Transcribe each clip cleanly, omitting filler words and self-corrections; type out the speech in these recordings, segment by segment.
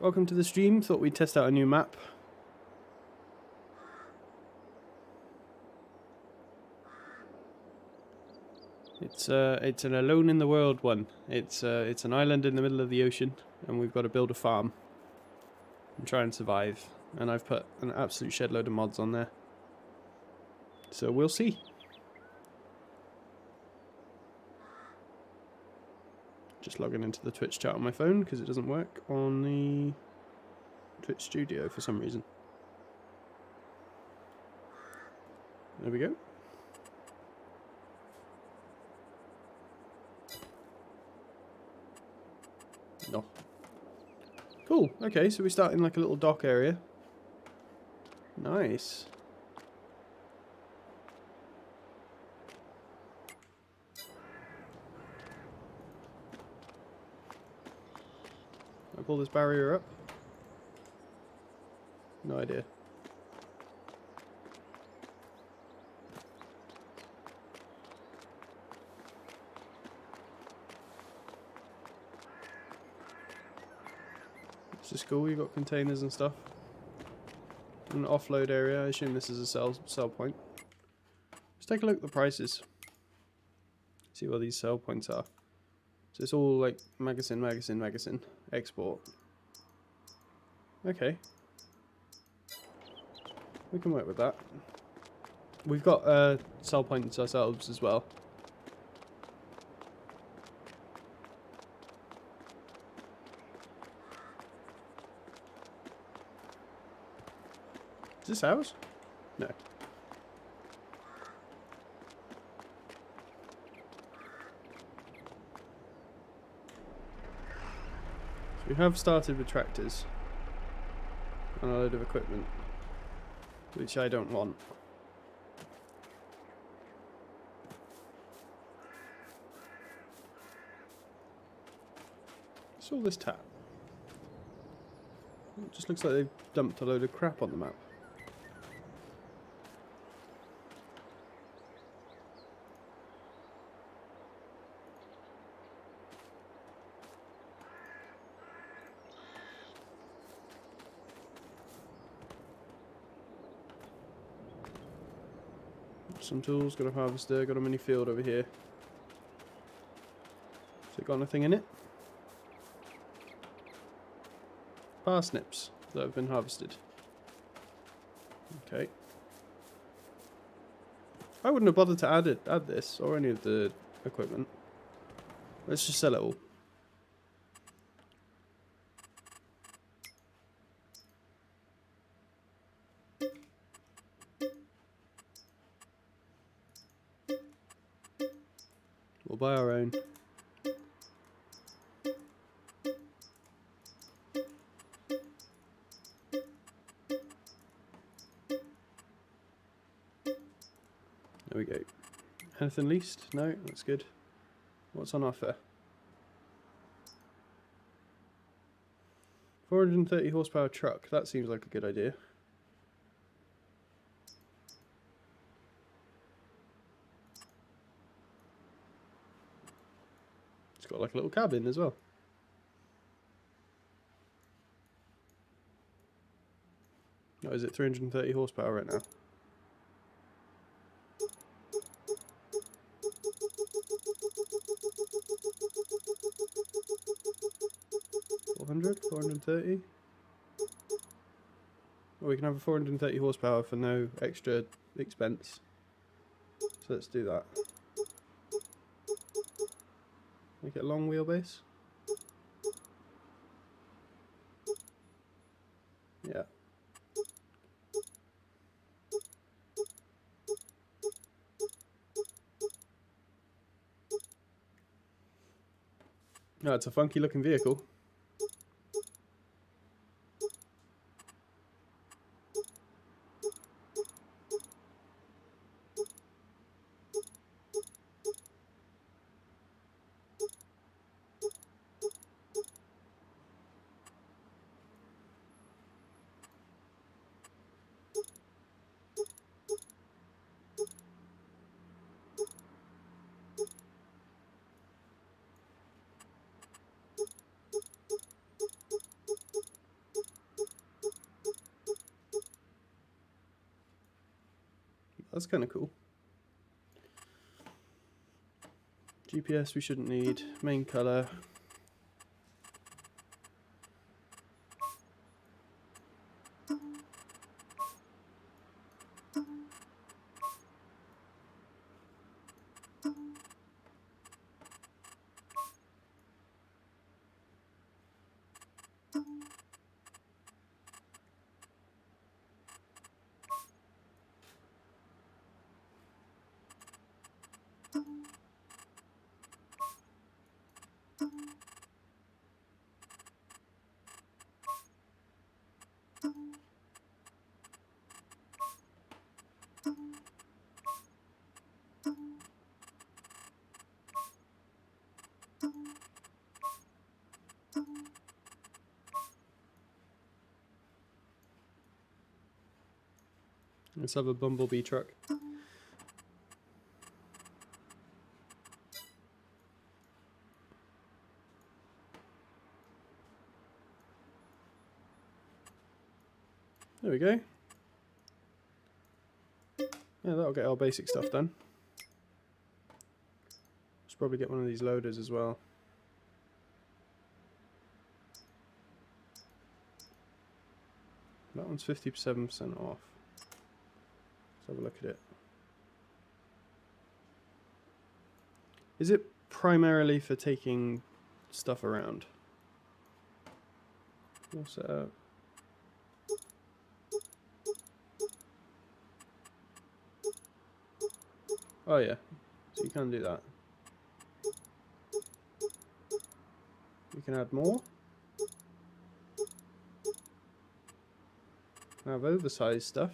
Welcome to the stream. Thought we'd test out a new map. It's an alone in the world one. It's an island in the middle of the ocean, and we've got to build a farm and try and survive. And I've put an absolute shed load of mods on there. So we'll see. Just logging into the Twitch chat on my phone because it doesn't work on the Twitch studio for some reason. There we go. No. Cool. Okay, so we start in like a little dock area. Nice. I pull this barrier up? No idea. This is cool, you've got containers and stuff. An offload area, I assume this is a sell point. Let's take a look at the prices. See what these sell points are. So it's all like magazine, export. Okay. We can work with that. We've got sell points ourselves as well. Is this ours? No. So we have started with tractors and a load of equipment, which I don't want. What's all this tap? It just looks like they've dumped a load of crap on the map. Some tools, got a harvester, got a mini field over here. Has it got anything in it? Parsnips that have been harvested. Okay. I wouldn't have bothered to add this or any of the equipment. Let's just sell it all. We'll buy our own. There we go. Anything leased? No, that's good. What's on offer? 430 horsepower truck. That seems like a good idea. It's got like a little cabin as well. Oh, is it 330 horsepower right now? $400? 430? Well, we can have a 430 horsepower for no extra expense. So let's do that. Make it a long wheelbase. Yeah. No, it's a funky looking vehicle. That's kind of cool. GPS we shouldn't need. Main color. Let's have a bumblebee truck. There we go. Yeah, that'll get our basic stuff done. Should probably get one of these loaders as well. That one's 57% off. Let's have a look at it. Is it primarily for taking stuff around? All set up. Oh yeah, so you can do that. You can add more. Have oversized stuff.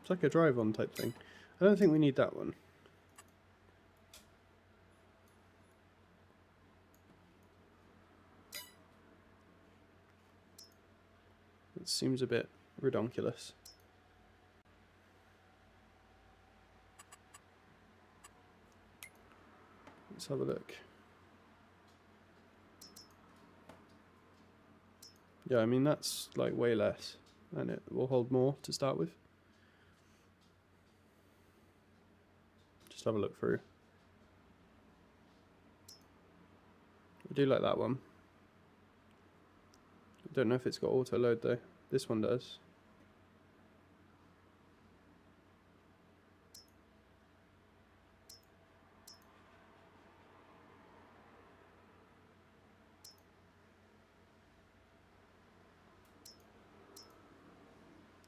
It's like a drive-on type thing. I don't think we need that one. It seems a bit redonkulous. Let's have a look. Yeah, I mean that's like way less, and it will hold more to start with. Just have a look through. I do like that one. I don't know if it's got auto load though. This one does.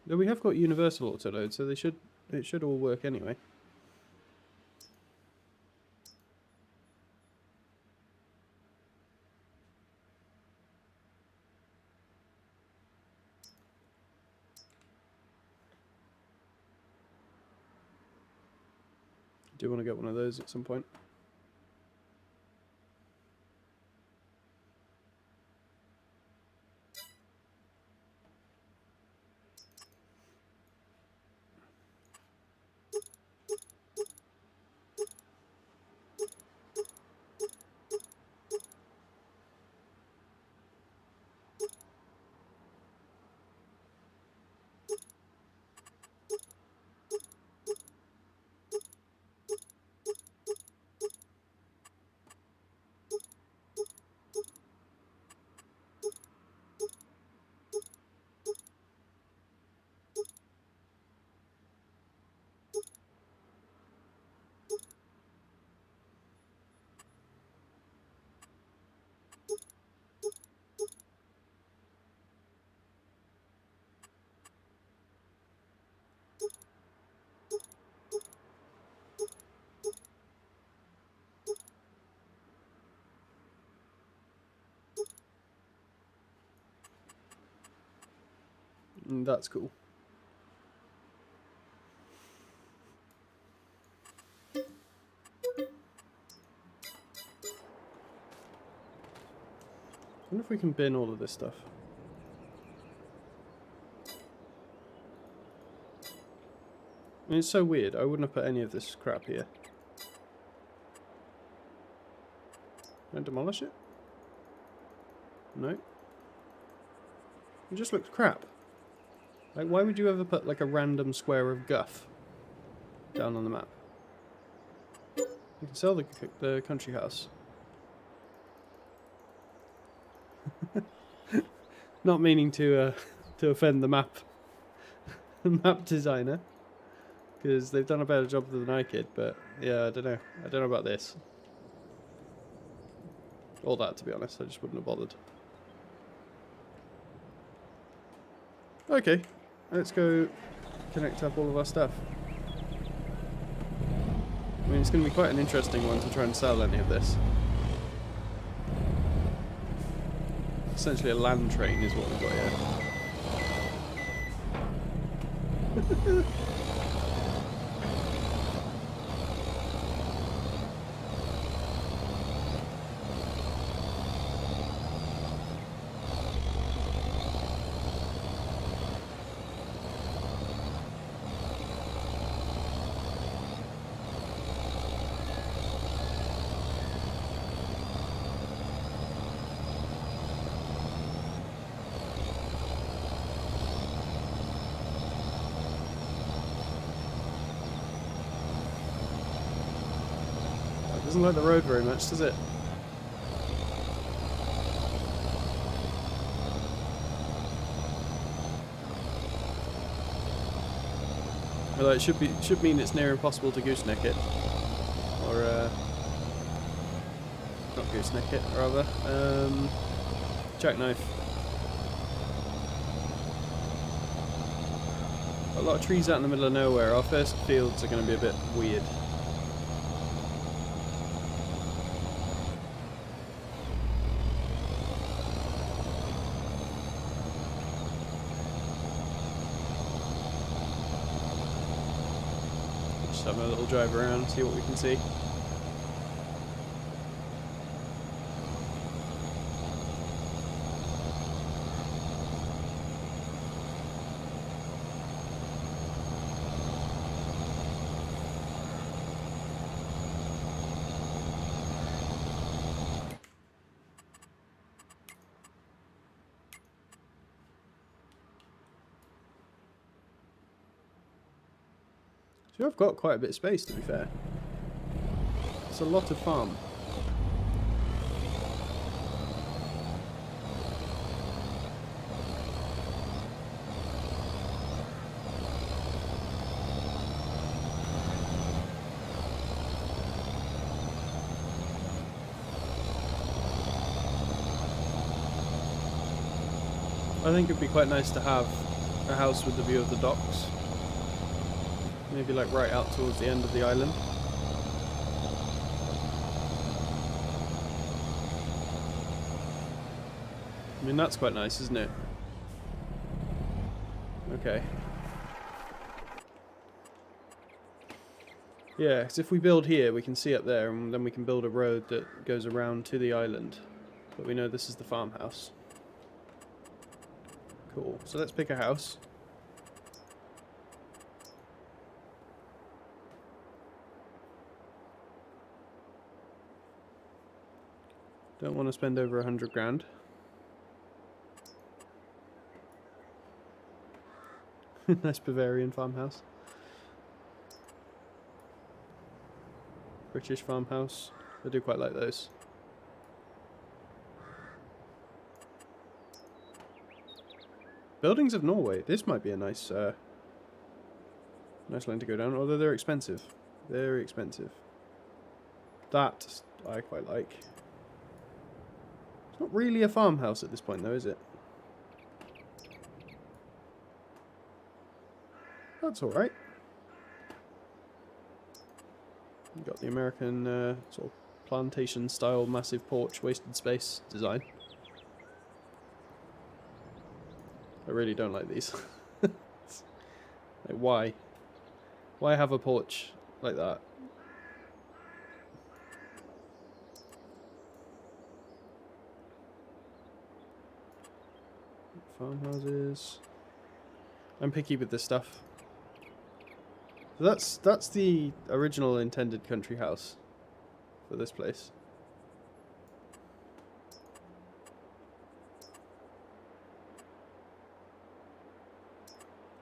Though we have got universal auto load, so it should all work anyway. I do want to get one of those at some point. That's cool. I wonder if we can bin all of this stuff. I mean, it's so weird. I wouldn't have put any of this crap here. Can I demolish it? No. It just looks crap. Like, why would you ever put like a random square of guff down on the map? You can sell the country house. Not meaning to to offend the map map designer, because they've done a better job than I could. But yeah, I don't know. I don't know about this. All that, to be honest, I just wouldn't have bothered. Okay, let's go connect up all of our stuff. I mean, it's going to be quite an interesting one to try and sell any of this. Essentially a land train is what we've got here. Doesn't like the road very much, does it? Although it should mean it's near impossible to gooseneck it, or not gooseneck it, rather. Jackknife. A lot of trees out in the middle of nowhere. Our first fields are going to be a bit weird. Just have a little drive around, see what we can see. So I've got quite a bit of space, to be fair. It's a lot of farm. I think it'd be quite nice to have a house with the view of the docks. Maybe like right out towards the end of the island. I mean, that's quite nice, isn't it? Okay. Yeah, because if we build here, we can see up there, and then we can build a road that goes around to the island. But we know this is the farmhouse. Cool. So let's pick a house. Don't want to spend over 100 grand. Nice Bavarian farmhouse. British farmhouse. I do quite like those. Buildings of Norway. This might be a nice nice line to go down, although they're expensive. Very expensive. That I quite like. It's not really a farmhouse at this point though, is it? That's alright. You've got the American sort of plantation style massive porch wasted space design. I really don't like these. Like, why? Why have a porch like that? Farmhouses. I'm picky with this stuff. So that's the original intended country house for this place.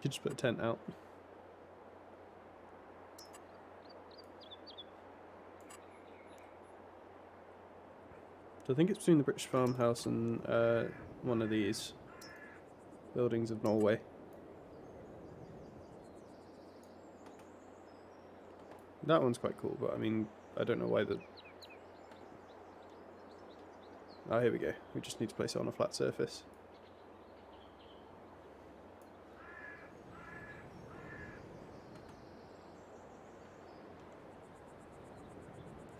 could just put a tent out. So I think it's between the British farmhouse and one of these buildings of Norway. That one's quite cool, but I mean, I don't know why the... Oh, here we go. We just need to place it on a flat surface.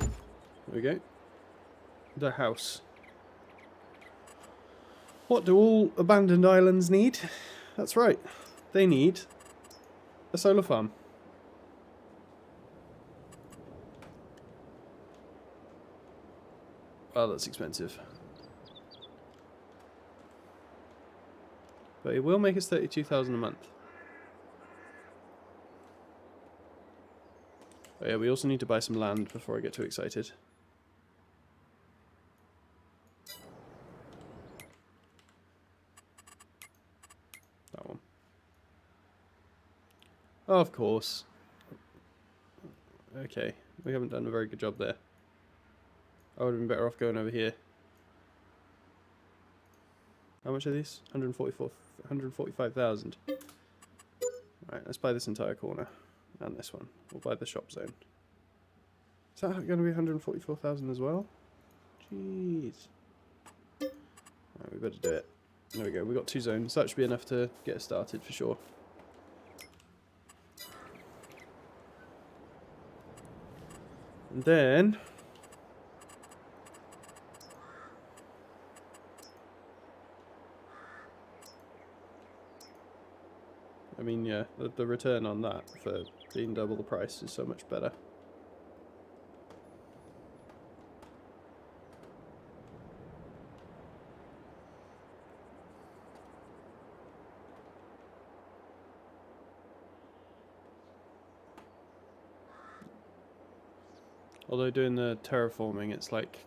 There we go. The house. What do all abandoned islands need? That's right. They need a solar farm. Well, that's expensive. But it will make us 32,000 a month. Oh yeah, we also need to buy some land before I get too excited. That one. Oh, of course. Okay, we haven't done a very good job there. I would have been better off going over here. How much are these? 145,000. Right, let's buy this entire corner. And this one. We'll buy the shop zone. Is that going to be 144,000 as well? Jeez. Right, we better do it. There we go, we've got 2 zones. That should be enough to get us started for sure. And then... I mean, yeah, the return on that for being double the price is so much better. Although doing the terraforming, it's like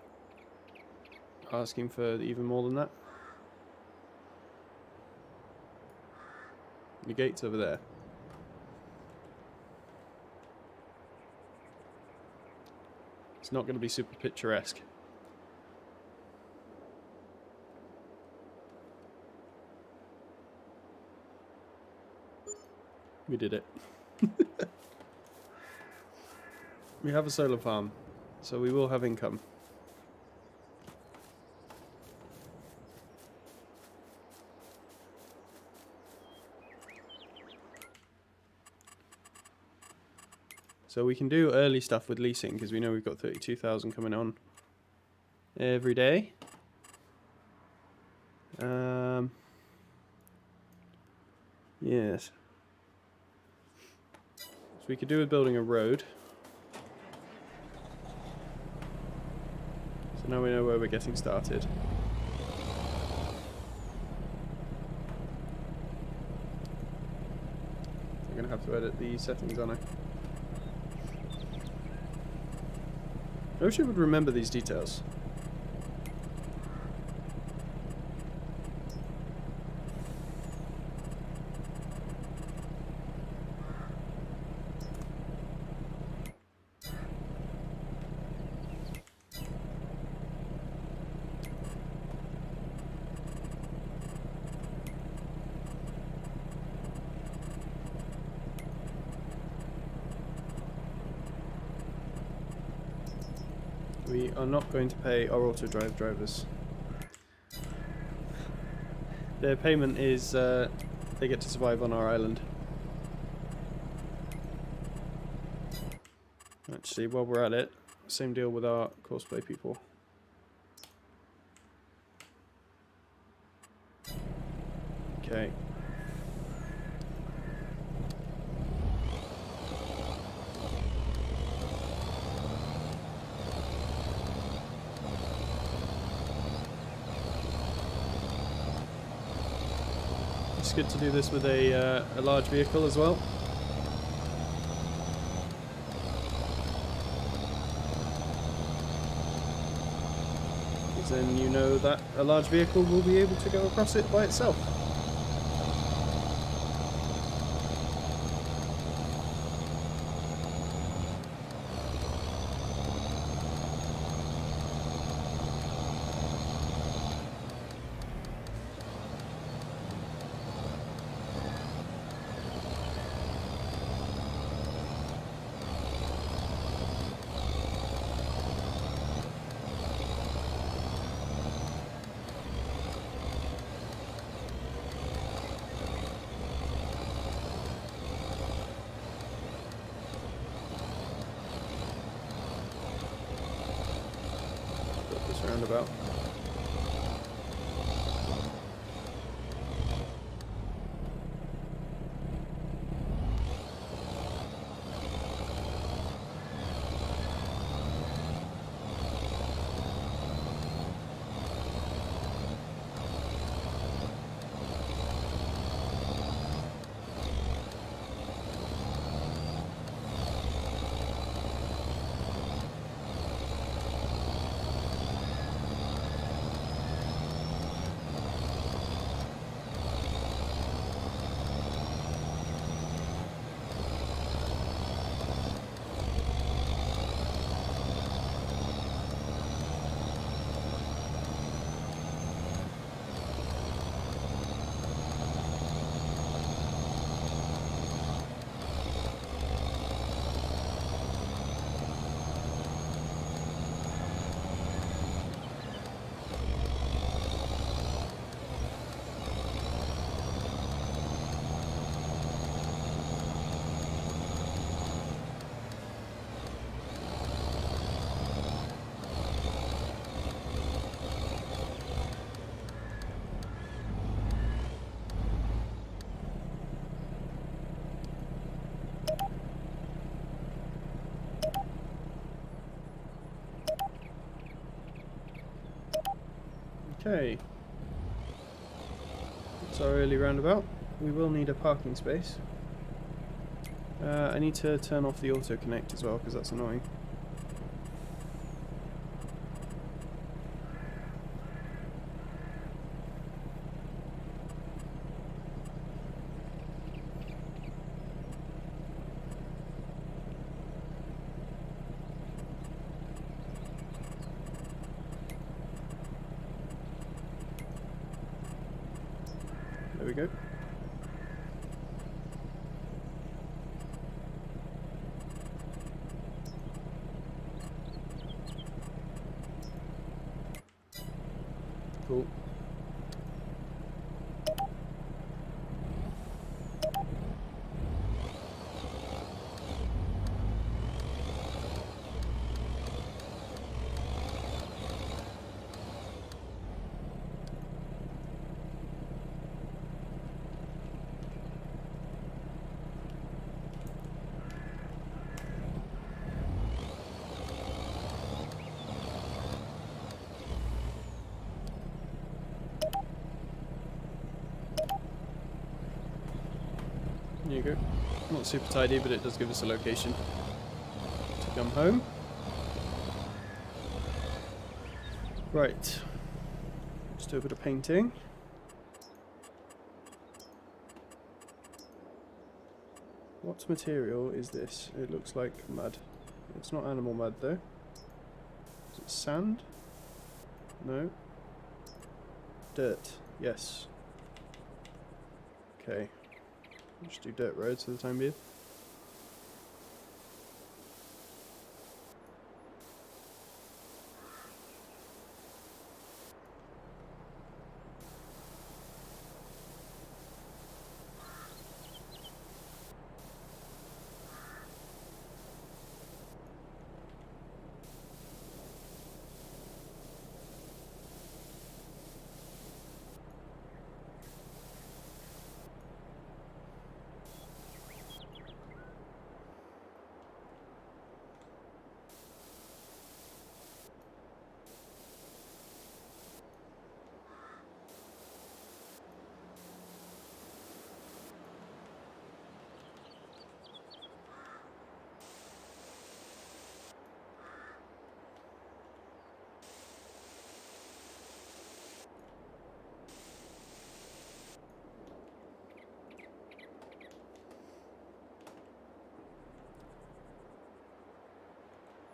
asking for even more than that. The gate's over there. It's not going to be super picturesque. We did it. We have a solar farm, so we will have income. So we can do early stuff with leasing because we know we've got 32,000 coming on every day. Yes. So we could do with building a road. So now we know where we're getting started. I'm going to have to edit the settings, aren't I? I wish I would remember these details. We are not going to pay our auto drive drivers. Their payment is they get to survive on our island. Actually, while we're at it, same deal with our cosplay people. Okay. It's good to do this with a large vehicle as well. Because then you know that a large vehicle will be able to go across it by itself. roundabout. Okay, it's our early roundabout. We will need a parking space. I need to turn off the auto connect as well because that's annoying. There we go. Cool. There you go. Not super tidy, but it does give us a location to come home. Right. Let's do a bit of painting. What material is this? It looks like mud. It's not animal mud though. Is it sand? No. Dirt. Yes. Okay. Just do dirt roads for the time being.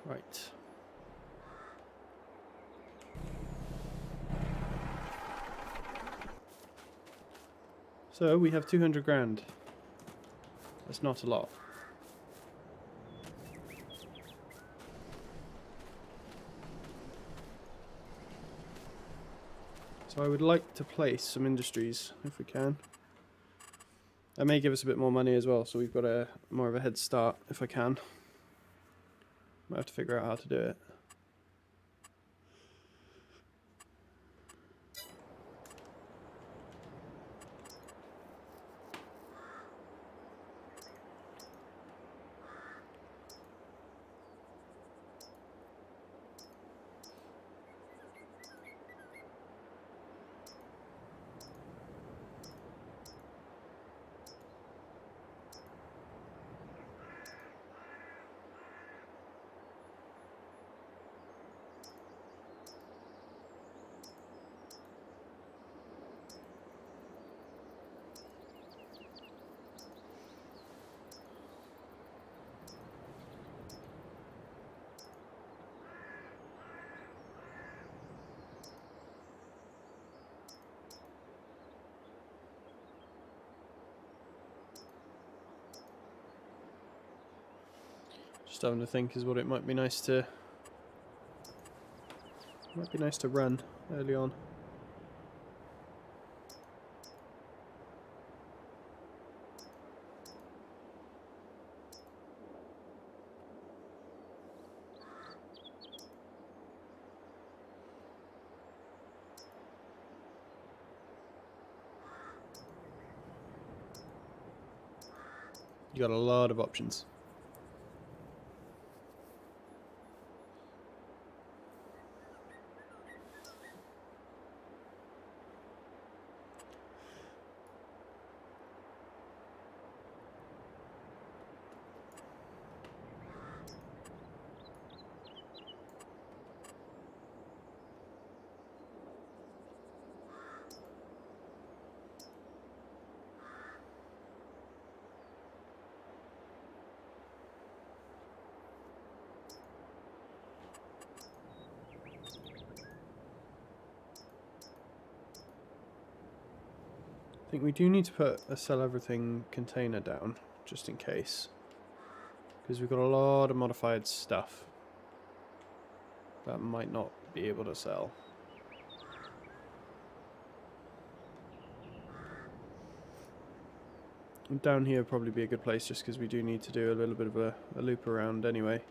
Right. So we have 200 grand. That's not a lot. So I would like to place some industries if we can. That may give us a bit more money as well, so we've got a more of a head start if I can. Might have to figure out how to do it. Just having to think is what it might be nice to run early on. You got a lot of options. I think we do need to put a sell everything container down, just in case. Because we've got a lot of modified stuff that might not be able to sell. And down here would probably be a good place, just because we do need to do a little bit of a loop around anyway.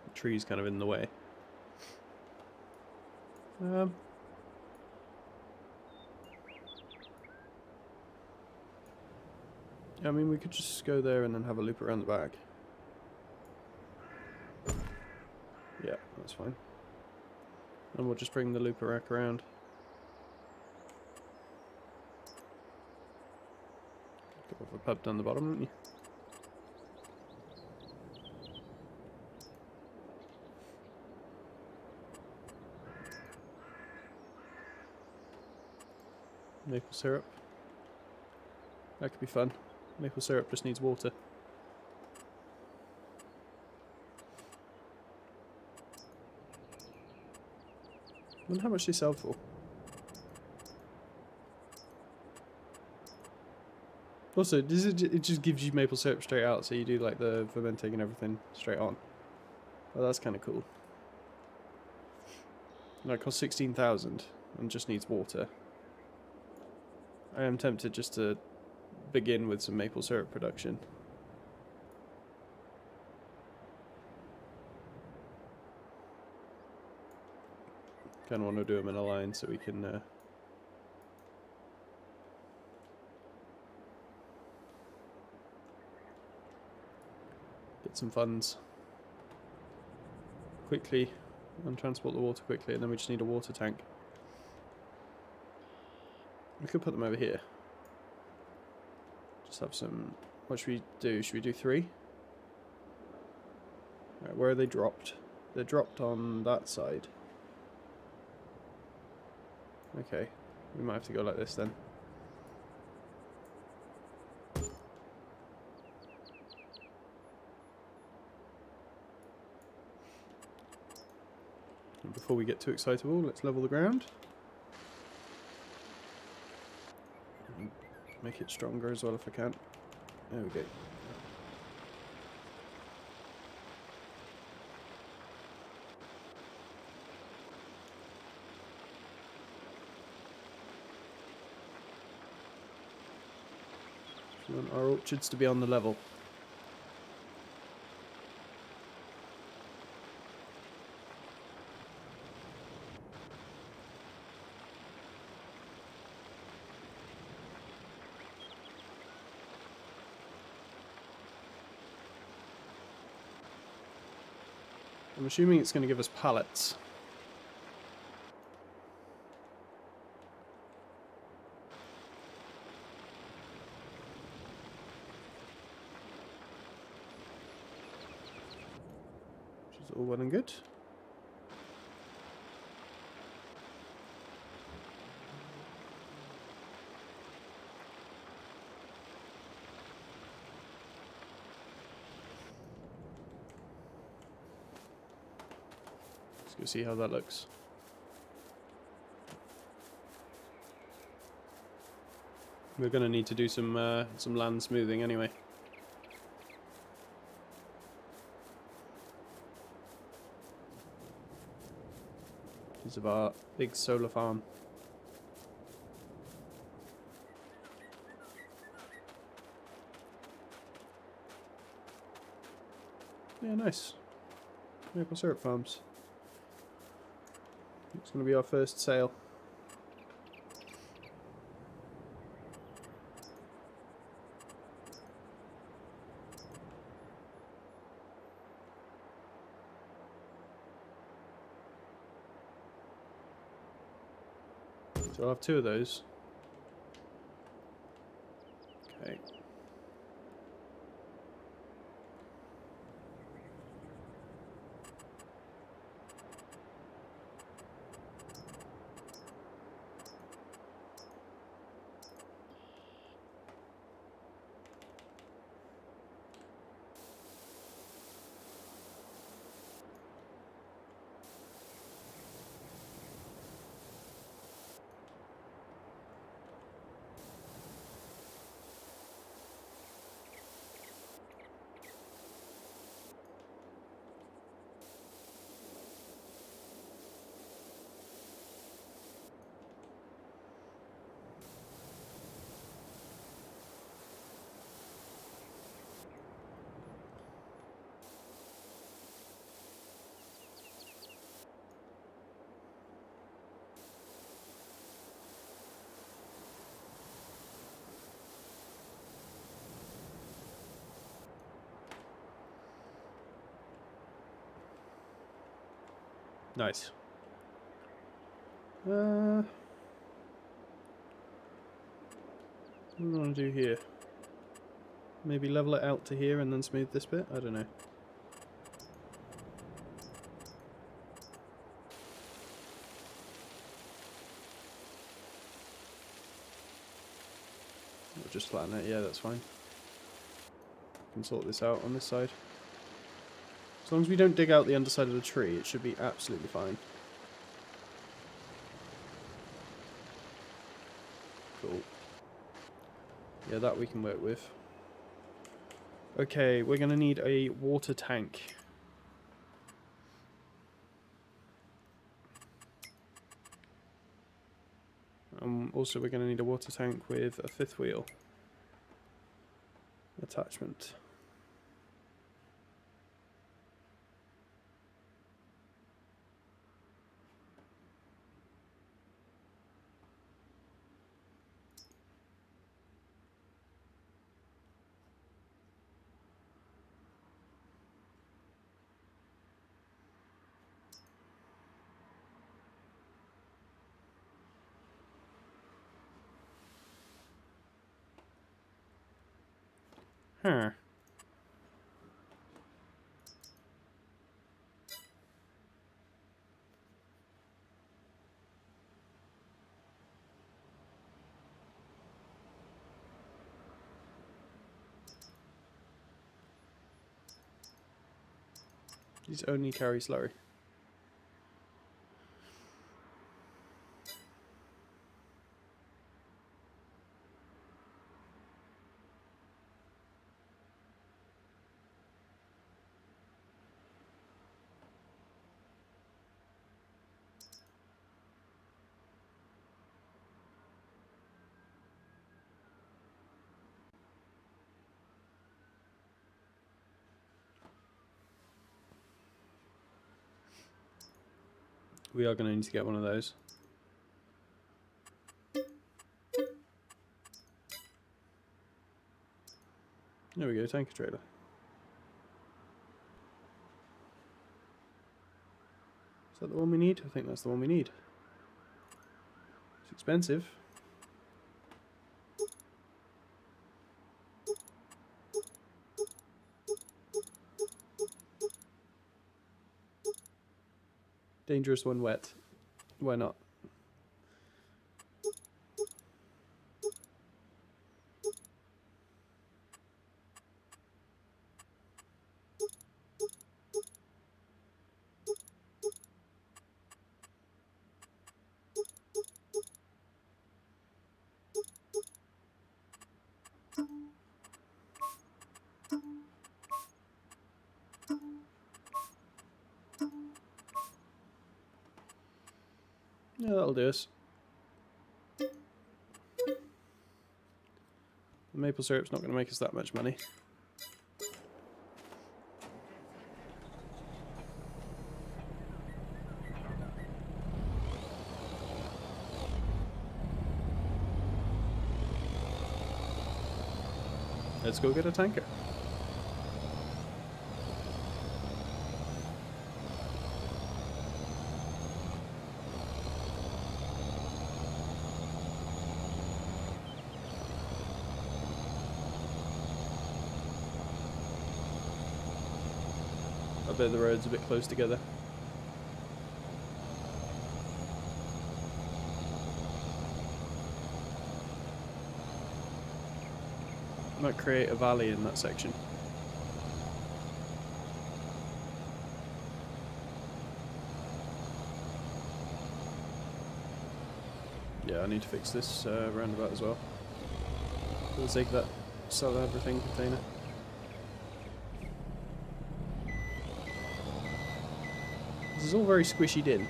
The tree's kind of in the way. I mean, we could just go there and then have a loop around the back. Yeah, that's fine. And we'll just bring the loop rack around. Go off a pub down the bottom, wouldn't you? Maple syrup. That could be fun. Maple syrup just needs water. I wonder how much they sell for. Also, it just gives you maple syrup straight out, so you do like the fermenting and everything straight on. Well, that's kind of cool. That costs 16,000 and just needs water. I am tempted just to begin with some maple syrup production. Kind of want to do them in a line so we can get some funds quickly and transport the water quickly, and then we just need a water tank. We could put them over here. Just have some... What should we do? Should we do 3? Right, where are they dropped? They're dropped on that side. Okay, we might have to go like this then. And before we get too excitable, let's level the ground. Make it stronger as well if I can. There we go. We want our orchards to be on the level. I'm assuming it's going to give us pallets. Which is all well and good. Let's go see how that looks. We're going to need to do some land smoothing anyway. pictures of our big solar farm. Yeah, nice. Maple syrup farms. It's going to be our first sale. So I'll have 2 of those. Okay. Nice. What do we want to do here? Maybe level it out to here and then smooth this bit? I don't know. We'll just flatten it, yeah, that's fine. We can sort this out on this side. As long as we don't dig out the underside of the tree, it should be absolutely fine. Cool. Yeah, that we can work with. Okay, we're going to need a water tank. Also, we're going to need a water tank with a 5th wheel attachment. Huh. These only carry slurry. We are going to need to get one of those. There we go, tanker trailer. Is that the one we need? I think that's the one we need. It's expensive. Dangerous when wet. Why not? Yeah, that'll do us. The maple syrup's not going to make us that much money. Let's go get a tanker. I bet the road's a bit close together. Might create a valley in that section. Yeah, I need to fix this roundabout as well. For the sake of that sell everything container. This is all very squishied in.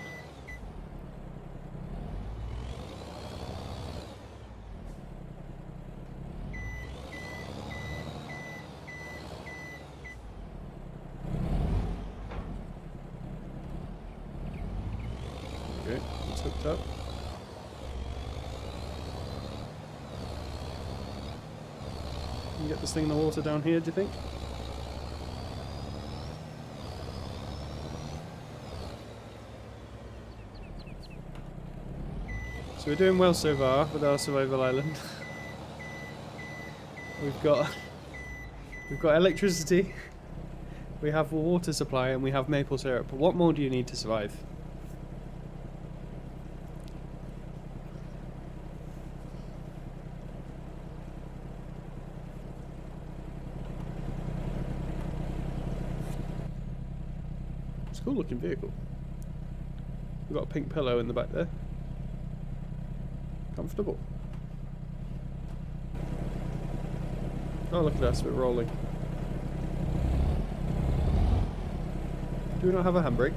Okay, it's hooked up. Can you get this thing in the water down here, do you think? So we're doing well so far with our survival island. We've got electricity, we have a water supply, and we have maple syrup. But what more do you need to survive? It's a cool looking vehicle. We've got a pink pillow in the back there. Comfortable. Oh, look at us, we're rolling. Do we not have a handbrake?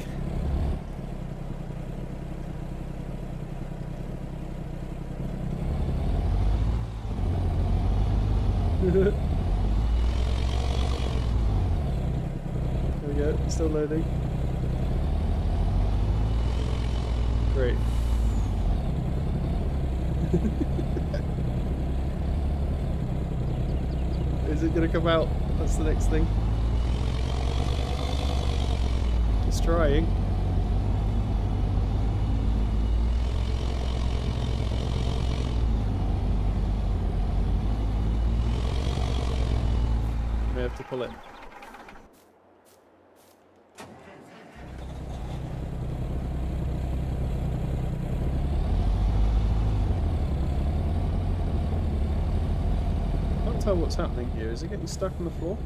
There we go, still loading. Great. Is it gonna come out? That's the next thing. It's trying. May have to pull it. Can't tell what's happening here. Is it getting stuck on the floor?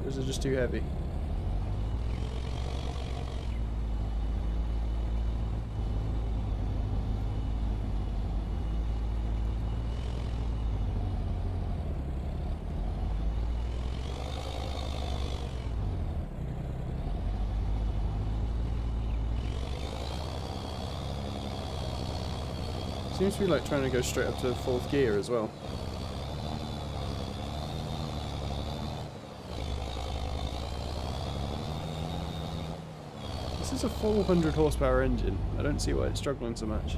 Or is it just too heavy? Seems to be like trying to go straight up to 4th gear as well. This is a 400 horsepower engine. I don't see why it's struggling so much.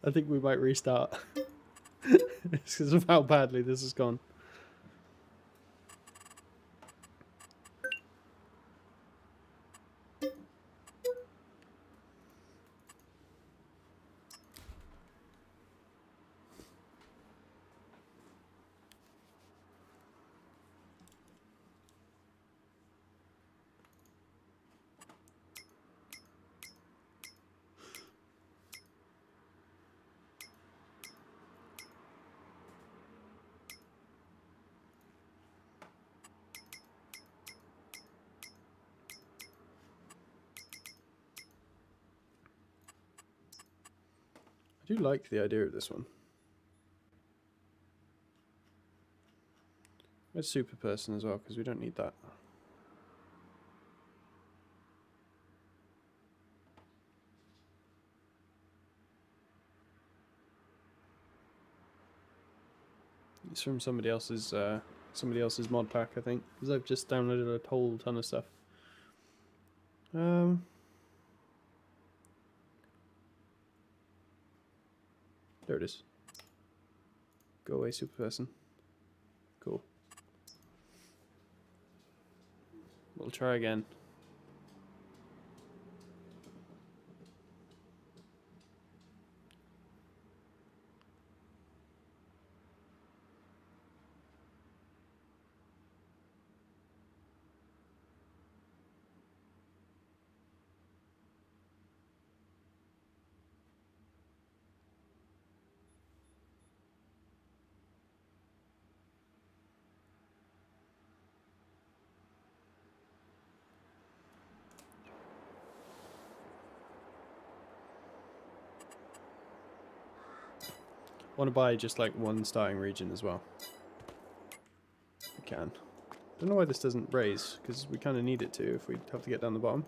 I think we might restart. It's because of how badly this has gone. do like the idea of this one. Let's super person as well, because we don't need that. It's from somebody else's mod pack, I think, because I've just downloaded a whole ton of stuff. There it is. Go away, super person. Cool. We'll try again. Want to buy just like one starting region as well. We can. Don't know why this doesn't raise, because we kind of need it to if we have to get down the bottom.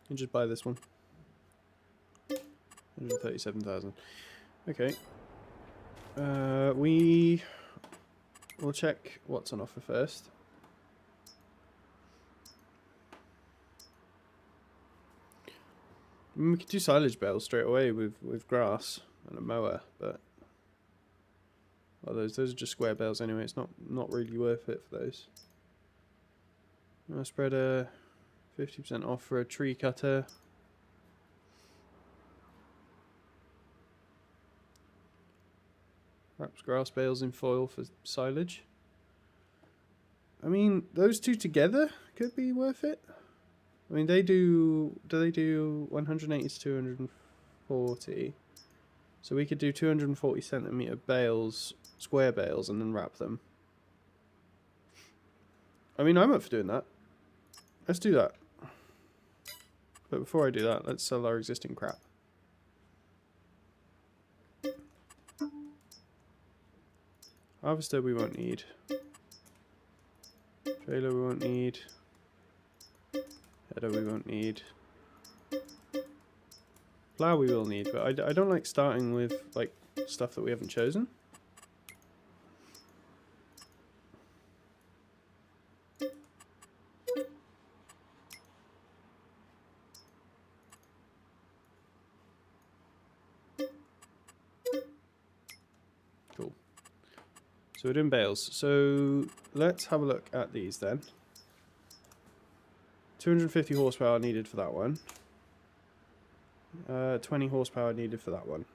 You just buy this one. 137,000. Okay. We will check what's on offer first. I mean, we could do silage bales straight away with grass and a mower, but well, those are just square bales anyway. It's not really worth it for those. I'll spread a 50% off for a tree cutter. Wraps grass bales in foil for silage. I mean, those two together could be worth it. I mean, they do they do 180 to 240? So we could do 240 centimeter bales, square bales, and then wrap them. I mean, I'm up for doing that. Let's do that. But before I do that, let's sell our existing crap. Harvester we won't need. Trailer we won't need. Header we won't need. Plough we will need, but I don't like starting with like stuff that we haven't chosen. Cool. So we're doing bales. So let's have a look at these then. 250 horsepower needed for that one. 20 horsepower needed for that one.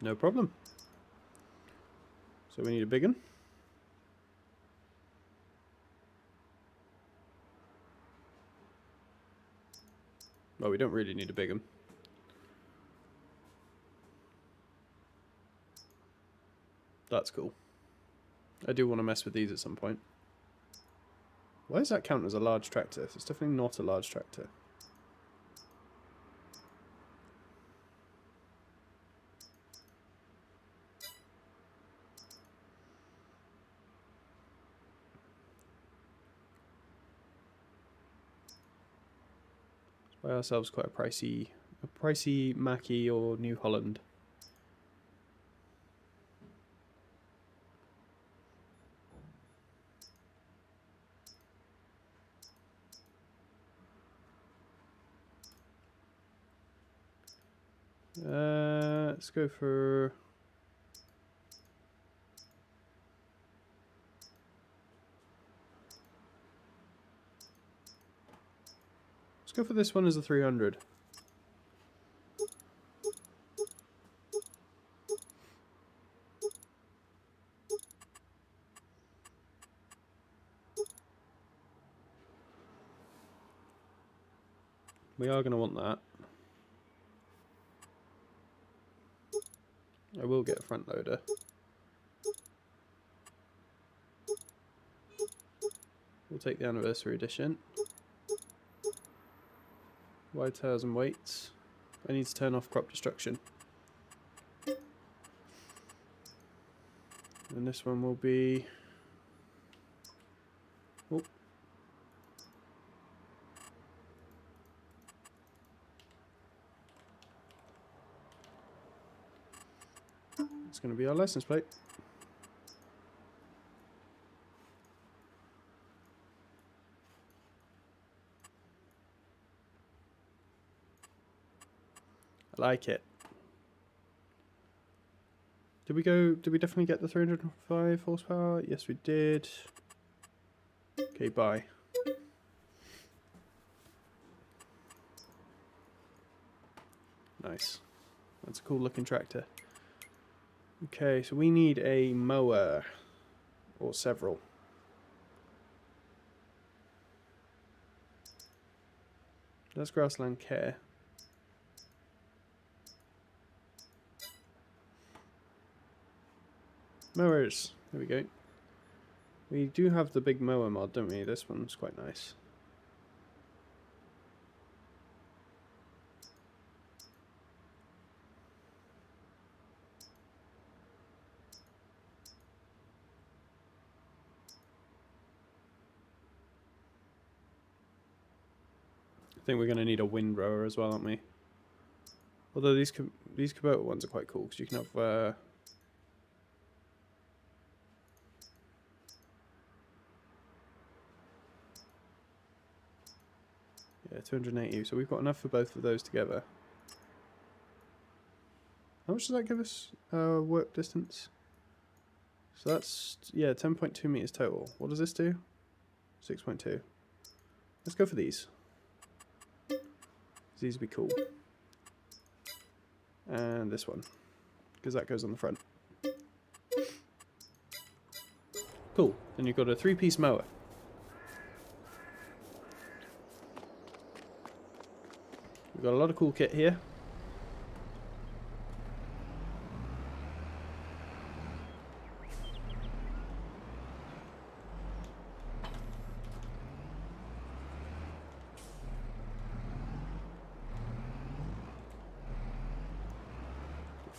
No problem. So we need a big one. Well, we don't really need a big one. That's cool. I do want to mess with these at some point. Why does that count as a large tractor? It's definitely not a large tractor. Let's buy ourselves quite a pricey Mackie or New Holland. Let's go for... Let's go for this one as a 300. We are going to want that. I will get a front loader. We'll take the anniversary edition. Wide tails and weights. I need to turn off crop destruction. And this one will be... Oh. It's going to be our license plate. I like it. Did we definitely get the 305 horsepower? Yes, we did. Okay, bye. Nice. That's a cool looking tractor. Okay, so we need a mower. Or several. That's grassland care. Mowers. There we go. We do have the big mower mod, don't we? This one's quite nice. I think we're going to need a windrower as well, aren't we? Although these Kubota ones are quite cool because you can have yeah, 280. So we've got enough for both of those together. How much does that give us work distance? So that's, yeah, 10.2 meters total. What does this do? 6.2. Let's go for these. These would be cool. And this one, because that goes on the front. Cool. Then you've got a 3-piece mower. We've got a lot of cool kit here.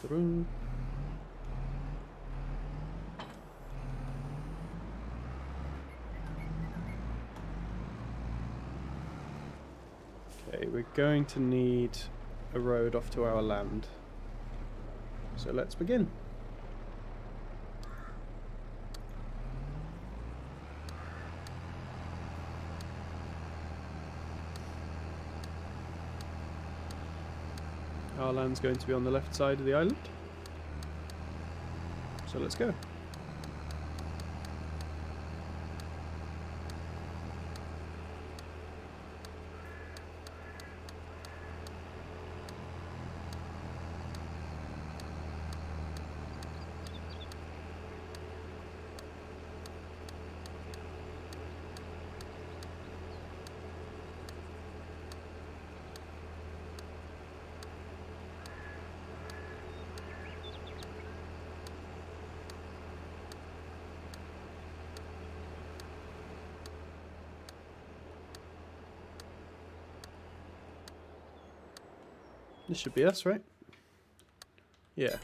Through. Okay, we're going to need a road off to our land. So let's begin. Our land's going to be on the left side of the island. So let's go. This should be us, right? Yeah,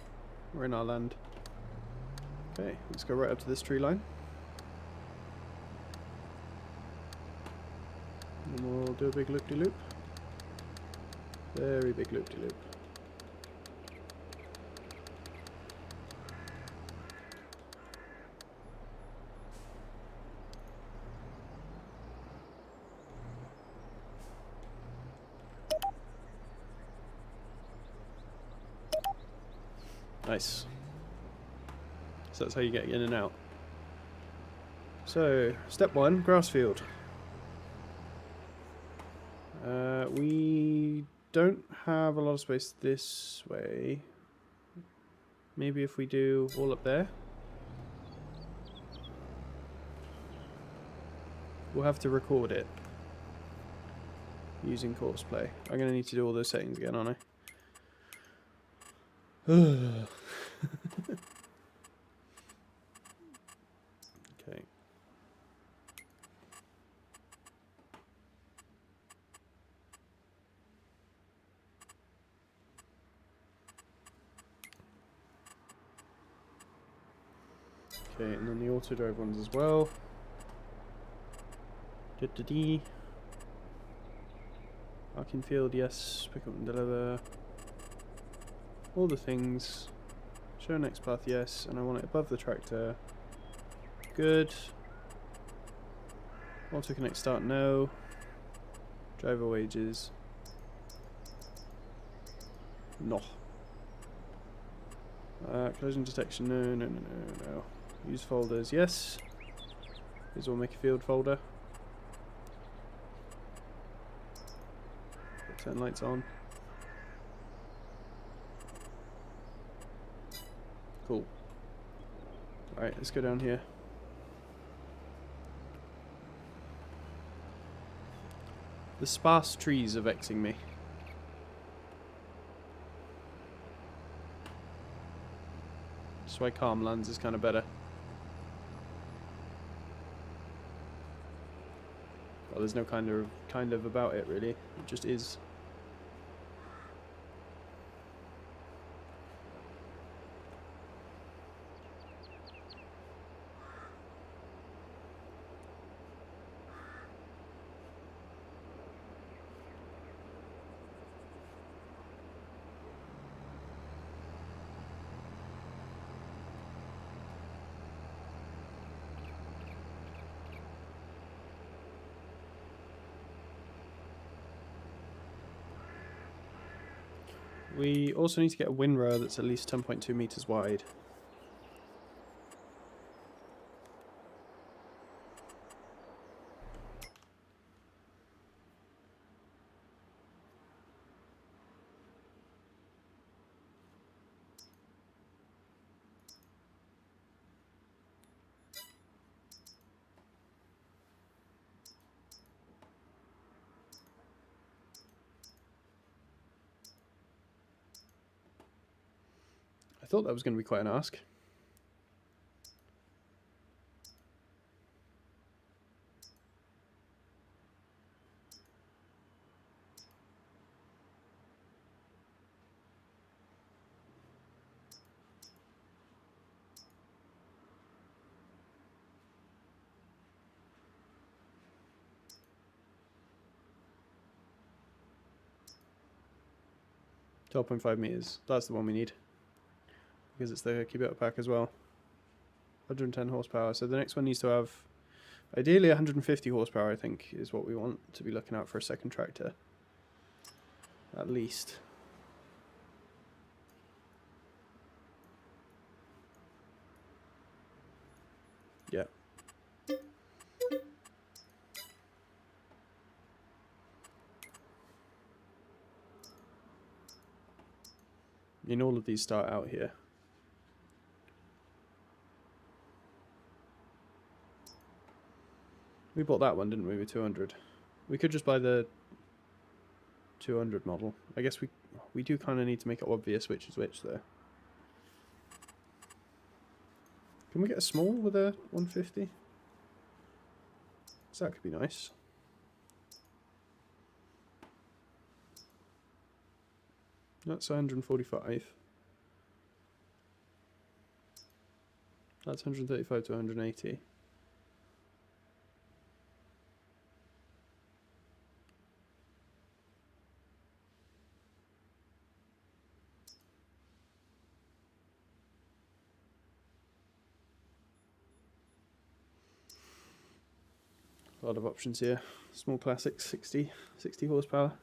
we're in our land. Okay, let's go right up to this tree line. And we'll do a big loop-de-loop. Very big loop-de-loop. Nice. So that's how you get in and out. So, step 1, grass field. We don't have a lot of space this way. Maybe if we do all up there. We'll have to record it using Courseplay. I'm going to need to do all those settings again, aren't I? Okay. Okay, and then the auto drive ones as well. Parking field, yes. Pick up and deliver. All the things. Show next path, yes. And I want it above the tractor. Good. Auto connect start, no. Driver wages. No. Collision detection, no. Use folders, yes. Here's all make a field folder. Turn lights on. Cool. Alright, let's go down here. The sparse trees are vexing me. That's why calm lands is kind of better. Well, there's no kind of about it really. It just is. We also need to get a windrow that's at least 10.2 meters wide. I thought that was going to be quite an ask. $12.5 meters. That's the one we need. Because it's the Kubota pack as well. 110 horsepower. So the next one needs to have ideally 150 horsepower, I think, is what we want to be looking at for a second tractor. At least. Yeah. I mean, all of these start out here. We bought that one, didn't we, with 200? We could just buy the 200 model. I guess we do kind of need to make it obvious which is which, though. Can we get a small with a 150? So that could be nice. That's 145. That's 135 to 180. A lot of options here. Small classic, 60 horsepower.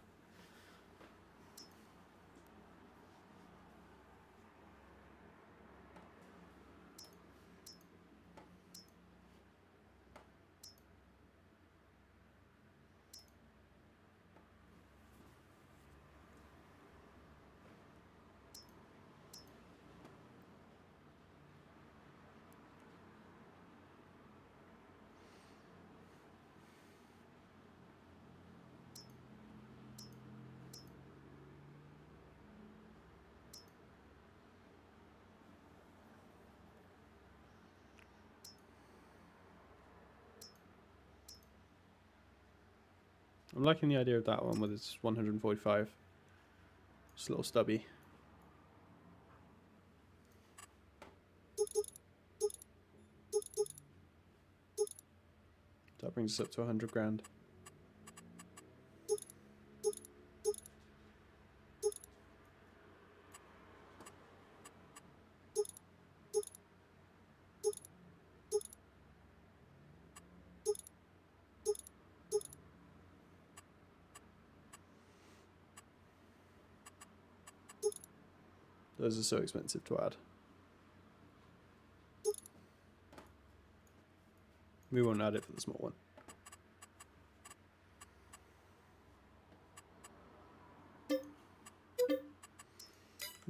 I'm liking the idea of that one with its 145. It's a little stubby. That brings us up to 100 grand. Those are so expensive to add. We won't add it for the small one.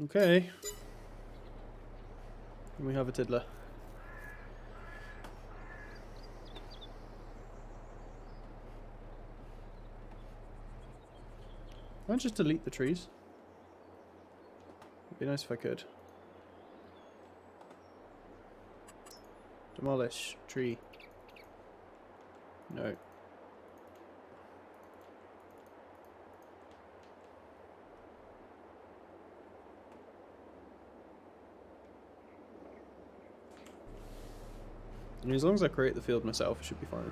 Okay. And we have a tiddler. Why don't I just delete the trees? It'd be nice if I could. Demolish tree. No. I mean, as long as I create the field myself, it should be fine.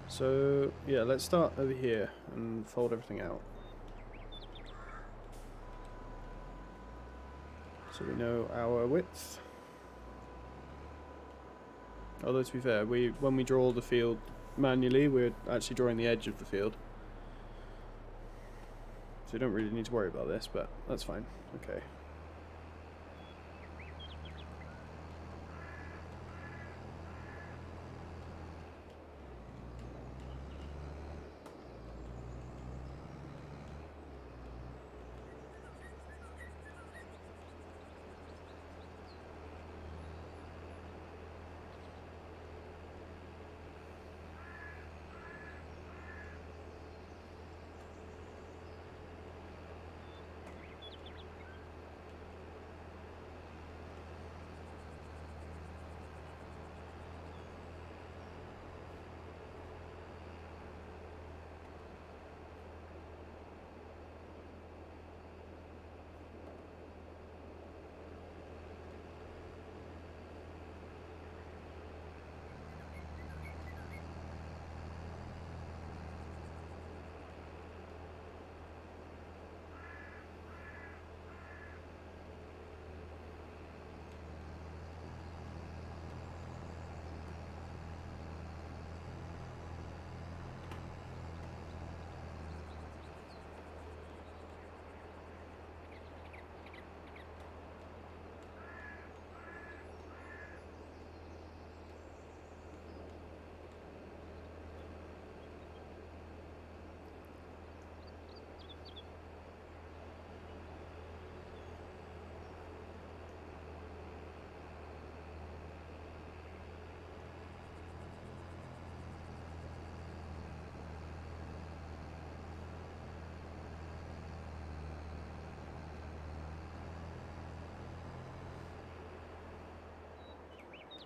So, yeah, let's start over here and fold everything out. So we know our width. Although, to be fair, when we draw the field manually, we're actually drawing the edge of the field. So we don't really need to worry about this, but that's fine. Okay.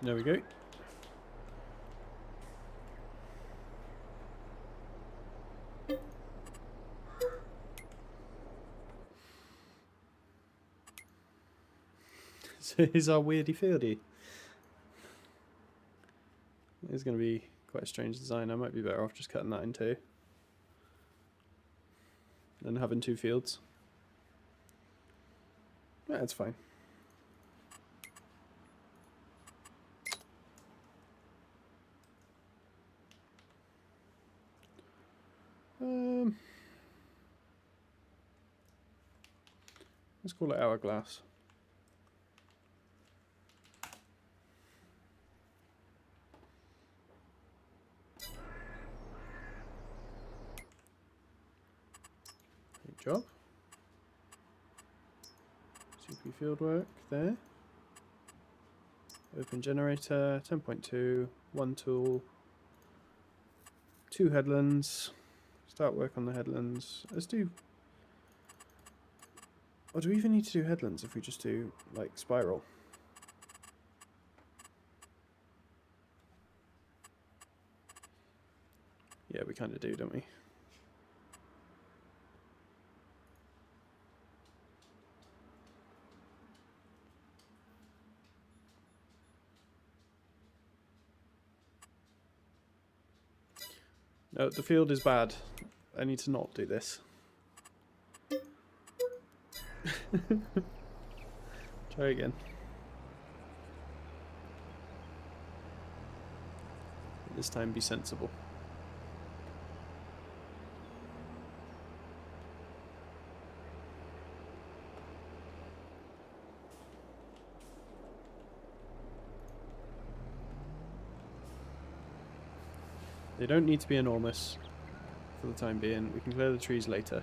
There we go. So here's our weirdy fieldy. It's going to be quite a strange design. I might be better off just cutting that in two. Than having two fields. Yeah, it's fine. Let's call it hourglass. Good job. CP fieldwork there. Open generator, 10.2, one tool, two headlands. Start work on the headlands. Let's do... Or do we even need to do headlands if we just do, like, spiral? Yeah, we kind of do, don't we? No, the field is bad. I need to not do this. Try again. This time be sensible. They don't need to be enormous for the time being. We can clear the trees later.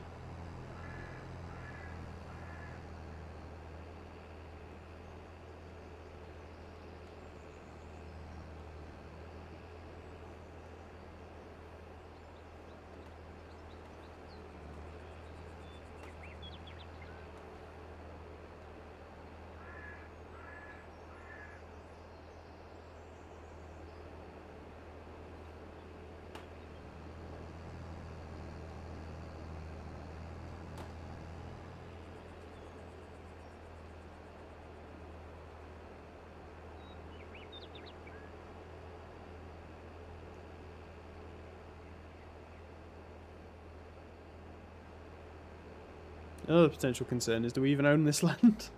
Another potential concern is, do we even own this land?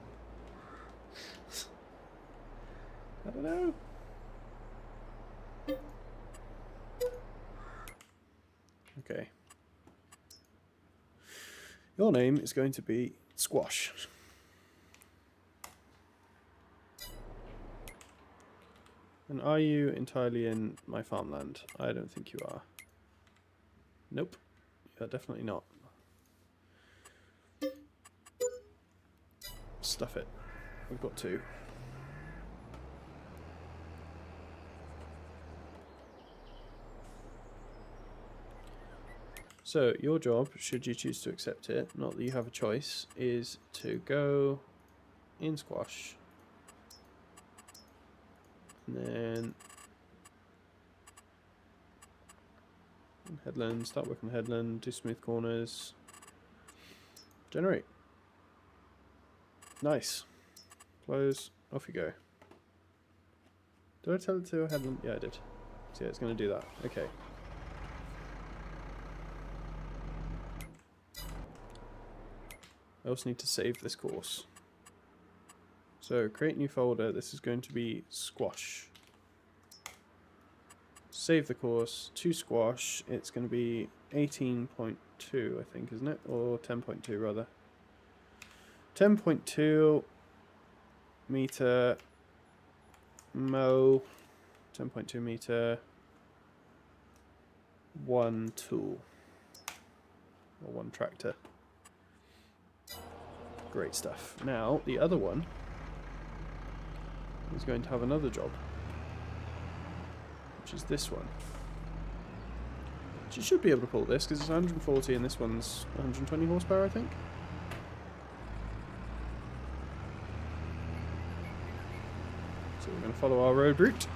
I don't know. Okay. Your name is going to be Squash. And are you entirely in my farmland? I don't think you are. Nope. You're definitely not. Stuff it. We've got two. So, your job, should you choose to accept it, not that you have a choice, is to go in Squash. And then headland, start working the headland, do smooth corners. Generate. Nice. Close. Off you go. Did I tell it to headland? Yeah, I did. So yeah, it's going to do that. Okay. I also need to save this course. So create new folder. This is going to be Squash. Save the course to Squash. It's going to be 18.2, I think, isn't it? Or 10.2 rather. 10.2 meter mow. 10.2 meter. One tool. Or one tractor. Great stuff. Now, the other one is going to have another job, which is this one. She should be able to pull this because it's 140 and this one's 120 horsepower, I think. So we're going to follow our road route.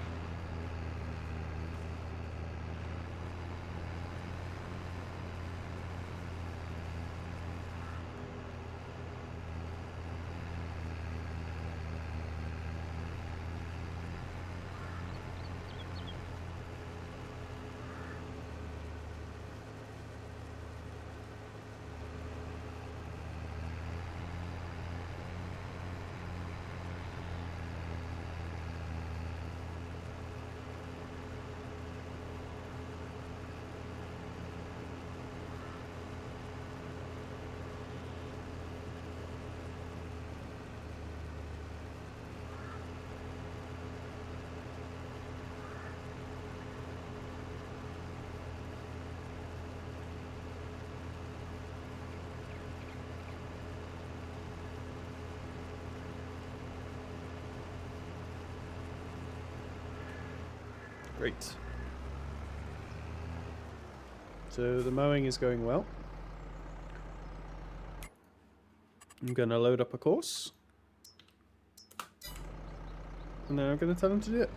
Great. So the mowing is going well. I'm going to load up a course. And then I'm going to tell him to do it.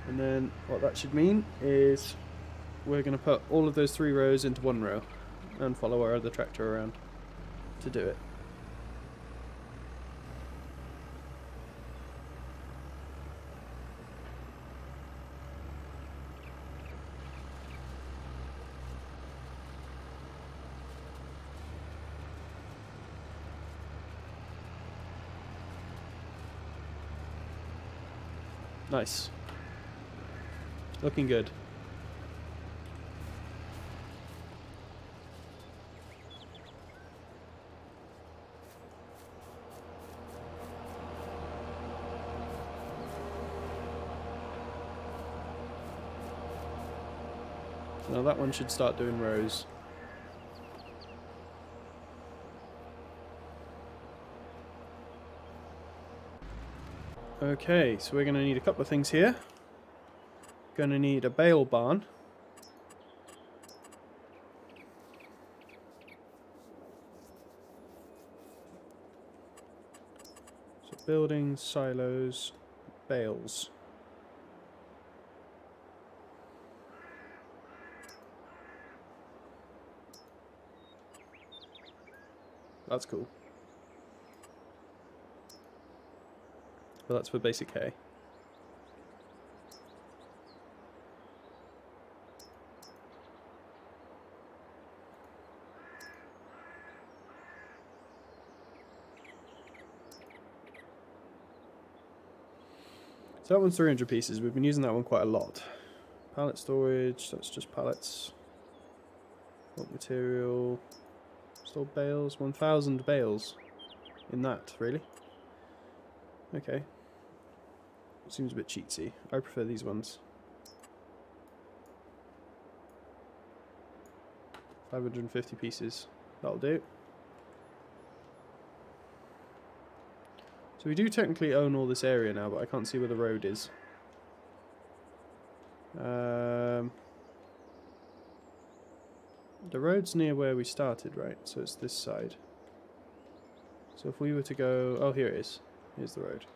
And then what that should mean is we're going to put all of those 3 rows into 1 row and follow our other tractor around to do it. Nice. Looking good. So now that one should start doing rows. Okay, so we're going to need a couple of things here. Going to need a bale barn. So buildings, silos, bales. That's cool. But that's for basic hay. So that one's 300 pieces. We've been using that one quite a lot. Pallet storage, that's just pallets. Bulk material. Stored bales, 1,000 bales in that, really? Okay. Seems a bit cheatsy. I prefer these ones. 550 pieces. That'll do. So we do technically own all this area now, but I can't see where the road is. The road's near where we started, right? So it's this side. So if we were to go... Oh, here it is. Here's the road.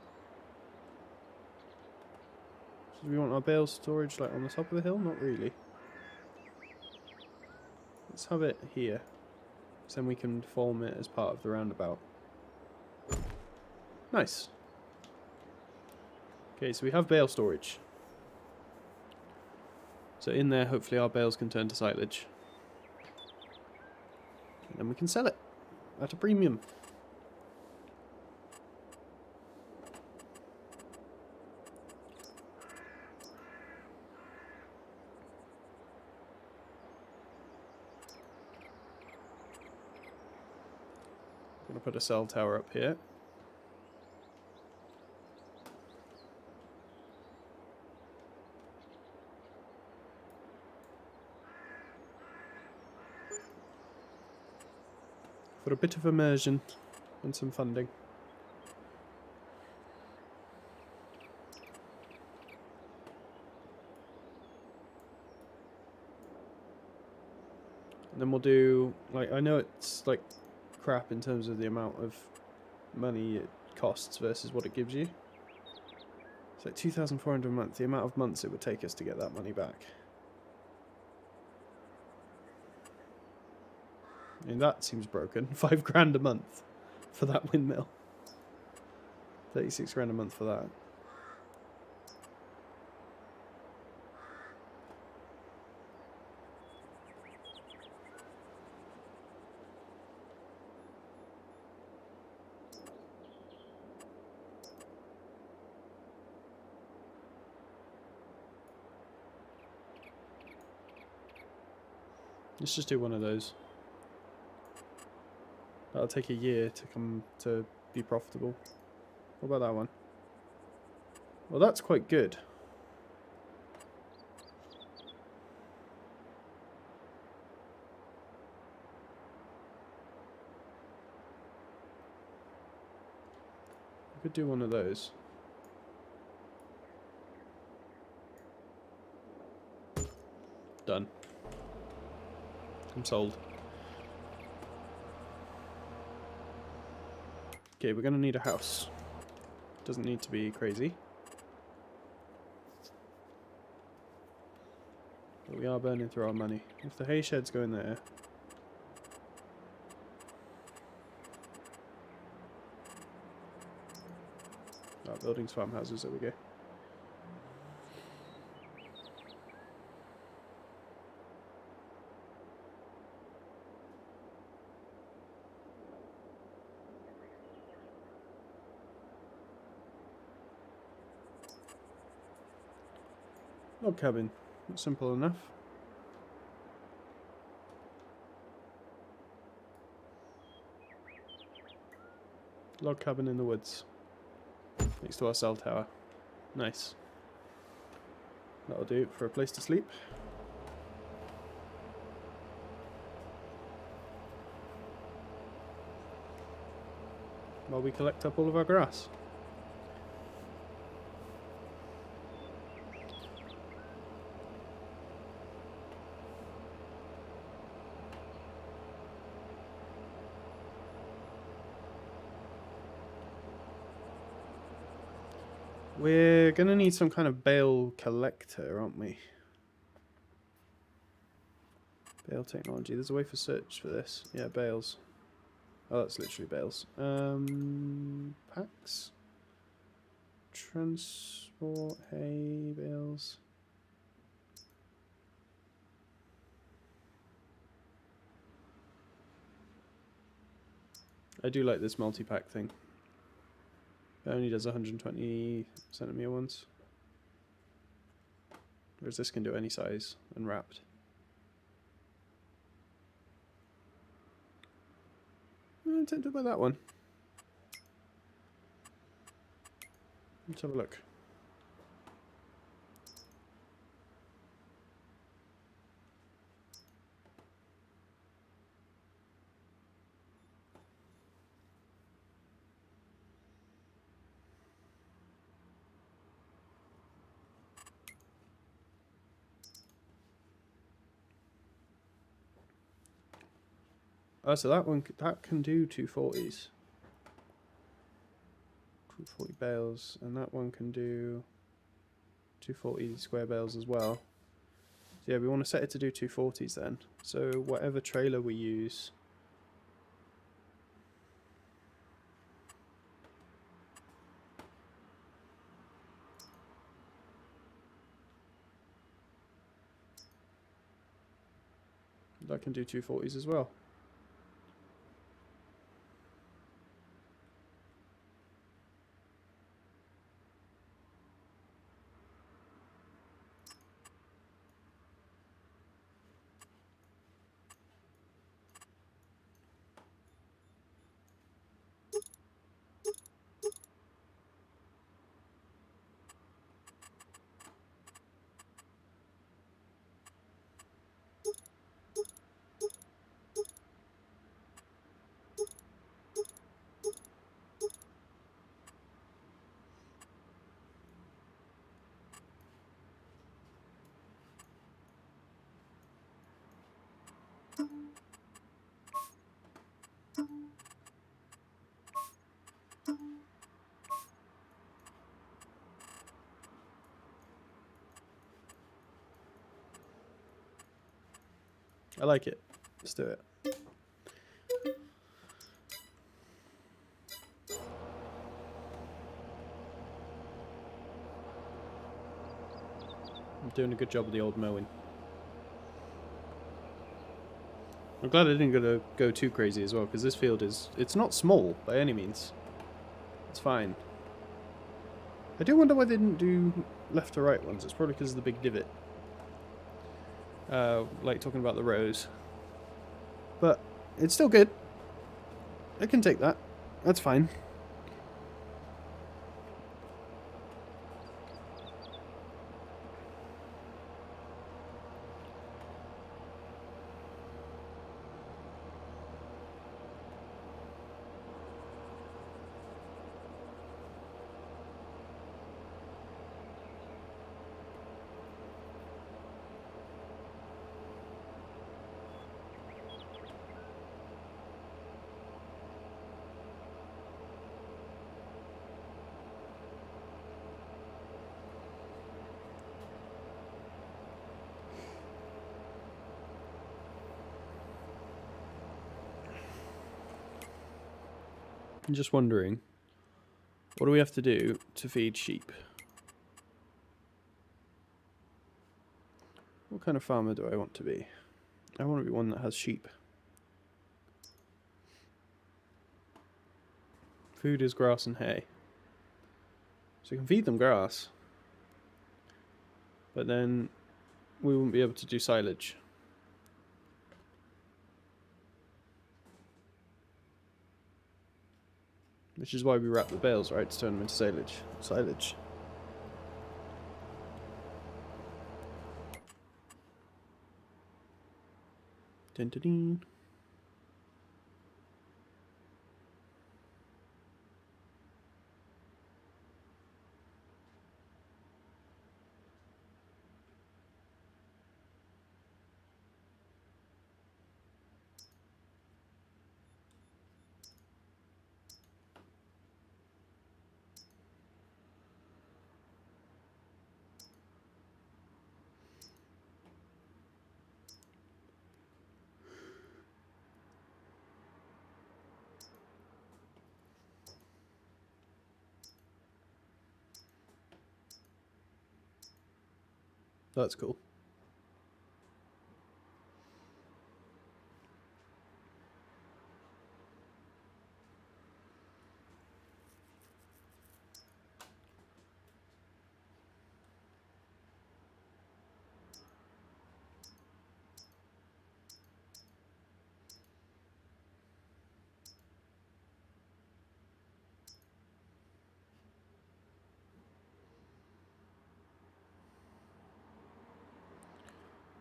So do we want our bale storage like on the top of the hill? Not really. Let's have it here. So then we can form it as part of the roundabout. Nice. Okay, so we have bale storage. So in there, hopefully our bales can turn to silage. And then we can sell it at a premium. I'm going to put a cell tower up here. For a bit of immersion and some funding. And then we'll do, like, I know it's like crap in terms of the amount of money it costs versus what it gives you. It's like 2,400 a month, the amount of months it would take us to get that money back. I mean, that seems broken. 5 grand a month for that windmill. 36 grand a month for that. Let's just do one of those. That'll take a year to come to be profitable. What about that one? Well, that's quite good. I could do one of those. Done. I'm sold. Okay, we're gonna need a house. Doesn't need to be crazy. But we are burning through our money. If the hay sheds go in there... buildings, farmhouses, there we go. Log cabin, that's simple enough. Log cabin in the woods. Next to our cell tower. Nice. That'll do for a place to sleep. While we collect up all of our grass. We're gonna need some kind of bale collector, aren't we? Bale technology. There's a way for search for this. Yeah, bales. Oh, that's literally bales. Packs? Transport, hay, bales. I do like this multi-pack thing. It only does 120 centimeter ones. Whereas this can do any size and wrapped. I'm tempted by that one. Let's have a look. Oh, so that one that can do 240s. 240 bales, and that one can do 240 square bales as well. So yeah, we want to set it to do 240s then. So whatever trailer we use. That can do 240s as well. I like it. Let's do it. I'm doing a good job of the old mowing. I'm glad I didn't go too crazy as well, because this field it's not small by any means. It's fine. I do wonder why they didn't do left to right ones. It's probably because of the big divot. Like talking about the rows. But it's still good. I can take that. That's fine. I'm just wondering, what do we have to do to feed sheep? What kind of farmer do I want to be? I want to be one that has sheep. Food is grass and hay. So you can feed them grass. But then we won't be able to do silage. Which is why we wrap the bales, right? To turn them into silage. Dun dun dun. That's cool.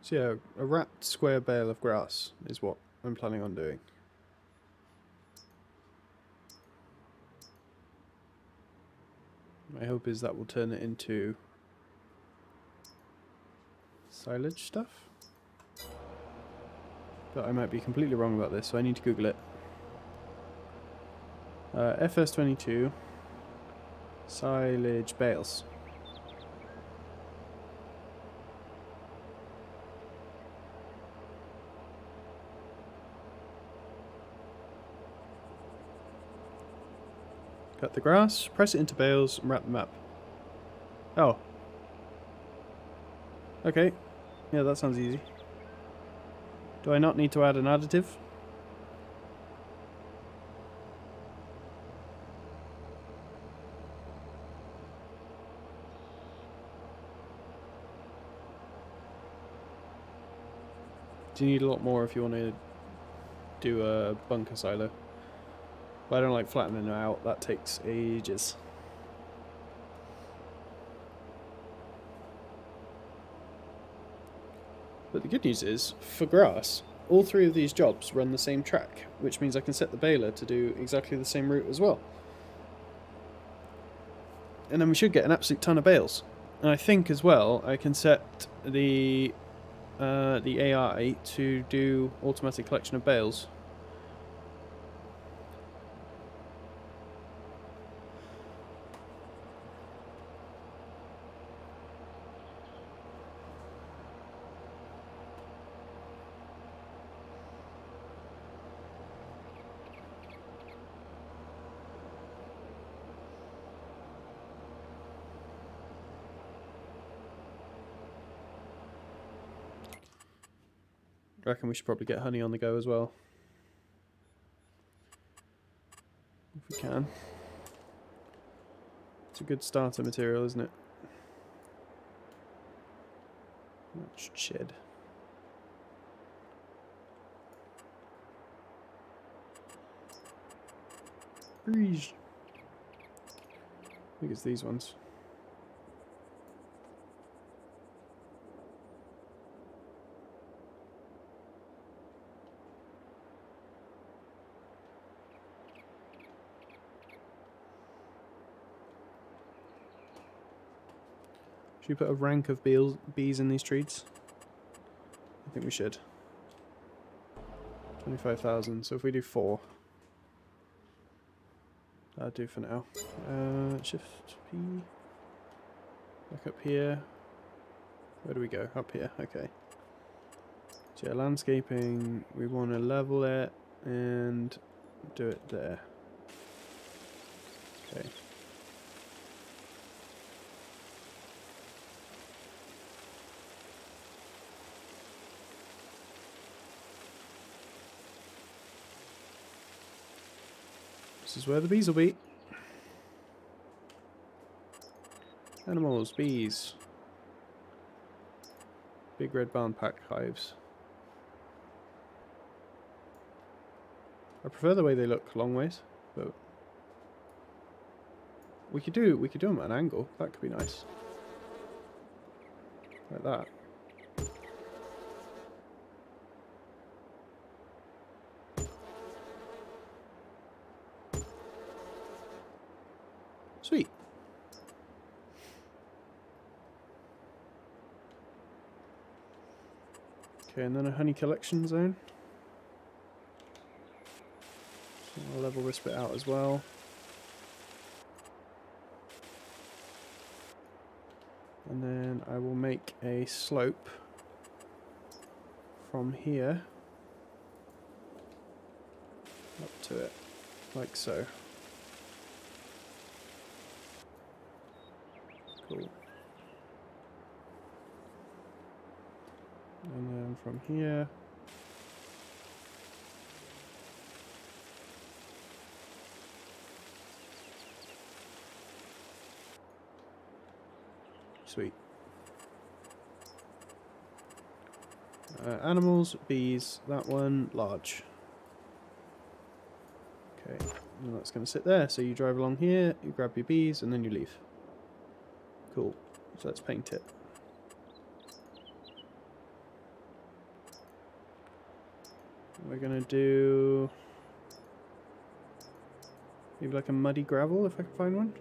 So yeah, a wrapped square bale of grass is what I'm planning on doing. My hope is that will turn it into silage stuff. But I might be completely wrong about this, so I need to Google it. FS22 silage bales. Cut the grass, press it into bales, and wrap them up. Oh. Okay. Yeah, that sounds easy. Do I not need to add an additive? Do you need a lot more if you want to do a bunker silo? But I don't like flattening them out, that takes ages. But the good news is, for grass, all three of these jobs run the same track, which means I can set the baler to do exactly the same route as well. And then we should get an absolute ton of bales. And I think as well, I can set the AI to do automatic collection of bales. I reckon we should probably get honey on the go as well. If we can. It's a good starter material, isn't it? That should shed. Breeze. I think it's these ones. Should we put a rank of bees in these trees? I think we should. 25,000, so if we do 4. That'll do for now. Shift P. Back up here. Where do we go? Up here, okay. So yeah, landscaping, we want to level it and do it there. Okay. This is where the bees will be. Animals, bees. Big red barn pack hives. I prefer the way they look long ways, but we could do them at an angle. That could be nice. Like that. Sweet. Okay, and then a honey collection zone. So I'll level this bit out as well. And then I will make a slope from here up to it, like so. Cool. And then from here, sweet. Animals, bees, that one, large. Okay, and that's going to sit there. So you drive along here, you grab your bees, and then you leave. Cool. So let's paint it. We're going to do maybe like a muddy gravel if I can find one.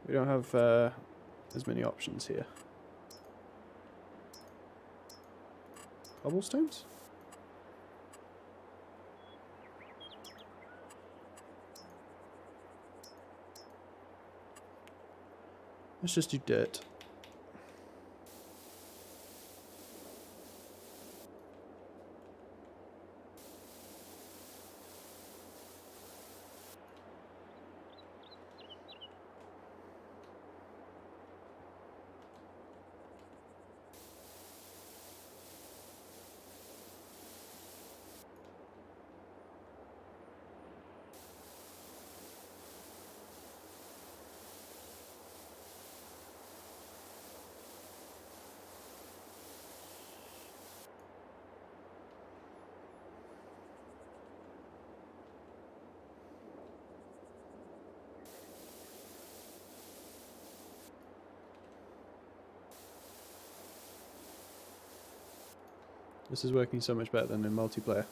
We don't have as many options here. Cobblestones? Let's just do dirt. This is working so much better than in multiplayer.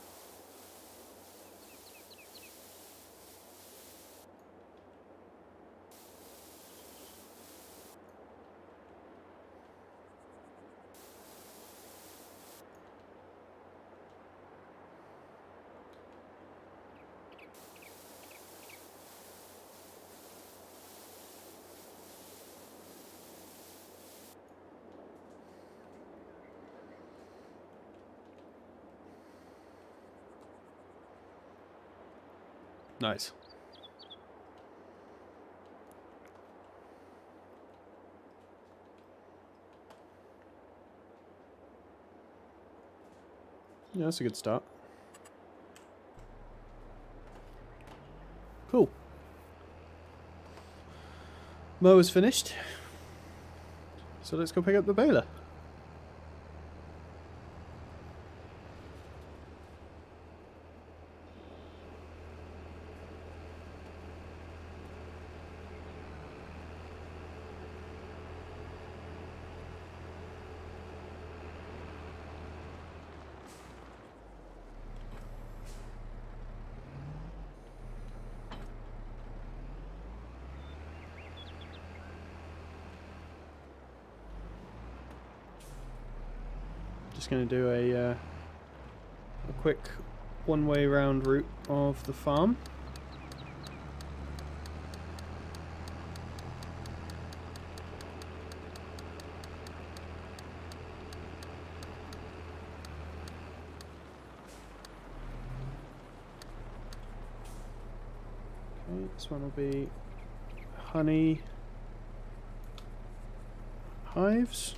Nice. Yeah, that's a good start. Cool. Mow is finished. So let's go pick up the baler. Just going to do a quick one-way round route of the farm. Okay, this one will be honey hives.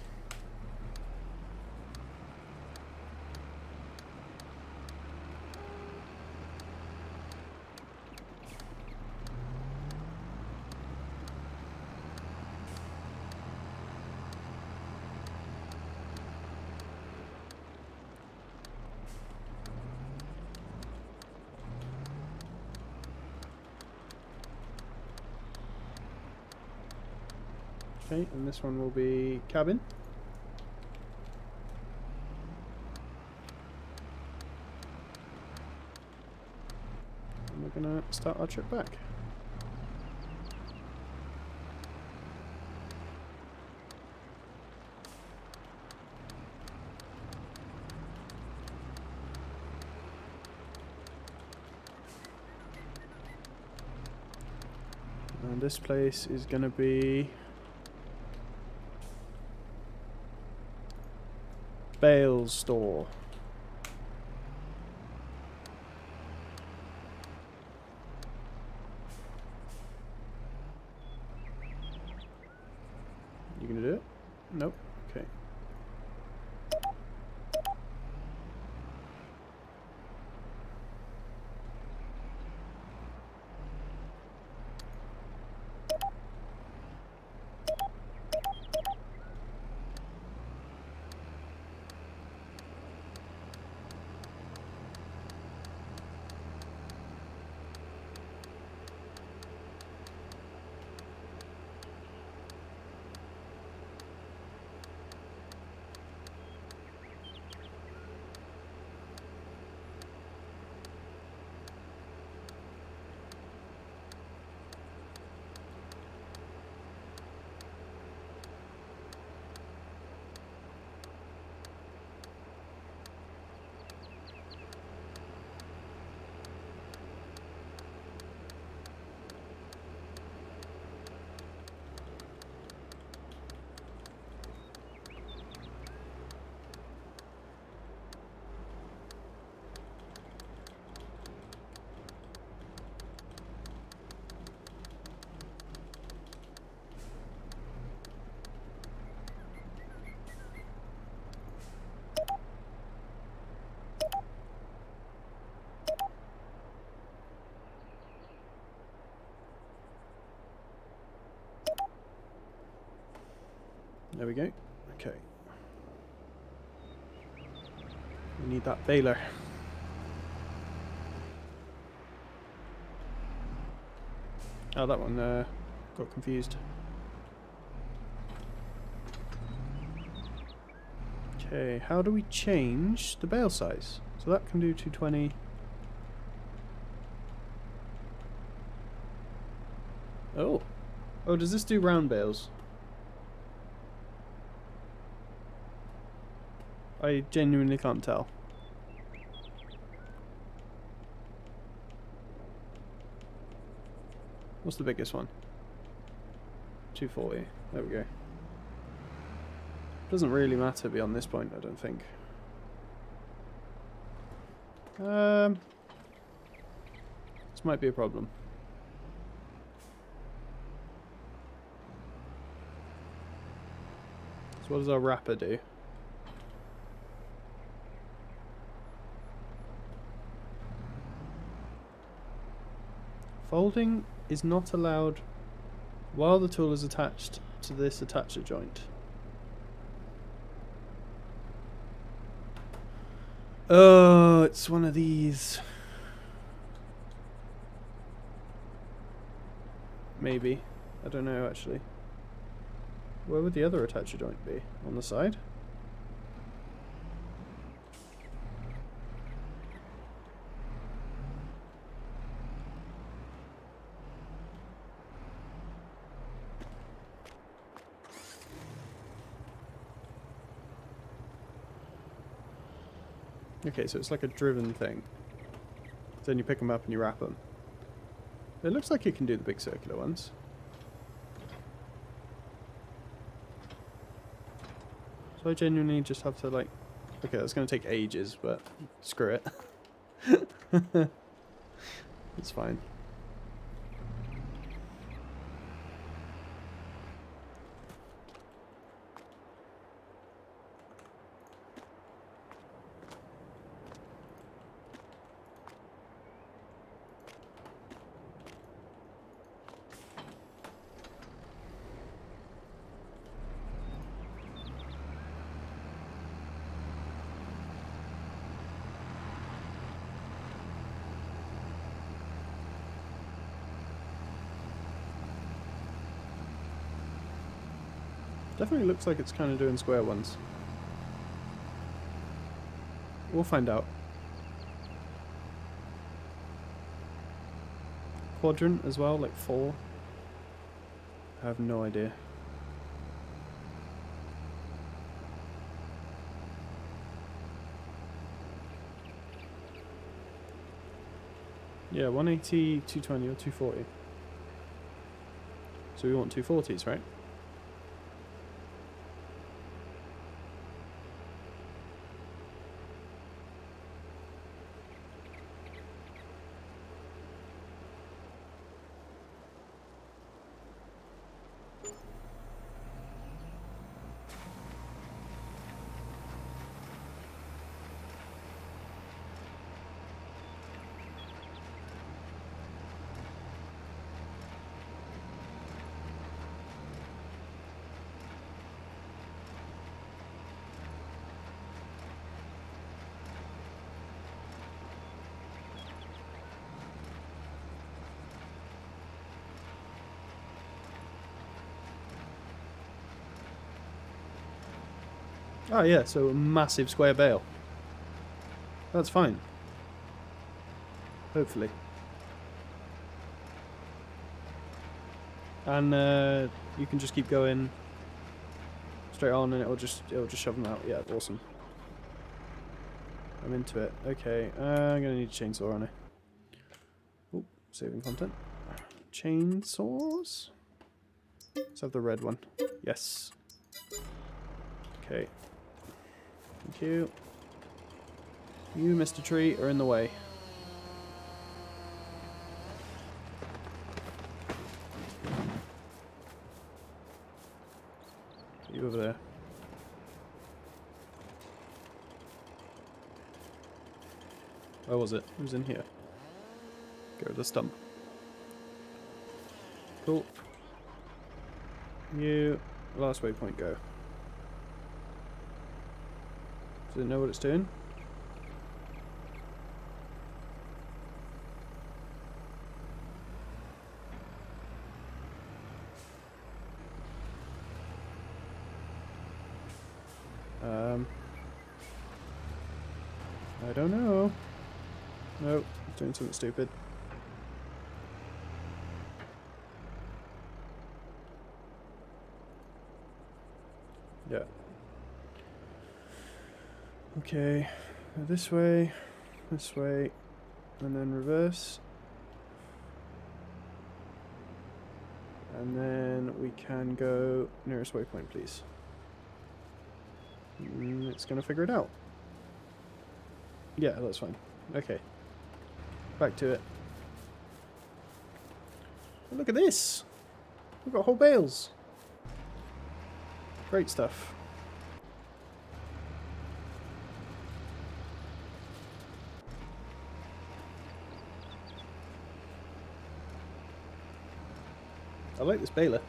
Okay, and this one will be cabin. And we're gonna start our trip back. And this place is gonna be Bale's store. You gonna do it? Nope. Okay. There we go. Okay. We need that baler. Oh, that one got confused. Okay, how do we change the bale size? So that can do 220. Oh. Oh, does this do round bales? I genuinely can't tell. What's the biggest one? 240. There we go. Doesn't really matter beyond this point, I don't think. This might be a problem. So what does our wrapper do? Folding is not allowed while the tool is attached to this attacher joint. Oh, it's one of these. Maybe. I don't know actually. Where would the other attacher joint be? On the side? Okay, so it's like a driven thing. Then you pick them up and you wrap them. It looks like it can do the big circular ones. So I genuinely just have to like... Okay, that's going to take ages, but screw it. It's fine. Definitely looks like it's kind of doing square ones. We'll find out. Quadrant as well, like 4. I have no idea. Yeah, 180, 220 or 240. So we want 240s, right? Oh yeah, so a massive square bale. That's fine. Hopefully. And you can just keep going straight on and it'll just shove them out. Yeah, awesome. I'm into it. Okay, I'm gonna need a chainsaw on it. Oh, saving content. Chainsaws? Let's have the red one. Yes. Okay. Thank you. You, Mr. Tree, are in the way. You over there. Where was it? It was in here. Go to the stump. Cool. You, last waypoint, go. Does it know what it's doing? I don't know. Nope, it's doing something stupid. Yeah. Okay, this way, and then reverse. And then we can go nearest waypoint, please. It's gonna figure it out. Yeah, that's fine. Okay. Back to it. Oh, look at this! We've got whole bales! Great stuff. I like this baler.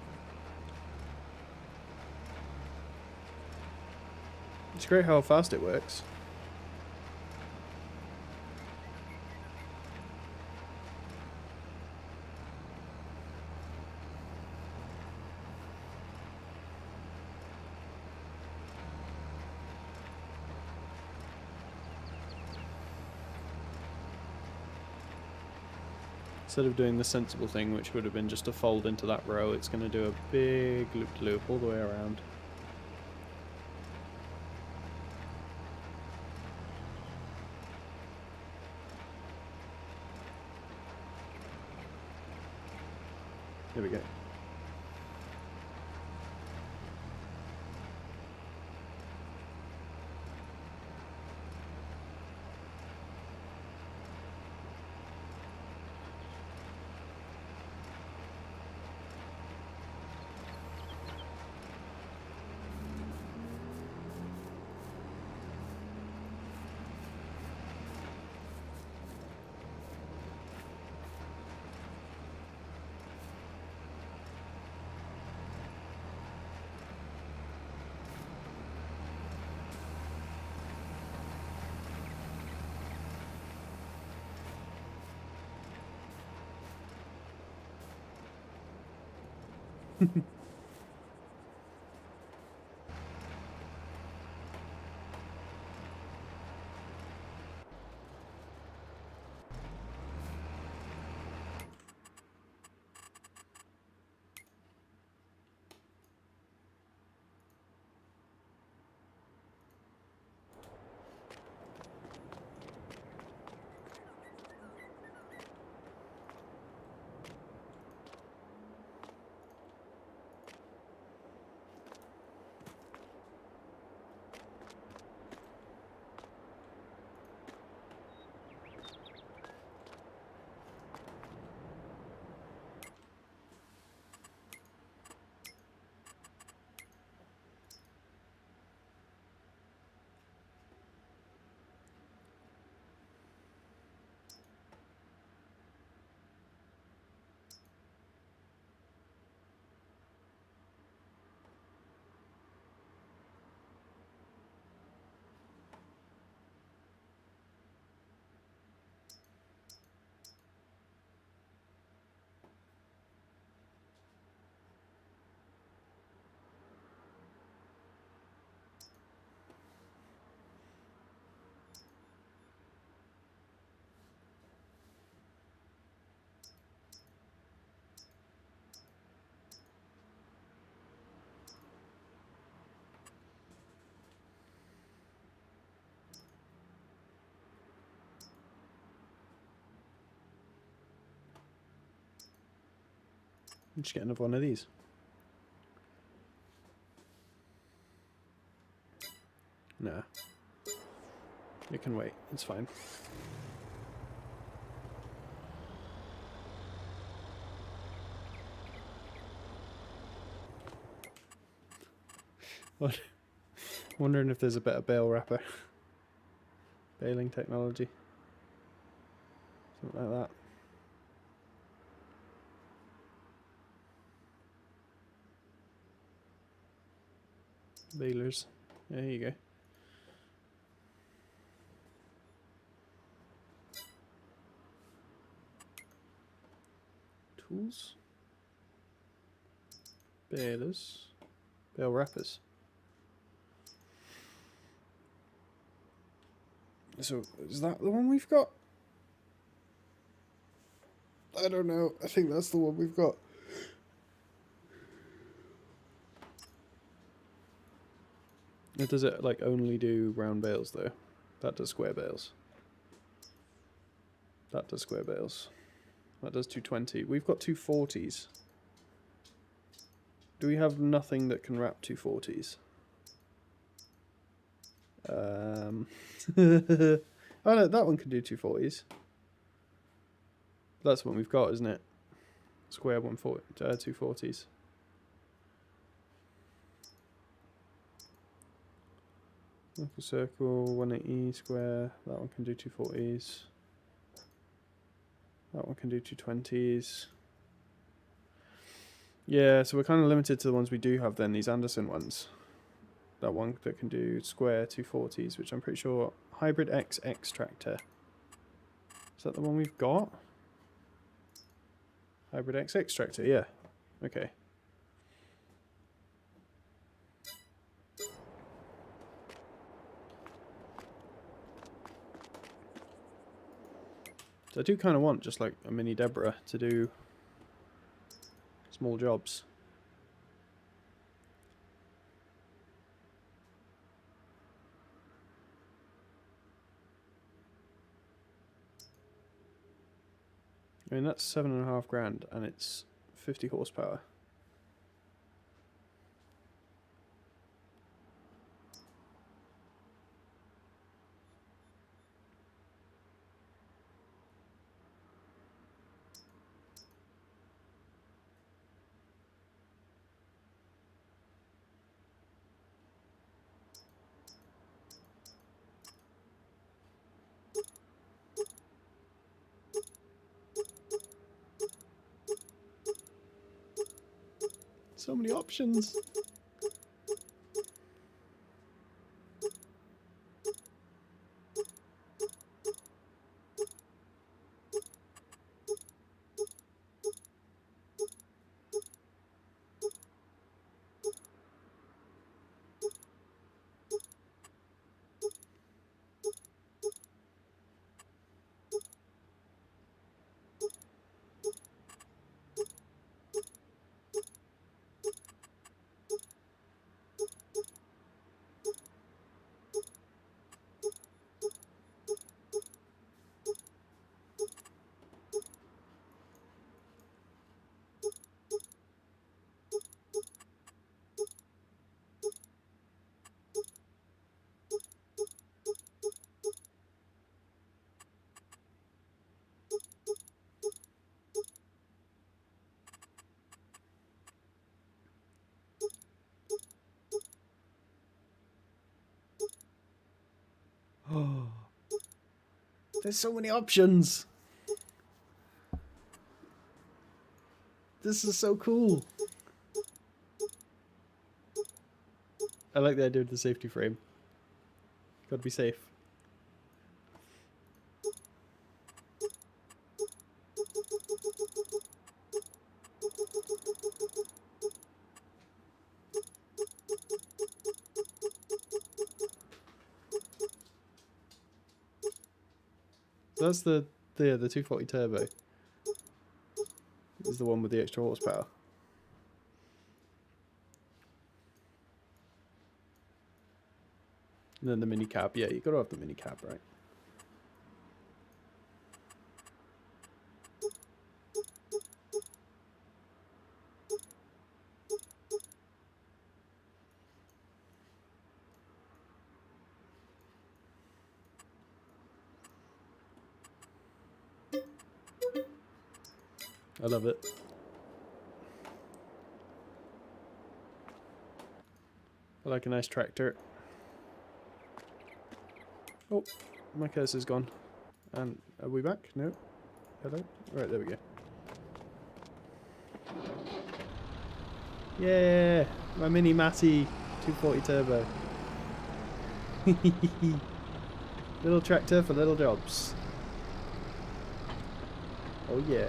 It's great how fast it works. Instead of doing the sensible thing, which would have been just to fold into that row, it's going to do a big loop-de-loop all the way around. There we go. Just get another one of these. Nah. It can wait. It's fine. What? Wondering if there's a better bale wrapper. Baling technology. Something like that. Balers. There you go. Tools. Balers. Bale wrappers. So, is that the one we've got? I don't know. I think that's the one we've got. It does it like only do round bales though? That does square bales. That does square bales. That does 220. We've got 240s. Do we have nothing that can wrap 240s? Oh no, that one can do 240s. That's the one we've got, isn't it? Square 240s. Local circle, 180 square. That one can do 240s. That one can do 220s. Yeah, so we're kind of limited to the ones we do have then, these Anderson ones. That one that can do square 240s, which I'm pretty sure... Hybrid X extractor. Is that the one we've got? Hybrid X extractor, yeah. Okay. So I do kind of want just like a mini Deborah to do small jobs. I mean, that's 7.5 grand and it's 50 horsepower. So many options. Oh, there's so many options. This is so cool. I like the idea of the safety frame. Gotta be safe. That's the 240 turbo. Is the one with the extra horsepower. And then the mini cab. Yeah, you gotta have the mini cab, right? I love it. I like a nice tractor. Oh, my cursor's gone. And are we back? No. Hello? Right, there we go. Yeah! My mini Matty 240 turbo. Little tractor for little jobs. Oh yeah.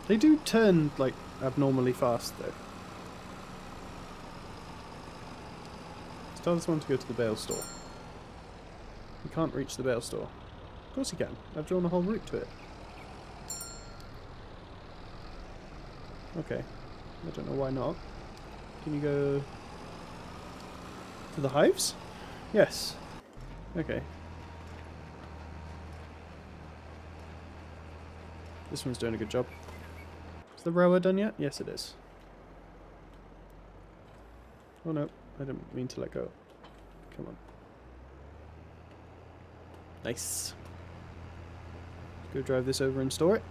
They do turn, like, abnormally fast, though. Let's tell this one to go to the bale store. You can't reach the bale store. Of course you can. I've drawn a whole route to it. Okay. I don't know why not. Can you go to the hives? Yes. Okay. This one's doing a good job. Is the rower done yet? Yes, it is. Oh no, I didn't mean to let go. Come on. Nice. Let's go drive this over and store it.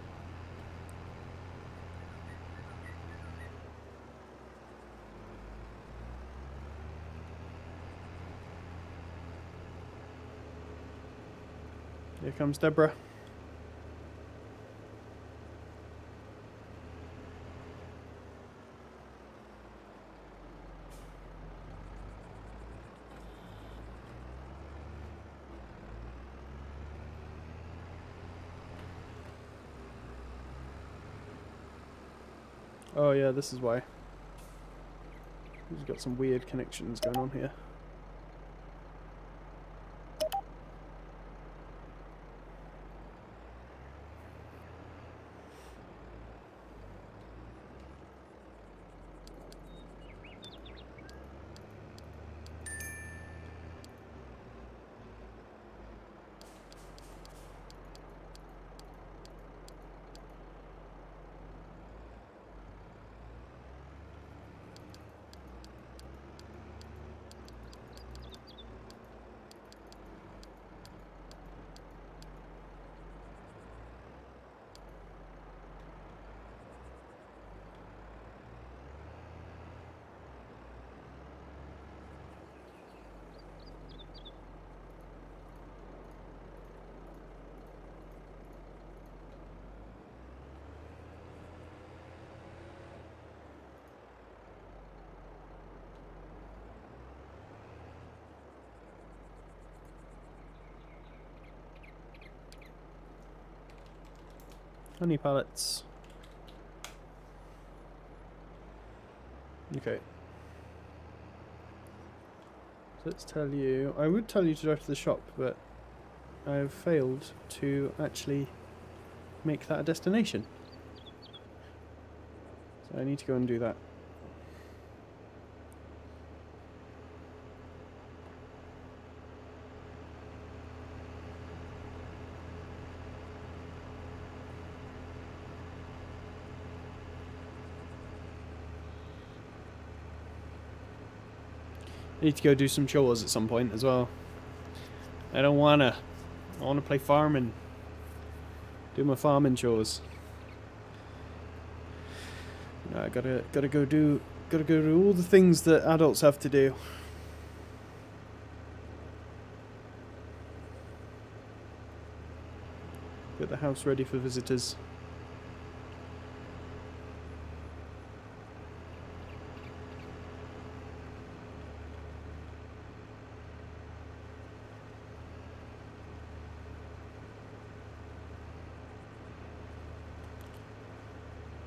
Here comes Deborah. Oh yeah, this is why. He's got some weird connections going on here. Honey pallets. Okay. So let's tell you. I would tell you to drive to the shop, but I have failed to actually make that a destination. So I need to go and do that. I need to go do some chores at some point as well. I don't wanna. I wanna play farming. Do my farming chores. No, I gotta go do all the things that adults have to do. Get the house ready for visitors.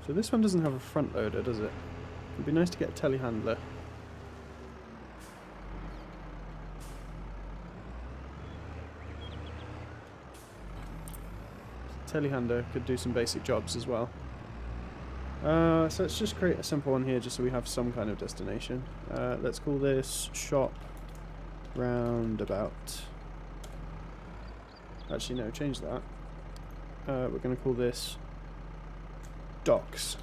So this one doesn't have a front loader, does it? It'd be nice to get a telehandler. Telehandler could do some basic jobs as well. So let's just create a simple one here just so we have some kind of destination. Let's call this shop roundabout. Actually, no, change that. We're going to call this docks.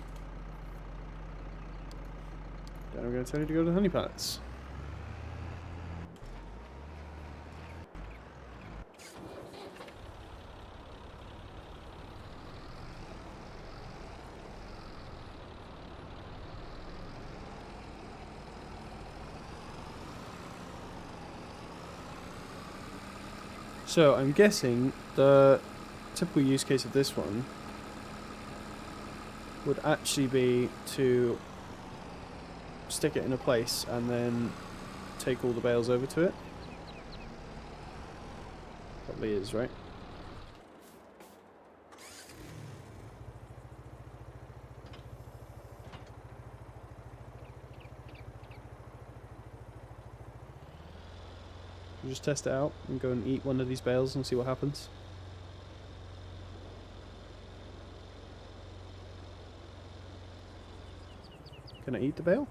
Then I'm going to tell you to go to the honey pallets. So I'm guessing the typical use case of this one would actually be to stick it in a place and then take all the bales over to it. Probably is, right? We'll just test it out and go and eat one of these bales and see what happens. Can I eat the bale?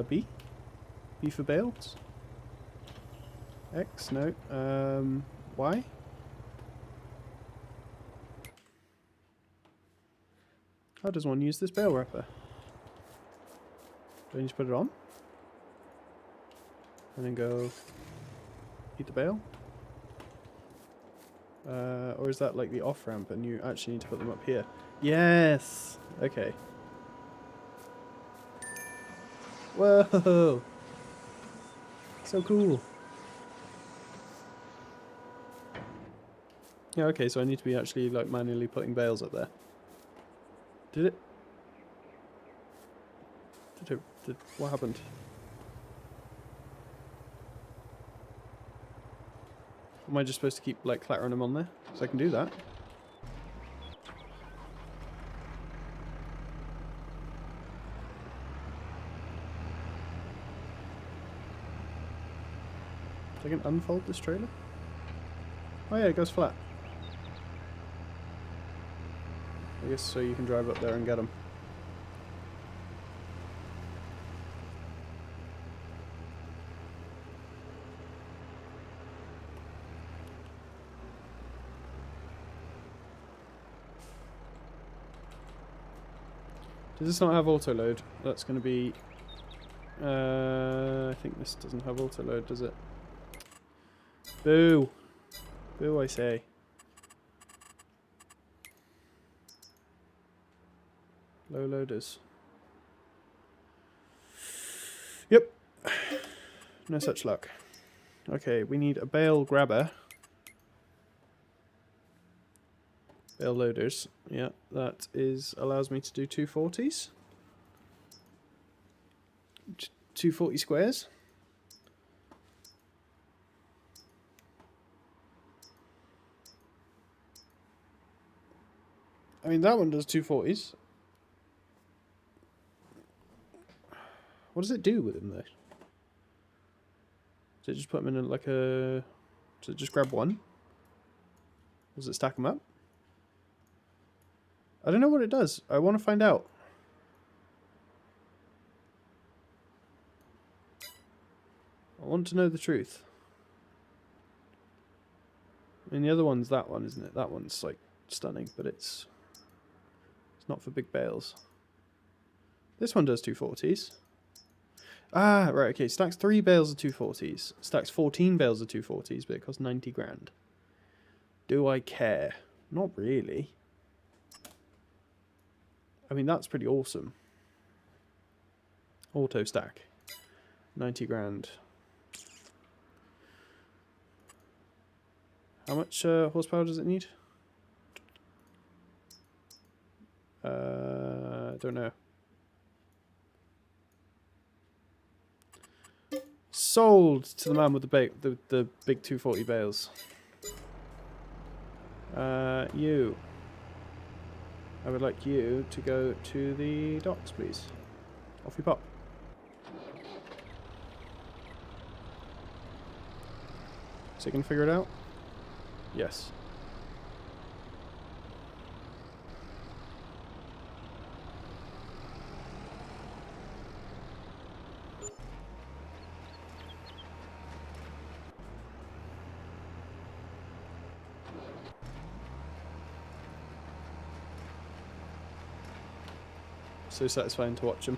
B? B for bales? X? No. Y? How does one use this bale wrapper? Do I need to put it on? And then go eat the bale? Or is that like the off ramp and you actually need to put them up here? Yes! Okay. Whoa! So cool. Yeah, okay, so I need to be actually like manually putting bales up there. Did it? What happened? Am I just supposed to keep like clattering them on there? So I can do that. So I can unfold this trailer? Oh yeah, it goes flat. I guess so you can drive up there and get them. Does this not have auto load? That's going to be... I think this doesn't have auto load, does it? Boo! Boo, I say. Low loaders. Yep. No such luck. Okay, we need a bale grabber. Bale loaders. Yeah, that allows me to do 240s. 240 squares. I mean, that one does 240s. What does it do with them, though? Does it just put them in like a... Does it just grab one? Does it stack them up? I don't know what it does. I want to find out. I want to know the truth. I mean, the other one's that one, isn't it? That one's, like, stunning, but it's not for big bales. This one does 240s. Ah, right, okay. Stacks 3 bales of 240s. Stacks 14 bales of 240s, but it costs 90 grand. Do I care? Not really. I mean, that's pretty awesome. Auto stack. 90 grand. How much horsepower does it need? Don't know. Sold to the man with the big 240 bales. You. I would like you to go to the docks, please. Off you pop. So you can figure it out? Yes. So satisfying to watch them.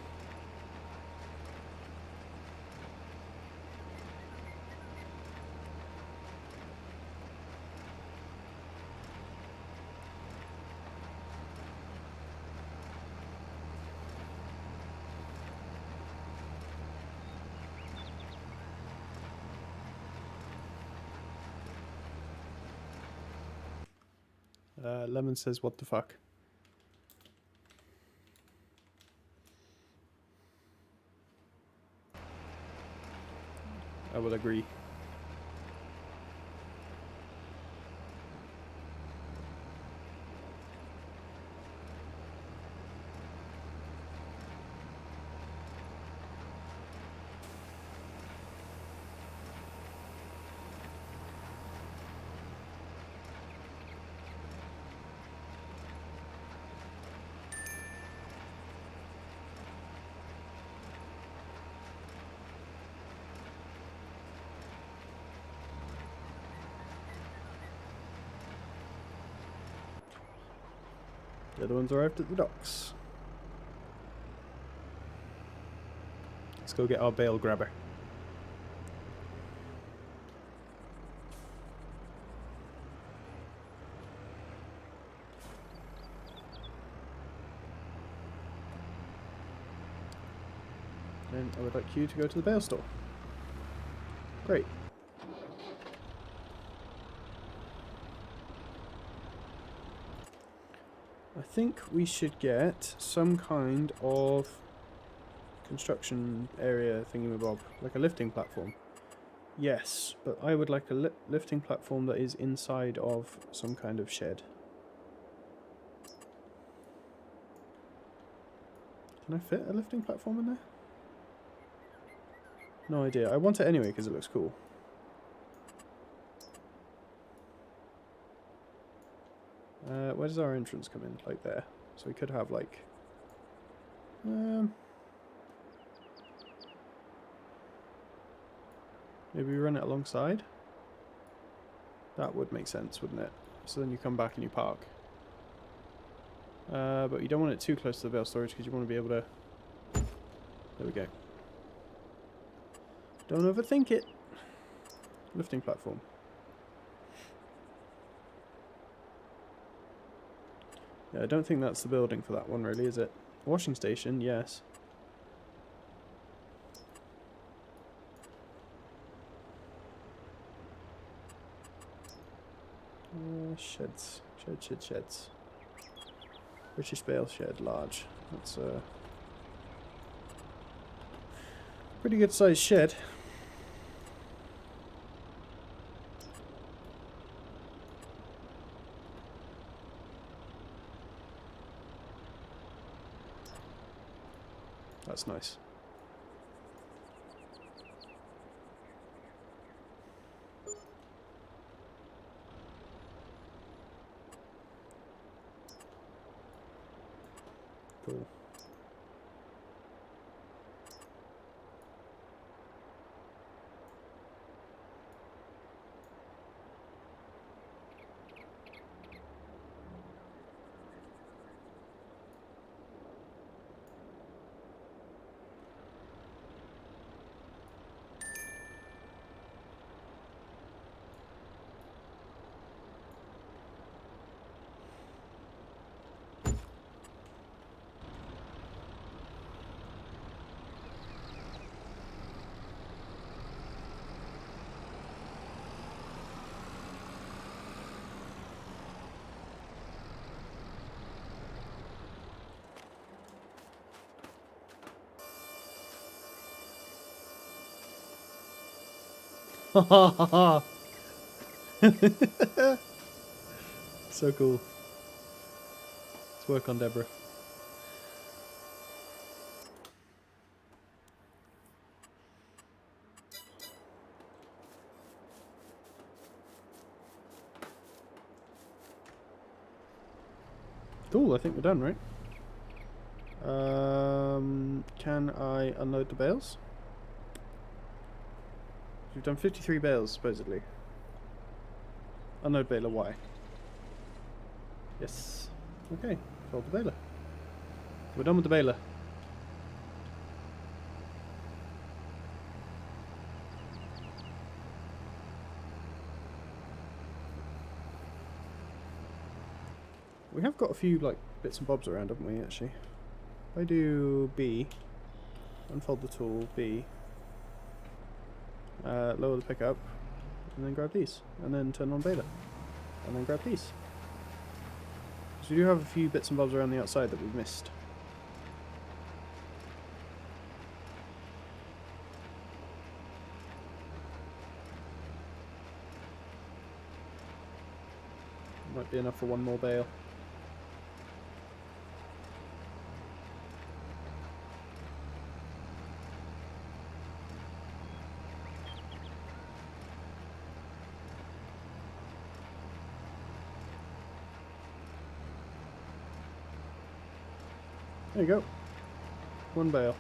Lemon says, "What the fuck?" I will agree. The other ones arrived at the docks. Let's go get our bale grabber. Then I would like you to go to the bale store. Great. I think we should get some kind of construction area thingamabob, like a lifting platform. Yes, but I would like a lifting platform that is inside of some kind of shed. Can I fit a lifting platform in there? No idea. I want it anyway because it looks cool. Where does our entrance come in? Like there. So we could have like... maybe we run it alongside? That would make sense, wouldn't it? So then you come back and you park. But you don't want it too close to the bale storage because you want to be able to... There we go. Don't overthink it. Lifting platform. Yeah, I don't think that's the building for that one really, is it? Washing station, yes. Sheds. Sheds. British bale shed, large. That's a pretty good sized shed. That's nice. Cool. So cool. Let's work on Deborah. Cool, I think we're done, right? Can I unload the bales? We've done 53 bales, supposedly. Unload baler Y. Yes. Okay, fold the baler. We're done with the baler. We have got a few like bits and bobs around, haven't we, actually? If I do B, unfold the tool, B, lower the pickup, and then grab these, and then turn on baler, and then grab these. So we do have a few bits and bobs around the outside that we've missed. Might be enough for one more bale. There you go. One bale.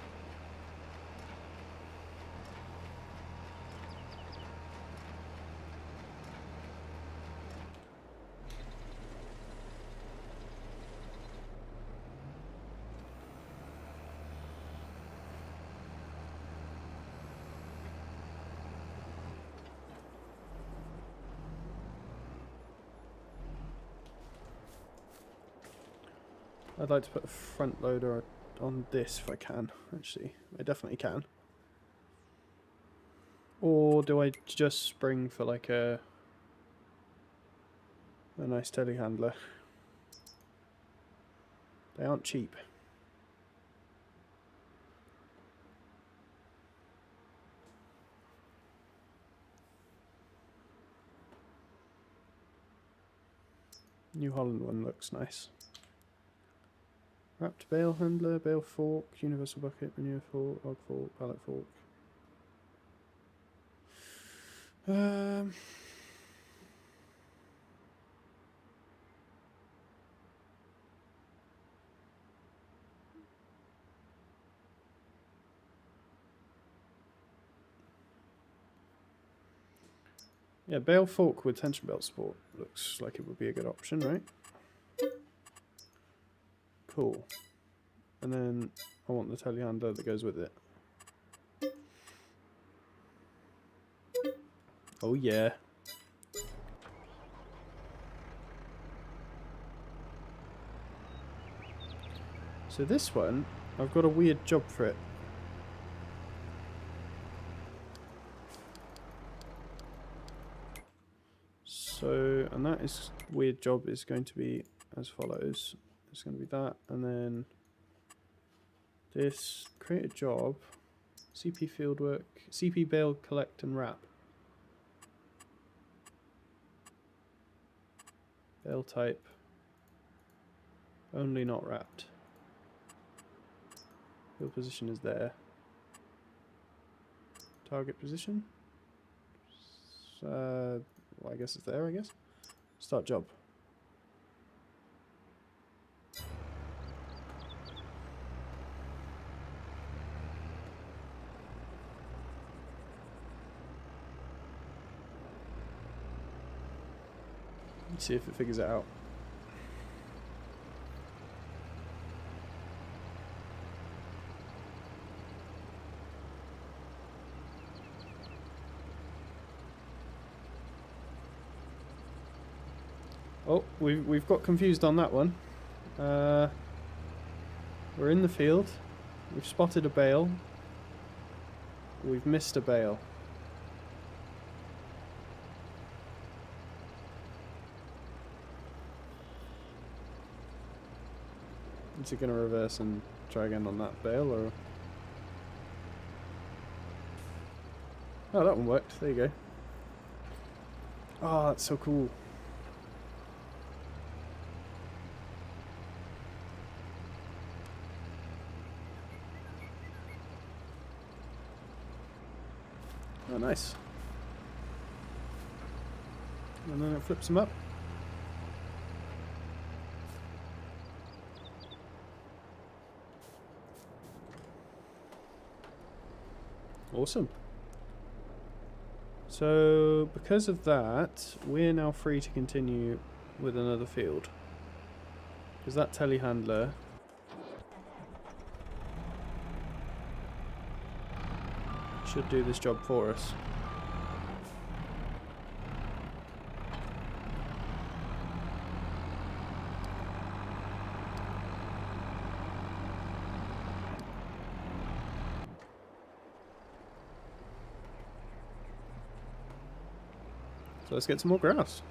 I'd like to put a front loader on this if I can, actually. I definitely can. Or do I just spring for like a nice telehandler? They aren't cheap. New Holland one looks nice. Wrapped bale handler, bale fork, universal bucket, manure fork, log fork, pallet fork. Yeah, bale fork with tension belt support looks like it would be a good option, right? Cool. And then I want the telehandler that goes with it. Oh yeah. So this one, I've got a weird job for it. So, and that is weird job is going to be as follows. It's going to be that, and then this, create a job, CP fieldwork, CP bale collect and wrap. Bale type, only not wrapped. Field position is there. Target position. Well, I guess it's there, I guess. Start job. Let's see if it figures it out. Oh, we've got confused on that one. We're in the field. We've spotted a bale. We've missed a bale. Is it going to reverse and try again on that bale, or? Oh, that one worked. There you go. Oh, that's so cool. Oh, nice. And then it flips them up. Awesome. So, because of that, we're now free to continue with another field. Because that telehandler should do this job for us. So let's get some more grass.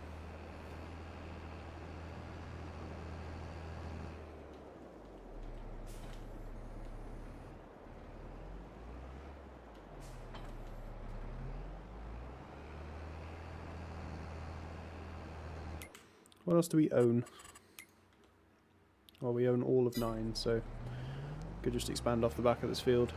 What else do we own? Well, we own all of 9, so could just expand off the back of this field.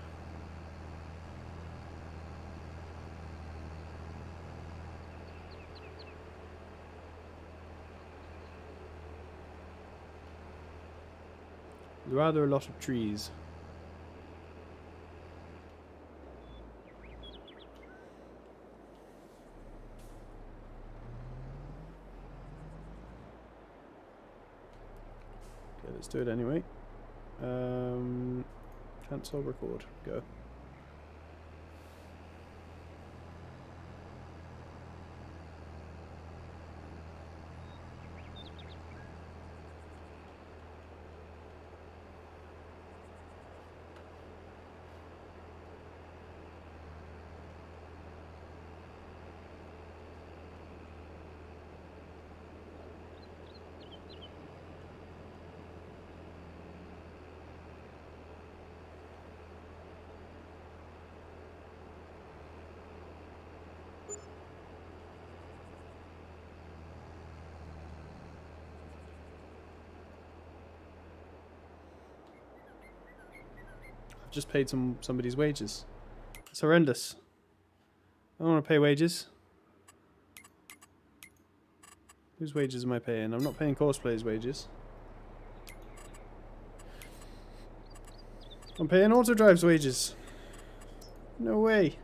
There's rather a lot of trees. Okay, let's do it anyway. Cancel record. Go. I've just paid somebody's wages. It's horrendous. I don't want to pay wages. Whose wages am I paying? I'm not paying cosplayers' wages. I'm paying Autodrive's wages. No way.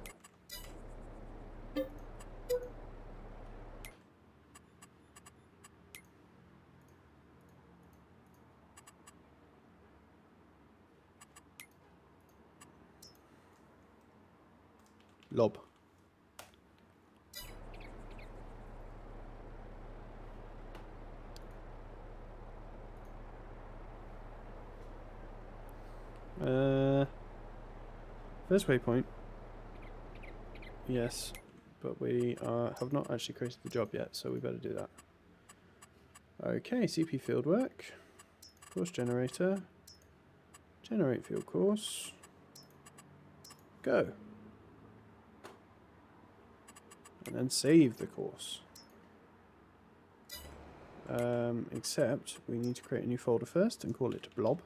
Lob. First waypoint. Yes, but we have not actually created the job yet, so we better do that. Okay, CP fieldwork. Course generator. Generate field course. Go. And then save the course. Except we need to create a new folder first and call it blob.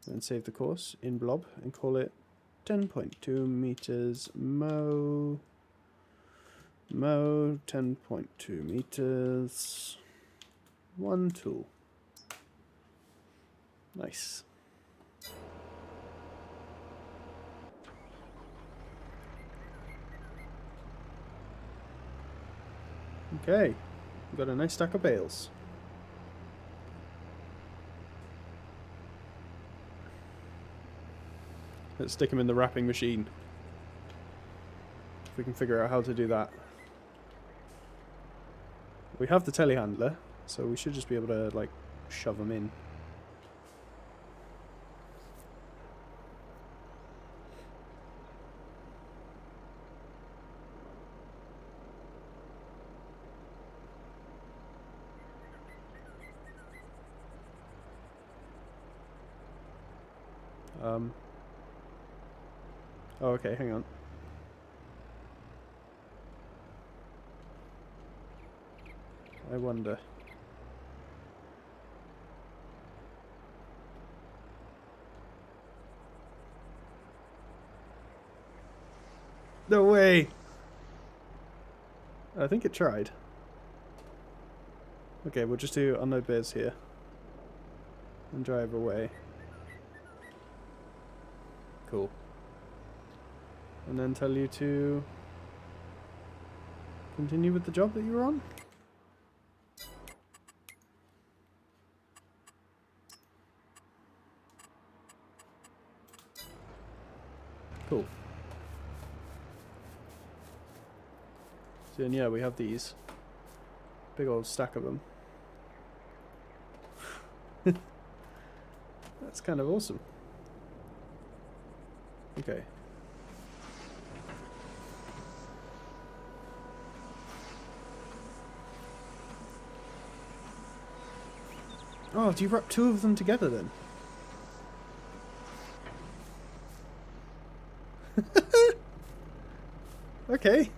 Then save the course in blob and call it 10.2 meters mo 10.2 meters 1 tool. Nice. Okay, we've got a nice stack of bales. Let's stick them in the wrapping machine. If we can figure out how to do that. We have the telehandler, so we should just be able to, like, shove them in. Oh, okay, hang on. I wonder. No way! I think it tried. Okay, we'll just do unload bears here. And drive away. Cool. And then tell you to continue with the job that you were on? Cool. So then, yeah, we have these. Big old stack of them. That's kind of awesome. Okay. Oh, do you wrap 2 of them together then? Okay.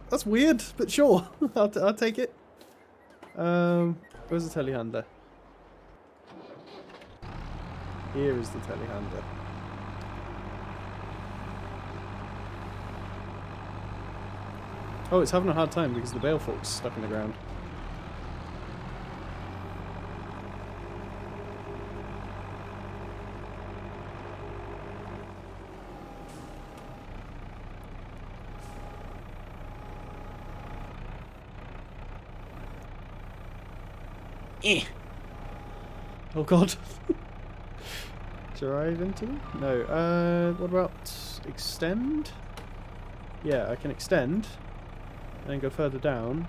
That's weird, but sure. I'll take it. Where's the telehandler? Here is the telehandler. Oh, it's having a hard time because the bale fork's stuck in the ground. Eh. Oh god. Drive into them? No. What about extend? Yeah, I can extend. And then go further down.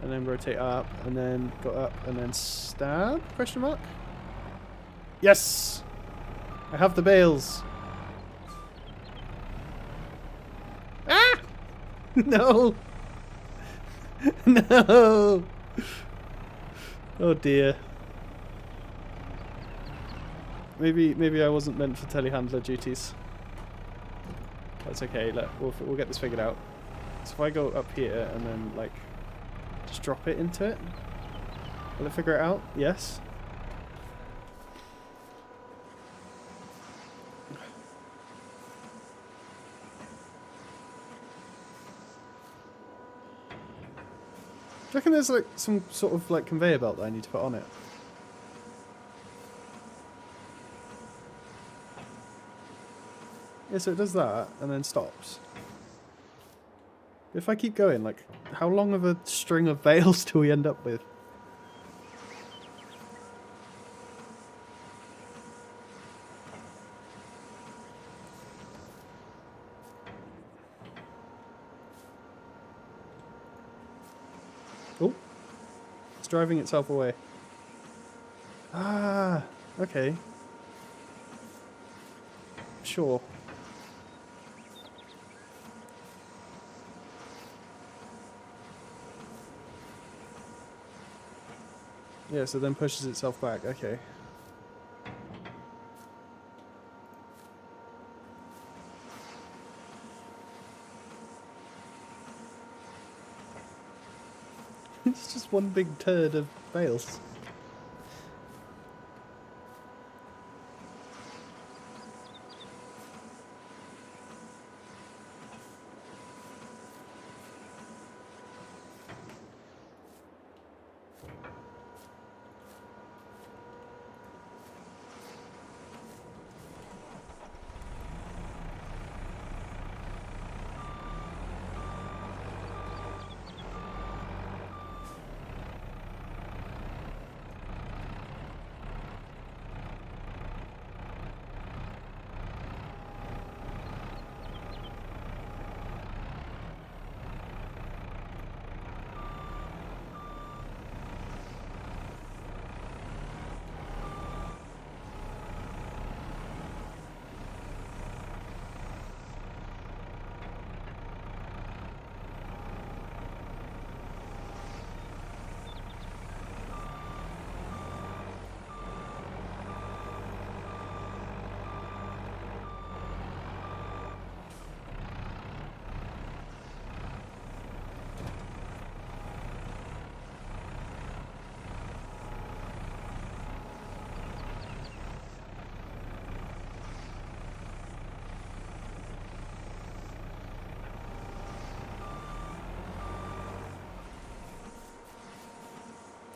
And then rotate up. And then go up. And then stab? Question mark? Yes! I have the bales. Ah! No! No! Oh dear. Maybe I wasn't meant for telehandler duties. That's okay. We'll get this figured out. So if I go up here and then like just drop it into it, will it figure it out? Yes. Do you reckon there's like some sort of like conveyor belt that I need to put on it? Yeah, so it does that and then stops. If I keep going, like, how long of a string of bales do we end up with? Oh, it's driving itself away. Ah, okay. Sure. Yeah, so then pushes itself back. Okay. It's just one big turd of bales.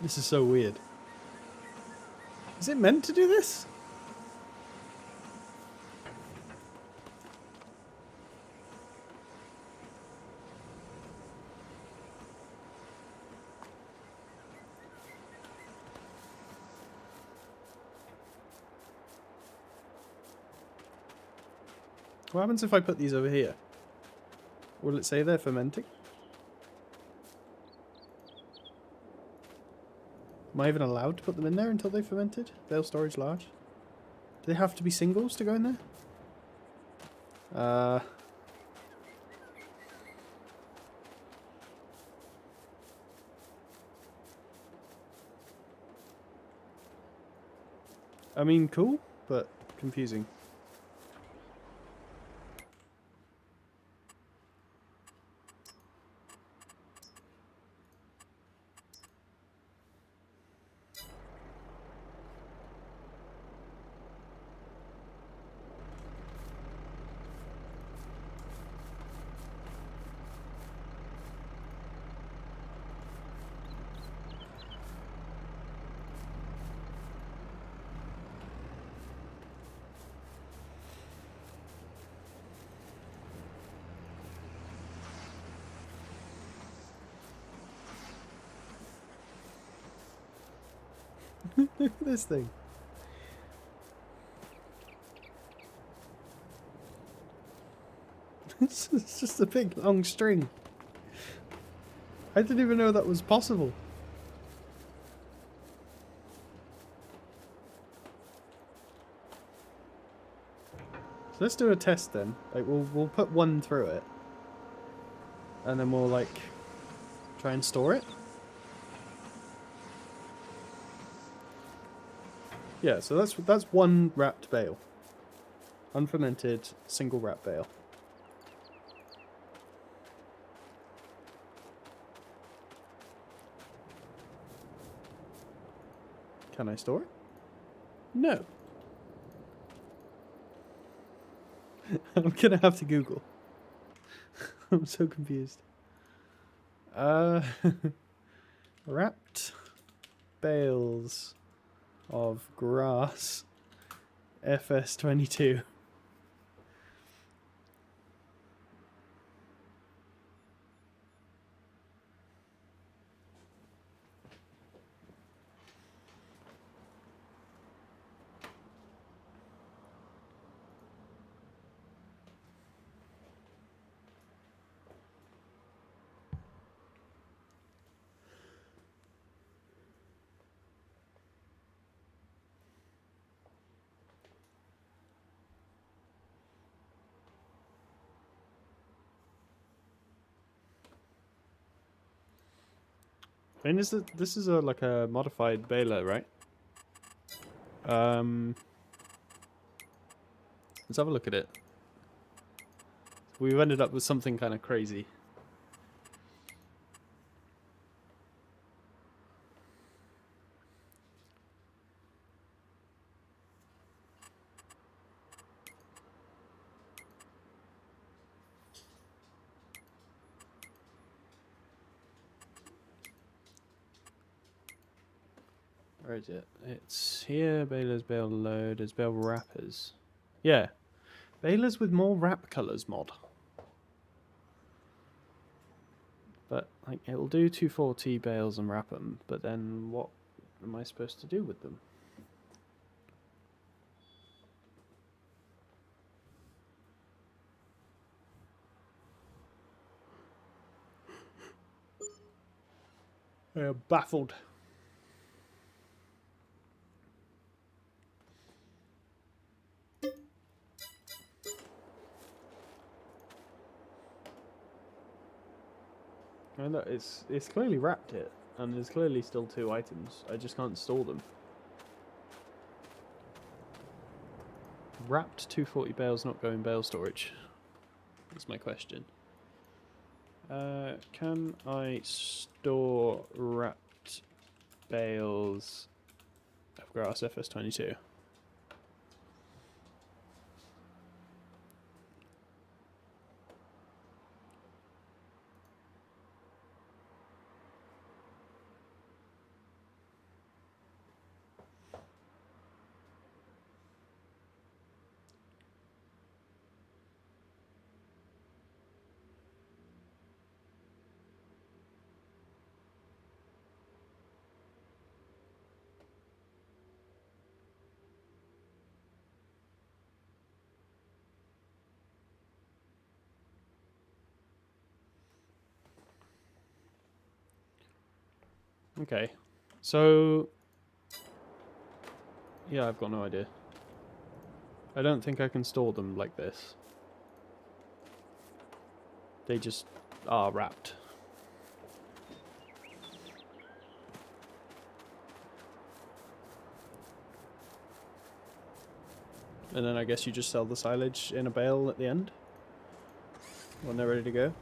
This is so weird. Is it meant to do this? What happens if I put these over here? Will it say they're fermenting? Am I even allowed to put them in there until they've fermented? Bale storage large. Do they have to be singles to go in there? I mean, cool, but confusing. Look at this thing. It's just a big long string. I didn't even know that was possible. So let's do a test then. Like we'll put one through it. And then we'll like try and store it. Yeah, so that's one wrapped bale. Unfermented, single wrap bale. Can I store it? No. I'm gonna have to Google. I'm so confused. Wrapped bales of grass FS22. I mean, this is like a modified baler, right? Let's have a look at it. We've ended up with something kind of crazy. Where is it? It's here. Balers, bale loaders, bale wrappers. Yeah. Balers with more wrap colours mod. But like it'll do 240 bales and wrap them, but then what am I supposed to do with them? I am baffled. I know it's clearly wrapped it, and there's clearly still 2 items. I just can't store them. Wrapped 240 bales not going bale storage. That's my question. Can I store wrapped bales of grass FS22? Okay. So... yeah, I've got no idea. I don't think I can store them like this. They just are wrapped. And then I guess you just sell the silage in a bale at the end when they're ready to go.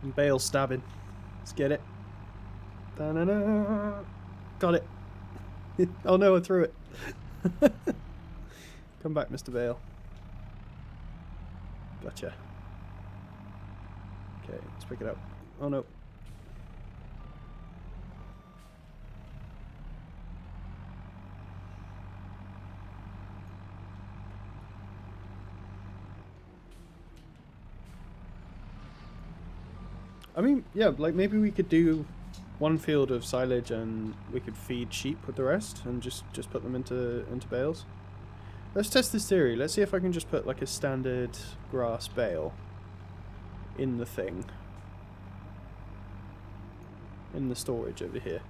And bale stabbing. Let's get it. Da-na-na. Got it. Oh no, I threw it. Come back, Mr. Bale. Gotcha. Okay, let's pick it up. Oh no. I mean, yeah, like maybe we could do one field of silage and we could feed sheep with the rest and just put them into bales. Let's test this theory. Let's see if I can just put like a standard grass bale in the thing. In the storage over here.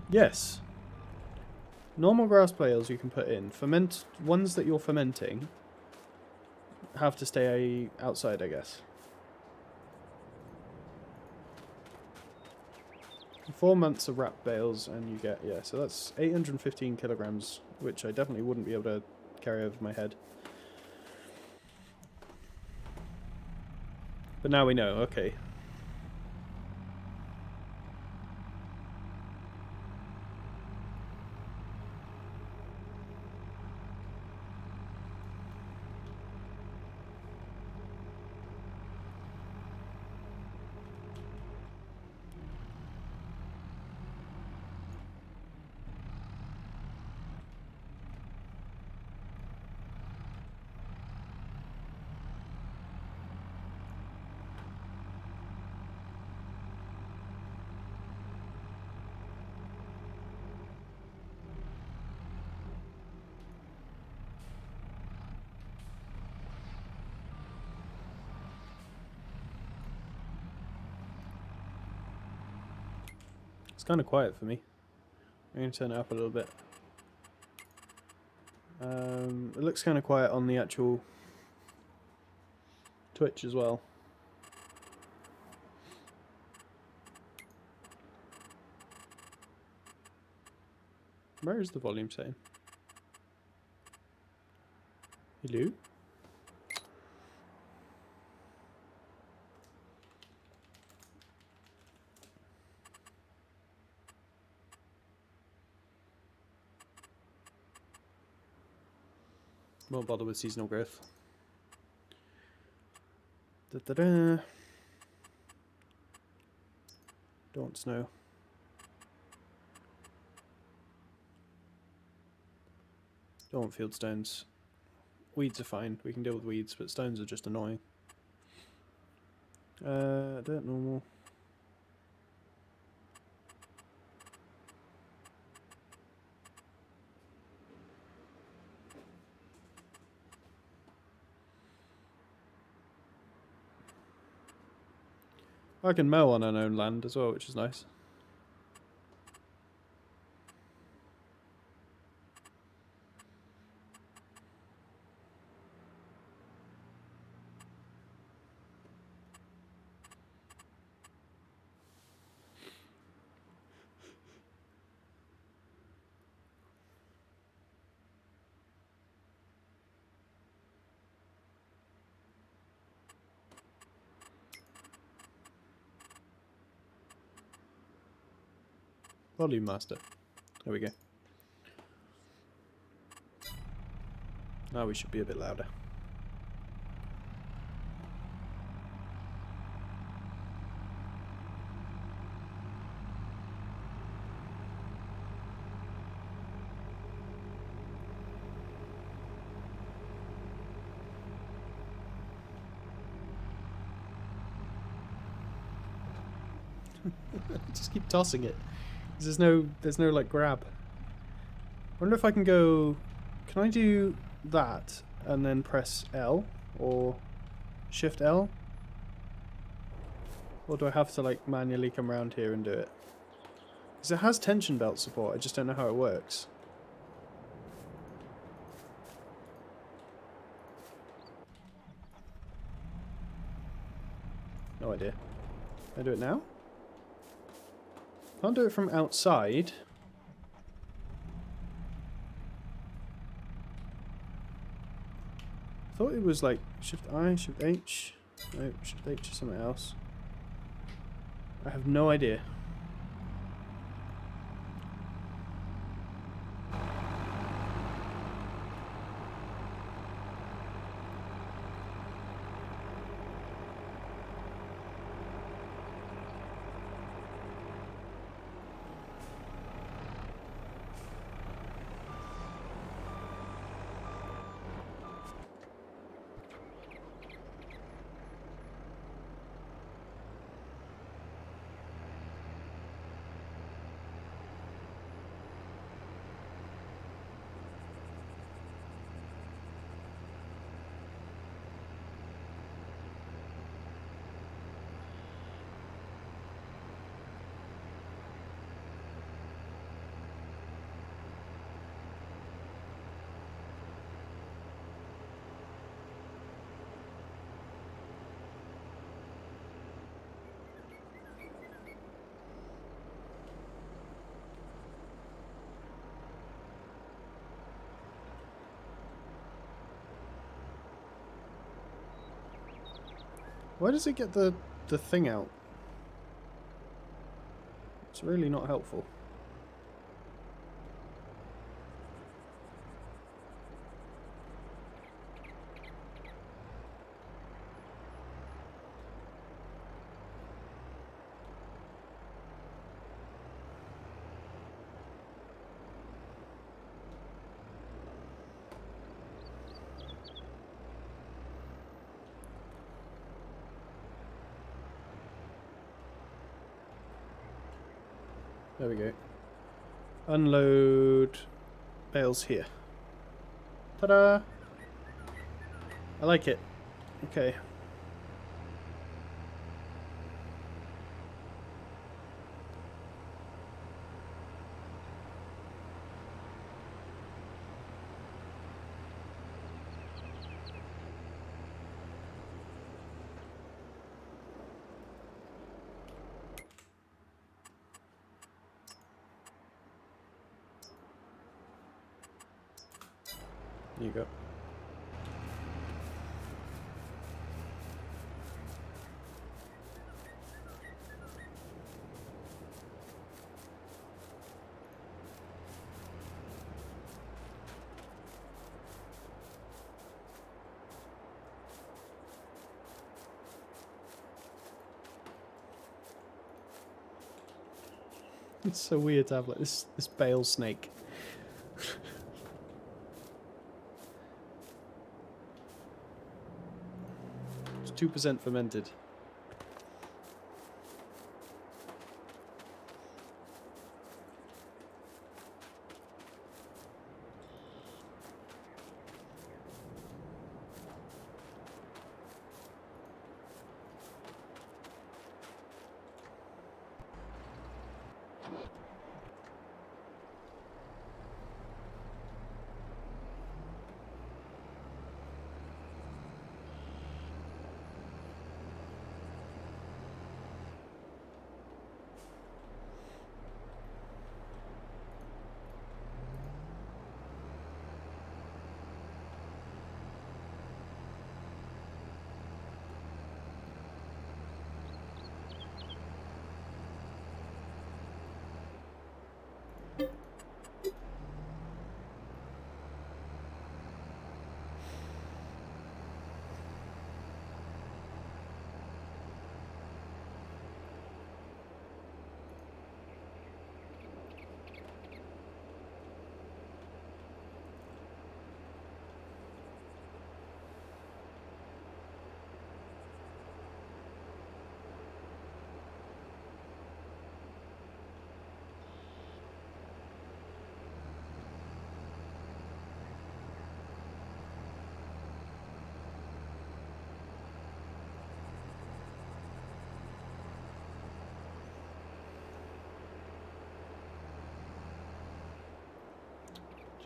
Yes. Normal grass bales you can put in. Ones that you're fermenting have to stay outside, I guess. 4 months of wrapped bales and you get, yeah, so that's 815 kilograms, which I definitely wouldn't be able to carry over my head. But now we know, okay. It's kind of quiet for me. I'm going to turn it up a little bit. It looks kind of quiet on the actual Twitch as well. Where is the volume setting? Hello? Won't bother with seasonal growth. Da-da-da. Don't snow. Don't want field stones. Weeds are fine. We can deal with weeds, but stones are just annoying. Dirt normal. I can mow on unknown land as well, which is nice. Volume master. There we go. Now we should be a bit louder. Just keep tossing it. There's no like grab. I wonder if I can go. Can I do that and then press L or Shift L? Or do I have to like manually come around here and do it? Because it has tension belt support. I just don't know how it works. No idea. Can I do it now? Can't do it from outside. I thought it was like Shift I, Shift H. No, Shift H is something else. I have no idea. Why does it get the thing out? It's really not helpful. There we go. Unload bales here. Ta-da! I like it. Okay. There you go. It's so weird to have like this bale snake. It's 2% fermented.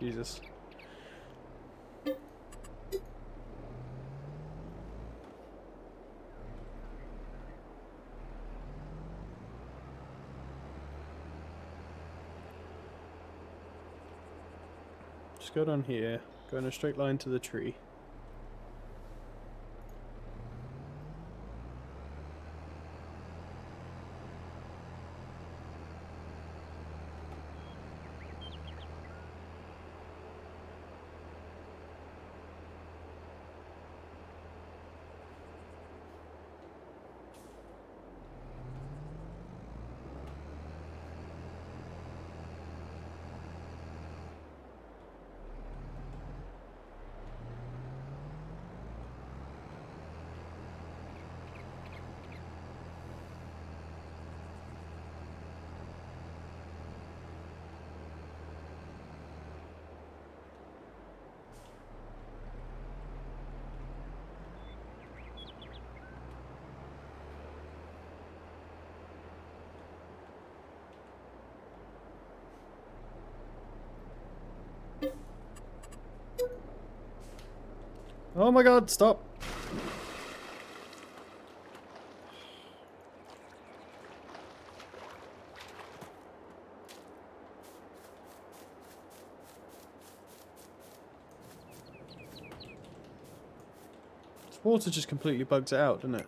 Jesus. Just go down here, go in a straight line to the tree. Oh my god, stop! This water just completely bugs it out, doesn't it?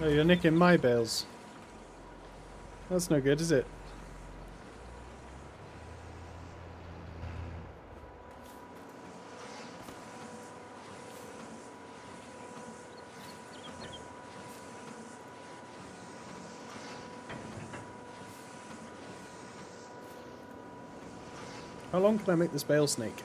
Oh, you're nicking my bales. That's no good, is it? How long can I make this bale snake?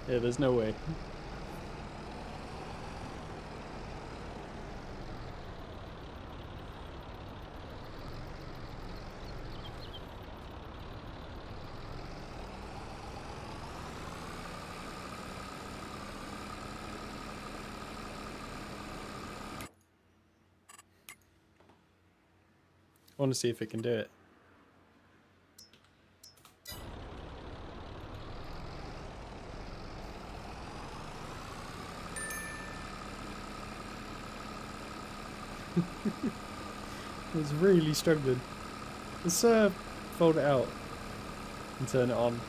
Yeah, there's no way. I want to see if it can do it. It's really struggling. Let's fold it out and turn it on.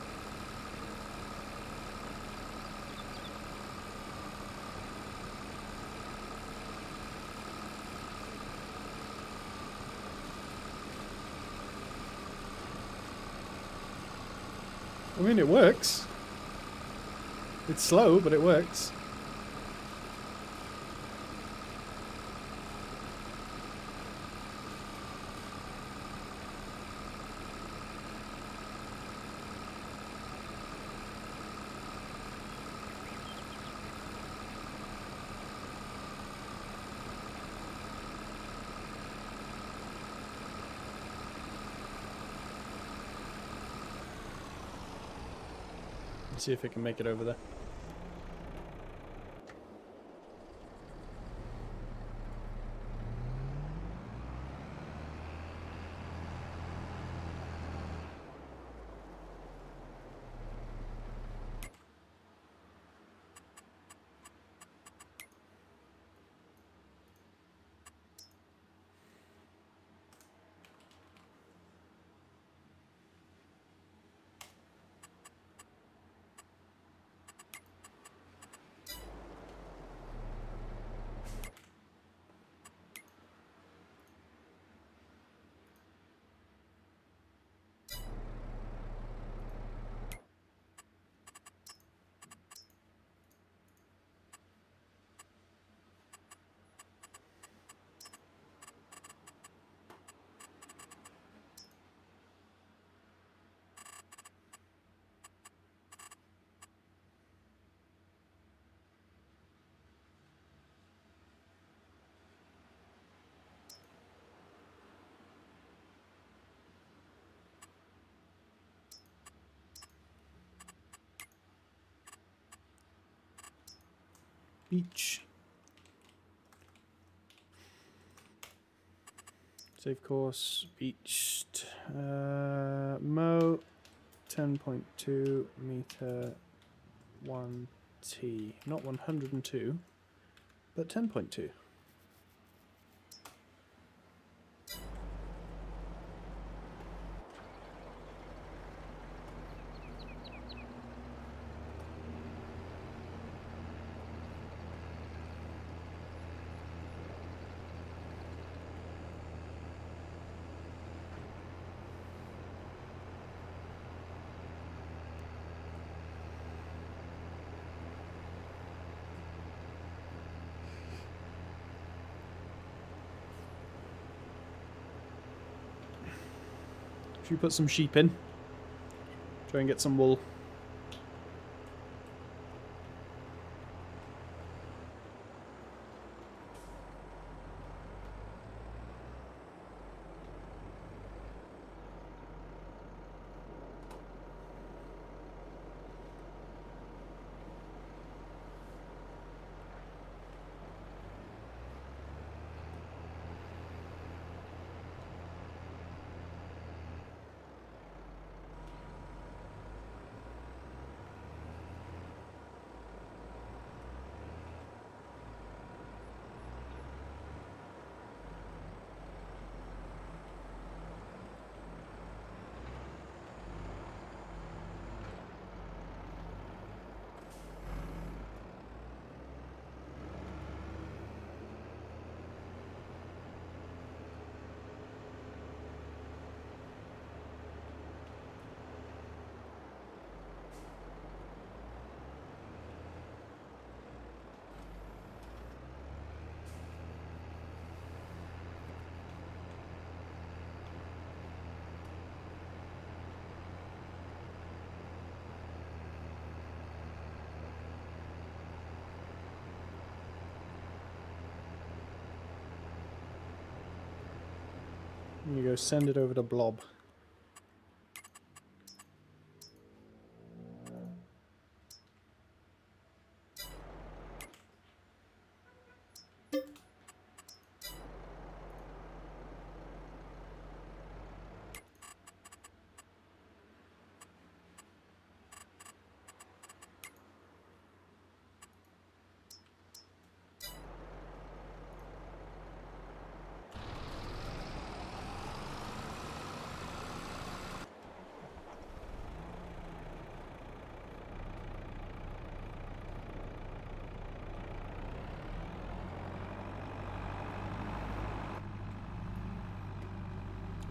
I mean, it works. It's slow, but it works. Let's see if it can make it over there. Beach. Save course, beached. Mo 10.2 meter 1T. Not 102, but 10.2. Should we put some sheep in? Try and get some wool. There you go, send it over to Blob.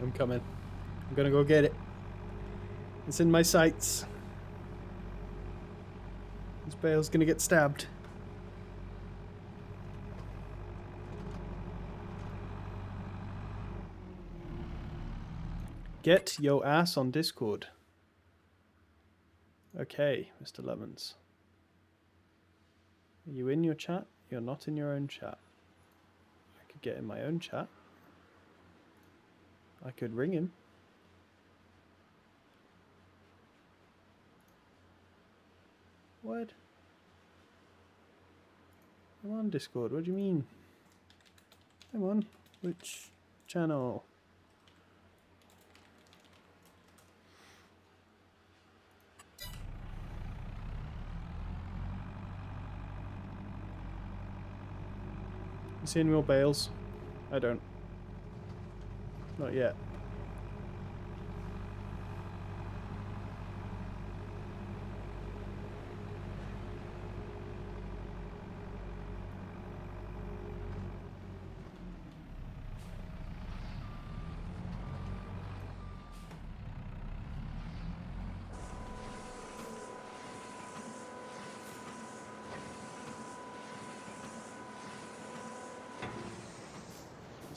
I'm coming. I'm gonna go get it. It's in my sights. This bale's gonna get stabbed. Get your ass on Discord. Okay, Mr. Lemons. Are you in your chat? You're not in your own chat. I could get in my own chat. I could ring him. What? I'm on Discord. What do you mean? Come on. Which channel? You see any more bales? I don't. Not yet.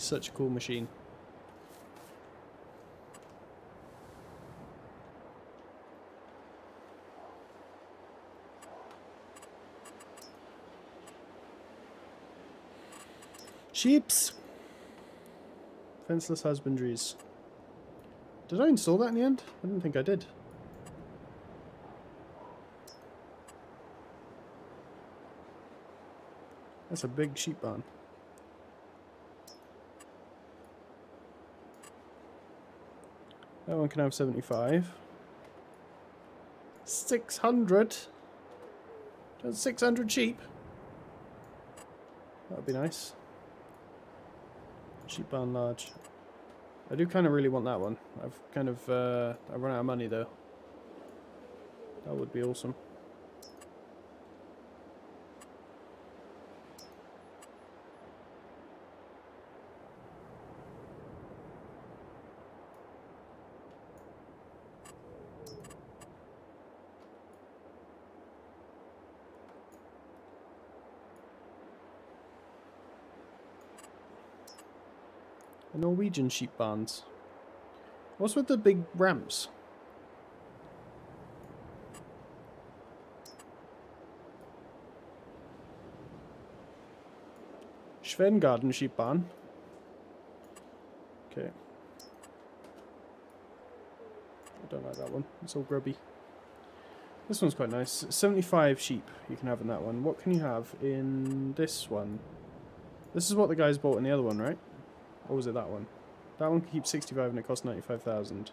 Such a cool machine. Sheeps. Fenceless husbandries. Did I install that in the end? I didn't think I did. That's a big sheep barn. That one can have 75. 600? That's 600 sheep. That would be nice. Sheep barn large. I do kind of really want that one. I've kind of, I've run out of money though. That would be awesome. The Norwegian sheep barns. What's with the big ramps? Schwengarten sheep barn. Okay. I don't like that one. It's all grubby. This one's quite nice. 75 sheep you can have in that one. What can you have in this one? This is what the guys bought in the other one, right? Or was it that one? That one can keep 65 and it costs 95,000.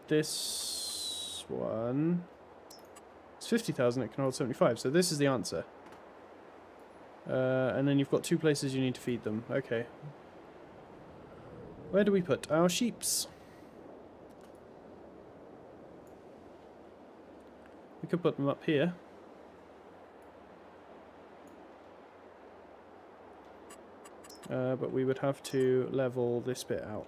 This one... It's 50,000, it can hold 75. So this is the answer. And then you've got 2 places you need to feed them. Okay. Where do we put our sheeps? We could put them up here. But we would have to level this bit out.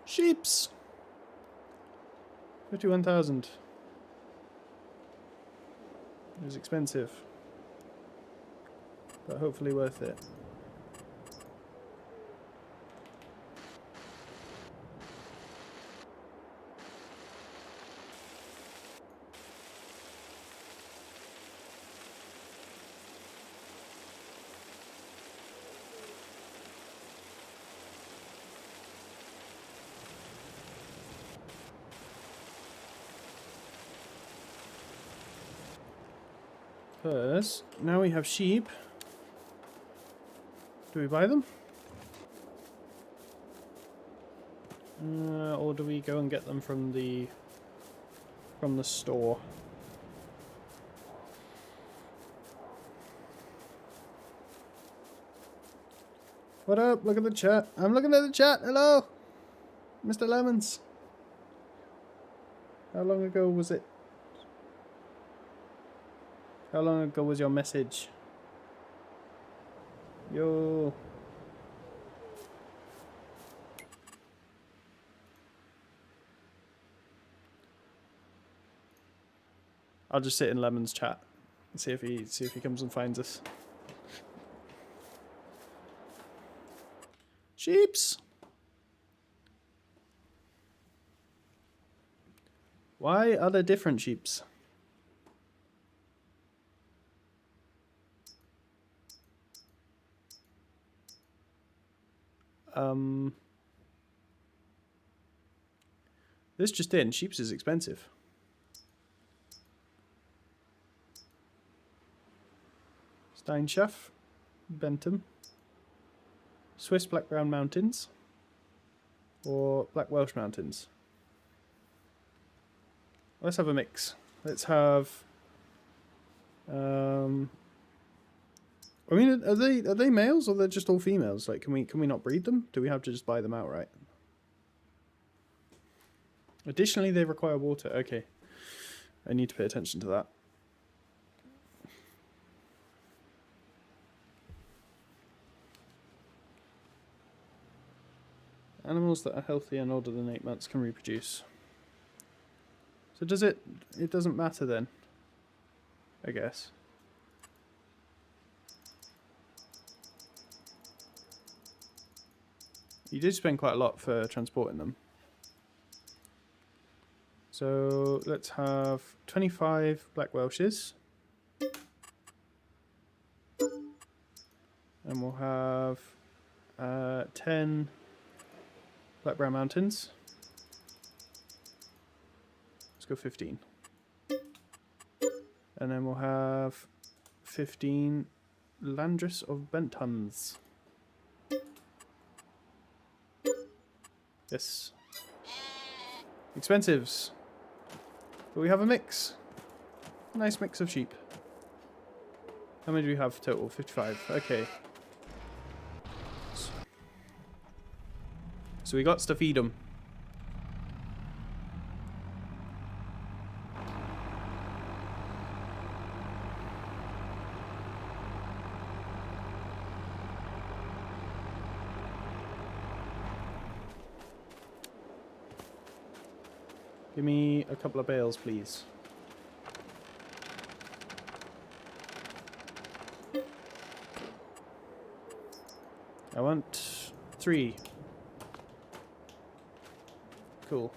Sheeps! 51,000. It was expensive. But hopefully worth it. First, now we have sheep. Do we buy them? Or do we go and get them from the store? What up? Look at the chat. I'm looking at the chat. Hello, Mr. Lemons. How long ago was it? How long ago was your message? Yo. I'll just sit in Lemon's chat and see if he comes and finds us. Sheeps. Why are there different sheeps? This just in, sheeps is expensive. Steinschaft, Bentham, Swiss Black Brown Mountains, or Black Welsh Mountains. Let's have a mix. Let's have. I mean, are they males or they're just all females? Like, can we not breed them? Do we have to just buy them outright? Additionally, they require water. Okay, I need to pay attention to that. Animals that are healthy and older than 8 months can reproduce. So does it? It doesn't matter then, I guess. You did spend quite a lot for transporting them. So let's have 25 Black Welshes. And we'll have 10 Black Brown Mountains. Let's go 15. And then we'll have 15 Landress of Benthams. Yes. Expensives. But we have a mix. A nice mix of sheep. How many do we have total? 55. Okay. So we got to feed them. Give me a couple of bales, please. I want 3. Cool.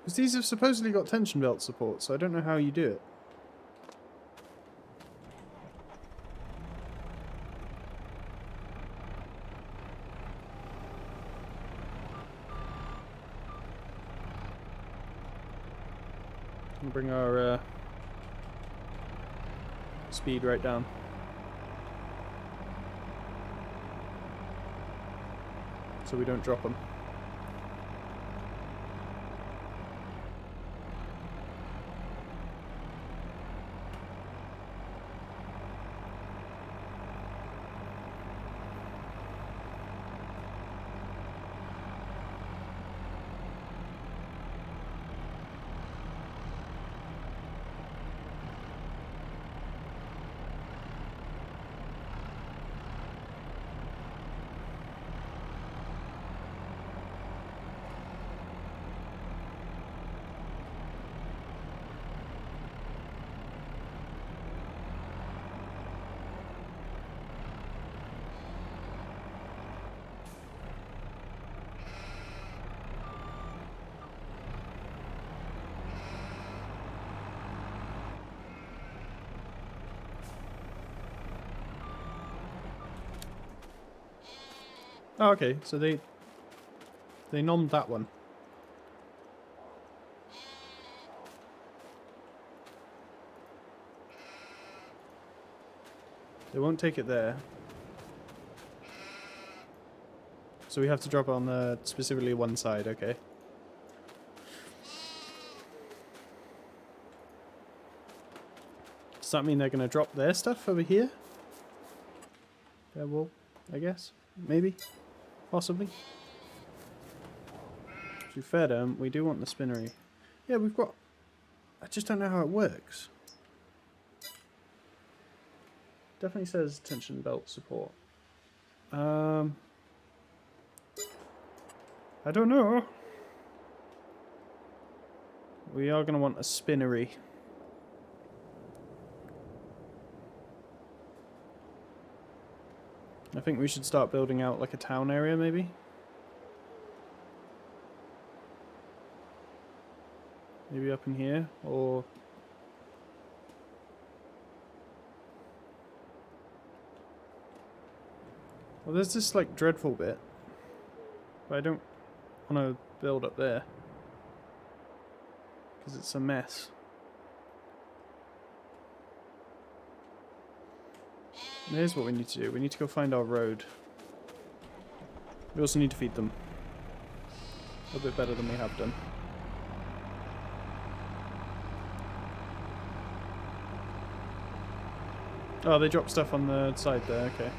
Because these have supposedly got tension belt support, so I don't know how you do it. We'll bring our speed right down. So we don't drop them. Oh, okay, so they nommed that one. They won't take it there. So we have to drop it on the specifically one side, okay. Does that mean they're going to drop their stuff over here? Their wool, I guess. Maybe. Possibly. To be fair to them, we do want the spinnery. Yeah, we've got... I just don't know how it works. Definitely says tension belt support. I don't know. We are going to want a spinnery. I think we should start building out like a town area maybe. Maybe up in here, or... Well, there's this like dreadful bit. But I don't want to build up there. Because it's a mess. And here's what we need to do. We need to go find our road. We also need to feed them. A little bit better than we have done. Oh, they dropped stuff on the side there, okay.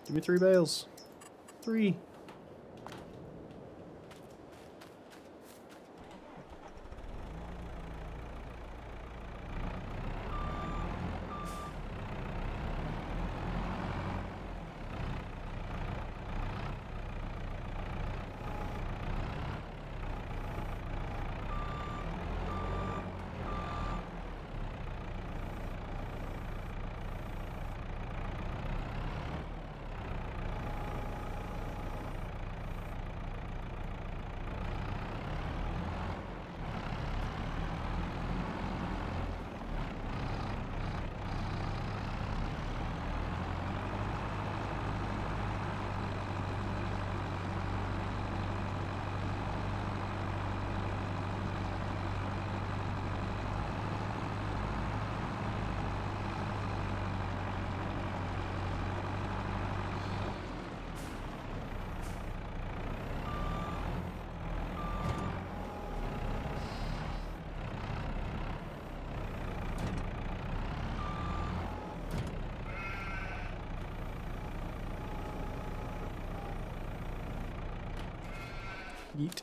Give me 3 bales. 3. Yeet.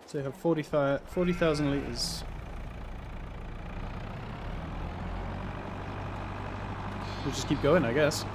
So you have 40,000 litres. We'll just keep going, I guess.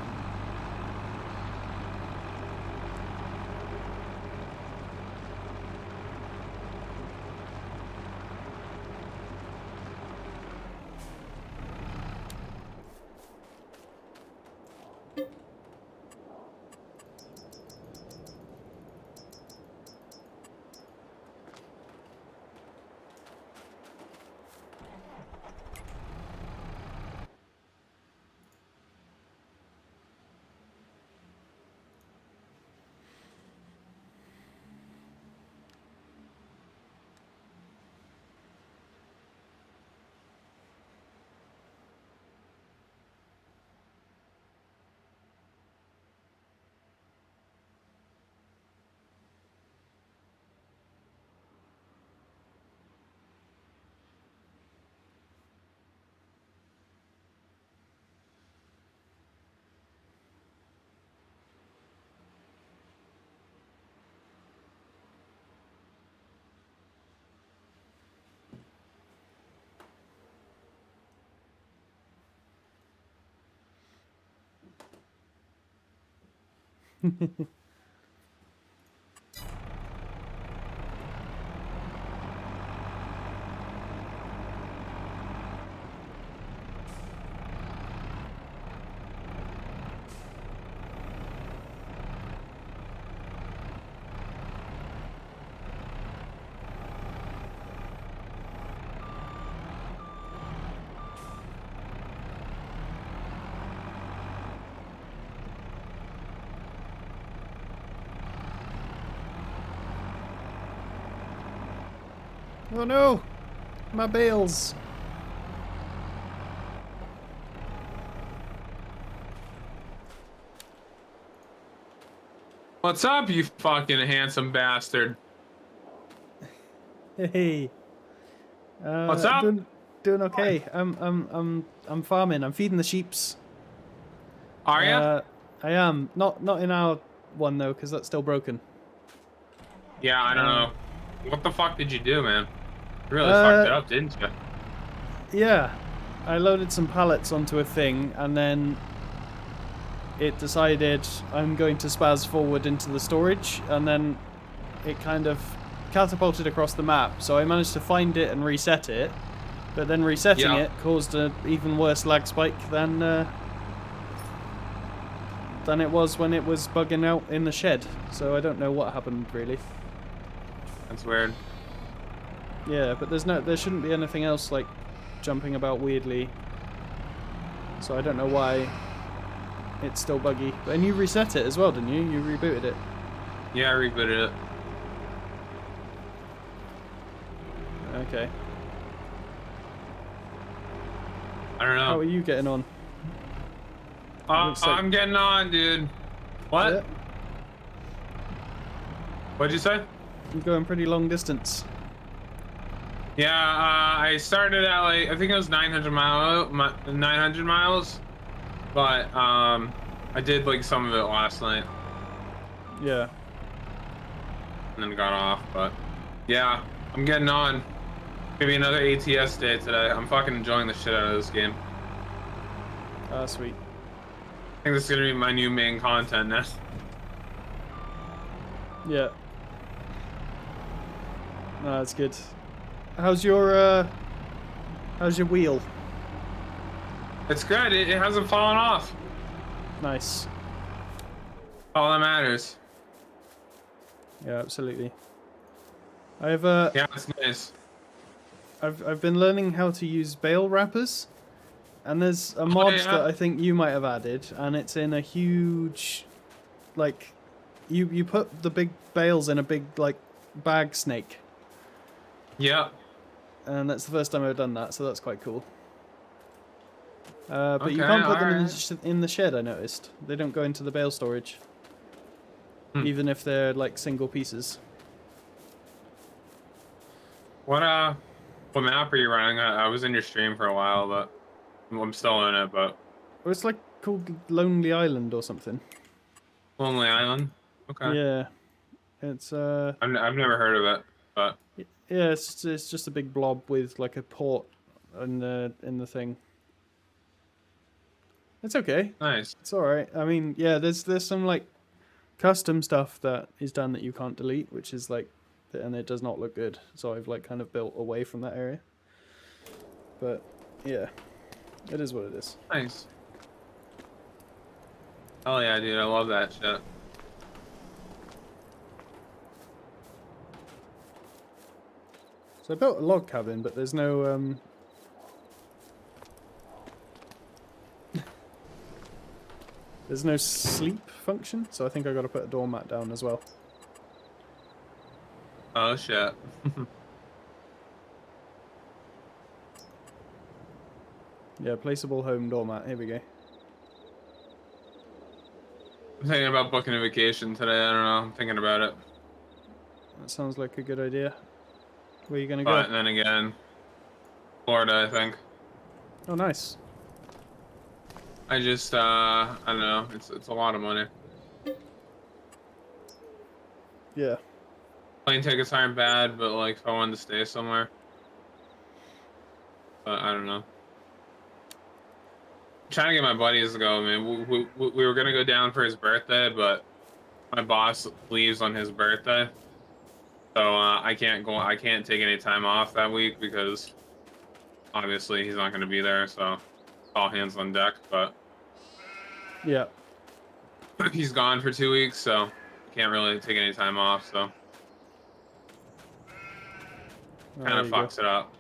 Oh no! My bales! What's up, you fucking handsome bastard? Hey, What's up? doing okay. I'm farming. I'm feeding the sheeps. Are ya? I am not in our one though, because that's still broken. Yeah, I don't Uh, know. What the fuck did you do, man? You really fucked uh, it up, didn't you? yeah. I loaded some pallets onto a thing, and then it decided I'm going to spaz forward into the storage, and then it kind of catapulted across the map. So I managed to find it and reset it, but then resetting Yeah. it caused an even worse lag spike than it was when it was bugging out in the shed. So I don't know what happened really. That's weird. Yeah, but there shouldn't be anything else like jumping about weirdly. So I don't know why it's still buggy. And you reset it as well, didn't you? You rebooted it. Yeah, I rebooted it. Okay. I don't How know. are you getting on? Looks like I'm getting on, dude. yeah, What? What'd you say? you're going pretty long distance. Yeah, I started at like, I think it was 900 miles, but I did like some of it last night Yeah. and then got off. But yeah, I'm getting on. Maybe another ATS day today. I'm fucking enjoying the shit out of this game. Ah, sweet. I think this is gonna be my new main content now. Yeah. No, that's good. How's your wheel? It's good. It hasn't fallen off. Nice. All that matters. Yeah, absolutely. I've Yeah, it's nice. I've been learning how to use bale wrappers, and there's a Oh mod that yeah. I think you might have added, and it's in a huge, like, you put the big bales in a big like bag snake, Yeah. and that's the first time I've done that, so that's quite cool. But you Okay. can't put All them right. in the shed. I noticed they don't go into the bale storage, Hmm. even if they're like single pieces. What map are you running? I was in your stream for a while, but I'm still in it. But Or it's like called Lonely Island or something. Lonely Island. Okay. Yeah, it's I've never heard of it, but yeah, it's just a big blob with like a port in the thing. It's okay. nice. It's all right. I mean, yeah, there's some like custom stuff that is done that you can't delete, which is like, and it does not look good. So I've like kind of built away from that area. But yeah, it is what it is. Nice. Oh yeah, dude. I love that shit. So I built a log cabin, but there's no there's no sleep function. So I think I got to put a doormat down as well. Oh shit. Yeah, placeable home doormat. Here we go. I'm thinking about booking a vacation today. I don't know. I'm thinking about it. That sounds like a good idea. Where are you gonna go? But then again, Florida, I think. Oh, nice. I just I don't know. It's a lot of money. Yeah. Plane tickets aren't bad, but like if I wanted to stay somewhere. But I don't know. Trying to get my buddies to go, man. We were gonna go down for his birthday, but my boss leaves on his birthday, so I can't go. I can't take any time off that week because obviously he's not gonna be there. So all hands on deck. But Yeah. he's gone for 2 weeks, so I can't really take any time off. So Oh, kind there of you go. fucks it up.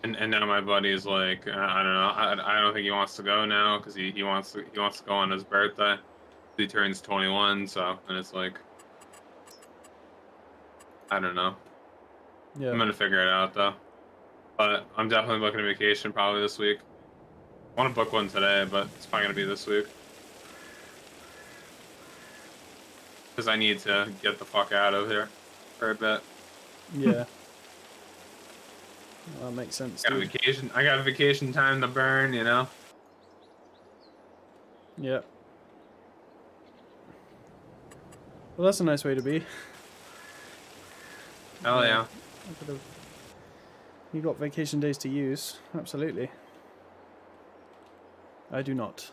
And now my buddy's like, I don't know. I don't think he wants to go now because he wants to go on his birthday. He turns 21, so and it's like I don't know. Yeah. I'm gonna figure it out though. But I'm definitely booking a vacation probably this week. I want to book one today, but it's probably gonna be this week because I need to get the fuck out of here for a bit. Yeah. Well, that makes sense, dude. I got vacation time to burn, you know. Yeah. Well, that's a nice way to be. Hell yeah. You got vacation days to use. Absolutely. I do not.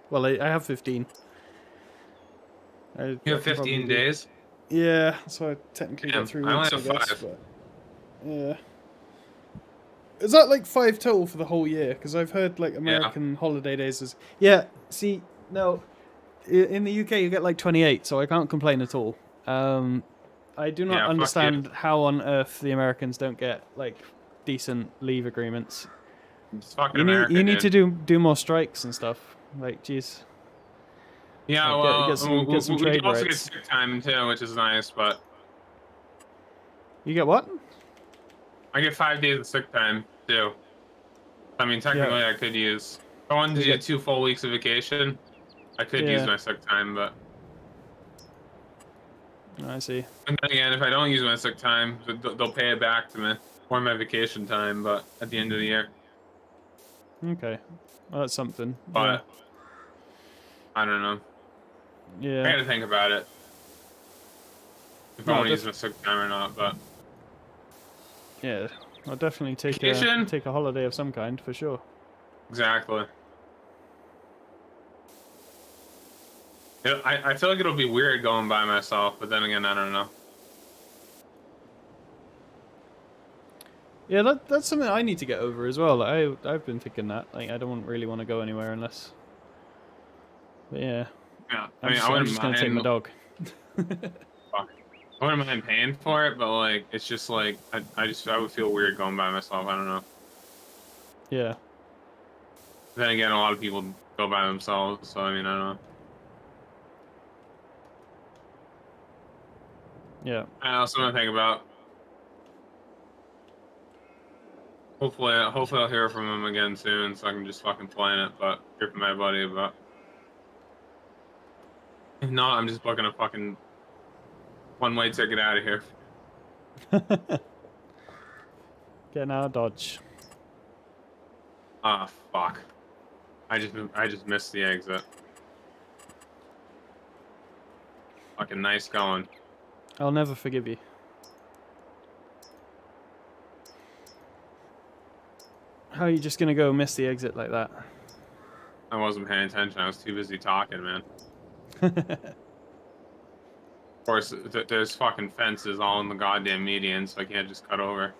Well, I have 15. You have 15 days? Yeah, so I technically Damn, got 3 I only weeks, I have guess. 5. But yeah. Is that like 5 total for the whole year? Because I've heard like Yeah. American holiday days is... Yeah, see, no. In the UK you get like 28, so I can't complain at all. I do not Yeah, fuck understand you. how on earth the Americans don't get like decent leave agreements. It's fucking You America, need to dude. do more strikes and stuff. Like, jeez. Yeah, Like, well, get some we do trade also get rights. sick time too, which is nice, but You get what? I get 5 days of sick time too. I mean, Yeah. technically I could use, if I wanted to We do get 2 full weeks of vacation, I could use yeah. my sick time, but I see. and then again, if I don't use my sick time, they'll pay it back to me or my vacation time, but at the end of the year. Okay. Well, that's something. Yeah. But I don't know. I Yeah. gotta think about it if I No, want to use my sick time or not. But yeah. I'll definitely vacation, take a holiday of some kind for sure. exactly. I feel like it'll be weird going by myself, but then again, I don't know. Yeah, that's something I need to get over as well. Like, I've been thinking that. Like, I don't really want to go anywhere unless. But yeah, Yeah, I mean, I I'm wouldn't just gonna take my mind. dog. Fuck. I wouldn't mind paying for it, but like, it's just like I would feel weird going by myself. I don't know. Yeah. Then again, a lot of people go by themselves, so I mean, I don't know. Yeah. I also want to think about. Hopefully I'll hear from him again soon, so I can just fucking plan it. But hear from my buddy. But if not, I'm just booking a fucking one-way ticket out of here. Getting out of Dodge. Ah, fuck. I just missed the exit. Fucking nice going. I'll never forgive you. How are you just gonna go miss the exit like that? I wasn't paying attention. I was too busy talking, man. Of course, there's fucking fences all in the goddamn median, so I can't just cut over.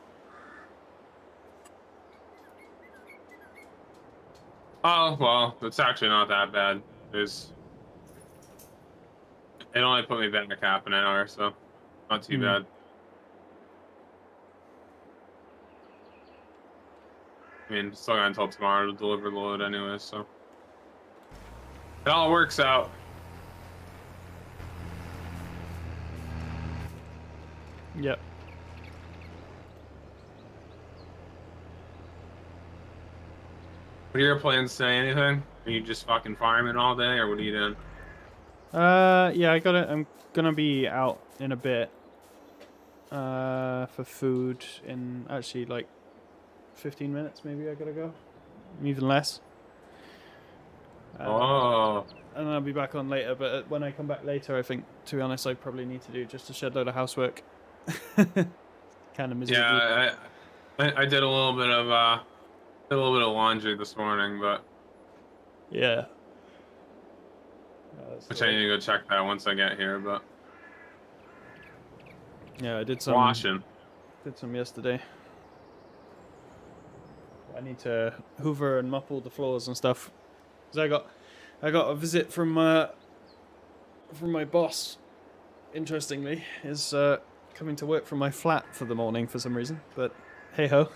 Oh, well, it's actually not that bad. It only put me back half an hour, so not too bad. I mean, still got until tomorrow to deliver the load anyway, so it all works out. Yep. What are your plans today? Anything? Are you just fucking farming all day, or what are you doing? Yeah, I'm gonna be out in a bit. For food in actually like 15 minutes, maybe I gotta go. Even less. Oh. And I'll be back on later, but when I come back later, I think, to be honest, I probably need to do just a shed load of housework. Kind of miserable. Yeah, I did a little bit of laundry this morning, but yeah. which I need to go check that once I get here. But yeah, I did some washing. Did some yesterday. I need to hoover and mop all the floors and stuff. Cause I got a visit from my boss. Interestingly, is coming to work from my flat for the morning for some reason. But hey ho.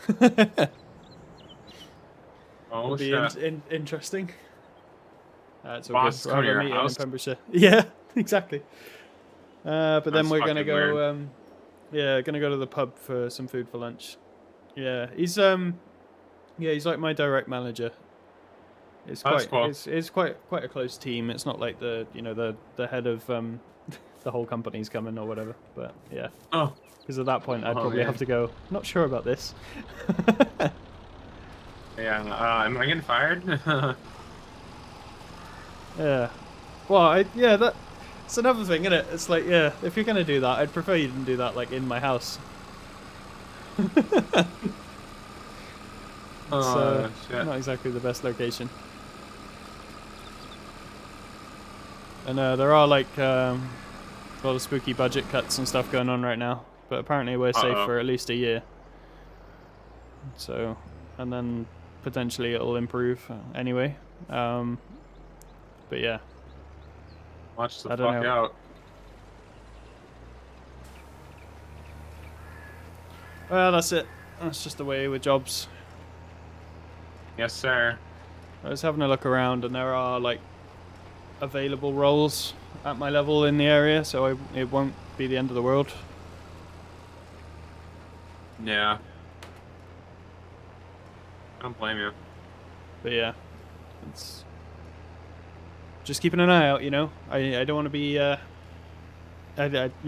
Oh, It'll be interesting. It's all boss good. coming to We'll have your a meeting in house? Pembrokeshire. Yeah, exactly. But then That's we're gonna fucking go. weird. Yeah, gonna go to the pub for some food for lunch. Yeah, he's he's like my direct manager. That's cool. It's quite a close team. It's not like the the head of the whole company's coming or whatever. But yeah, Oh, because at that point I'd oh probably have man. to go. Not sure about this. Yeah. Am I getting fired? Yeah. Well, yeah, that's another thing, isn't it? It's like, yeah, if you're gonna do that, I'd prefer you didn't do that like in my house. It's Oh shit. not exactly the best location. And there are like a lot of spooky budget cuts and stuff going on right now, but apparently we're safe Uh-oh. for at least a year. So, and then potentially it'll improve anyway. But yeah, Watch the I don't fuck know. out. Well, that's it. That's just the way with jobs. Yes, sir. I was having a look around, and there are like available roles at my level in the area, so it won't be the end of the world. Yeah. I don't blame you. But yeah, it's just keeping an eye out. You know, I don't want to be. You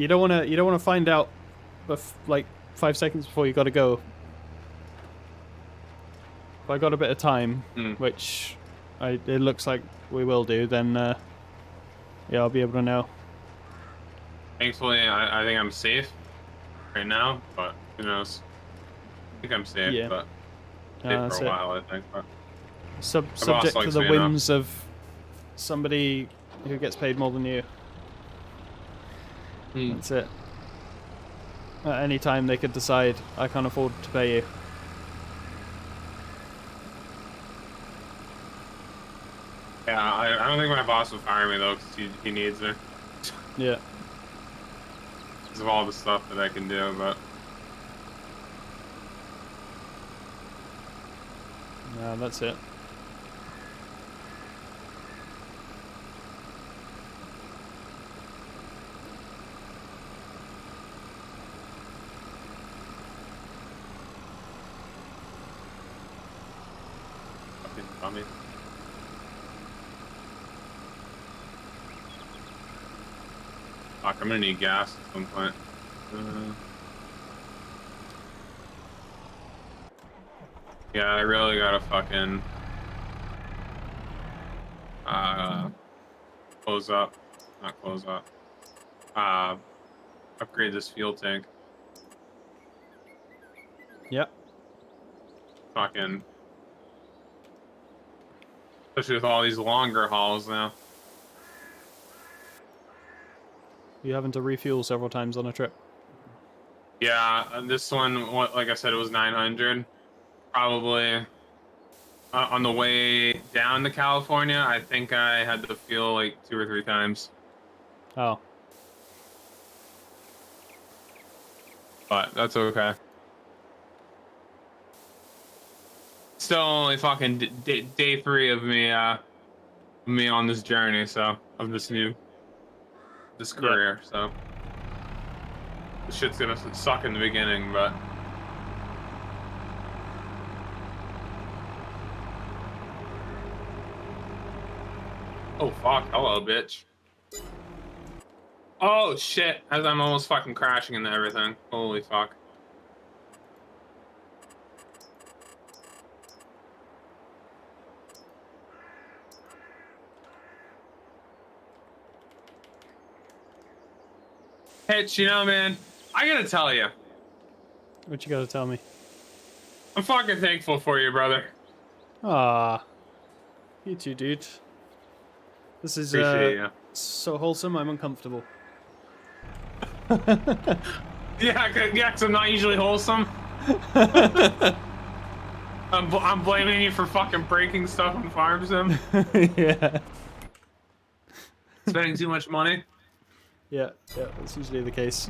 don't want to find out, like 5 seconds before you got to go. If I got a bit of time, Mm. which it looks like we will do, then yeah, I'll be able to know. Thankfully, I think I'm safe right now, but who knows? I think I'm safe, Yeah, but safe for that's a it. while, I think. But Subject to likes the me enough. whims of somebody who gets paid more than you. That's it. At any time they could decide, I can't afford to pay you. Yeah, I don't think my boss will fire me though, because he needs me. Yeah. Because of all the stuff that I can do, but No, that's it. fucking dummy. Fuck, I'm gonna need gas at some point. Yeah, I really gotta fucking close up. Not close up. Upgrade this fuel tank. Yep. Fucking, especially with all these longer hauls now. You having to refuel several times on a trip. Yeah, and this one, like I said, it was 900. Probably on the way down to California, I think I had to fuel like 2 or 3 times. Oh. But that's okay. Still only fucking day 3 of me on this journey, so of this career. So this shit's gonna suck in the beginning, but oh fuck, hello bitch. Oh shit, as I'm almost fucking crashing into everything. Holy fuck. Hitch, you know, man, I gotta tell you, What you gotta tell me? I'm fucking thankful for you, brother. Ah. You too, dude. This is Appreciate you. so wholesome, I'm uncomfortable. Yeah, cause I'm not usually wholesome. I'm blaming you for fucking breaking stuff on farm sim. Yeah. Spending too much money. Yeah, that's usually the case.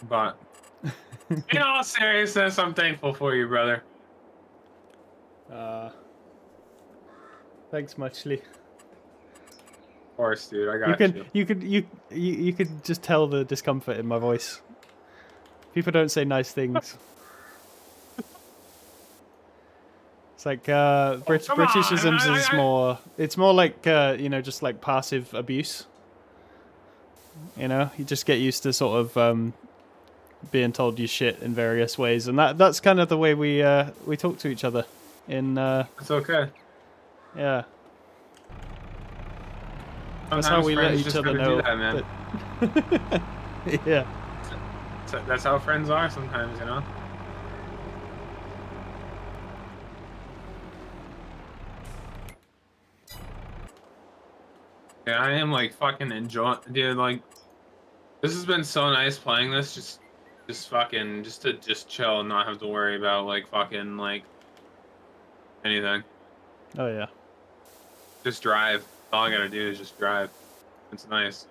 But in all seriousness, I'm thankful for you, brother. Thanks muchly. course, dude. I got you. You could just tell the discomfort in my voice. People don't say nice things. It's like Oh, come on. Britishisms is more. It's more like just like passive abuse. You know, you just get used to sort of being told you shit in various ways, and that's kind of the way we talk to each other. It's okay. Yeah, that's how Sometimes we let friends each just other gotta do know that, man. that. Yeah. That's how friends are sometimes, you know? Yeah, I am like fucking enjoying, dude. Like, this has been so nice playing this. Just to chill and not have to worry about like fucking like anything. Oh yeah. Just drive. All I gotta do is just drive. It's nice.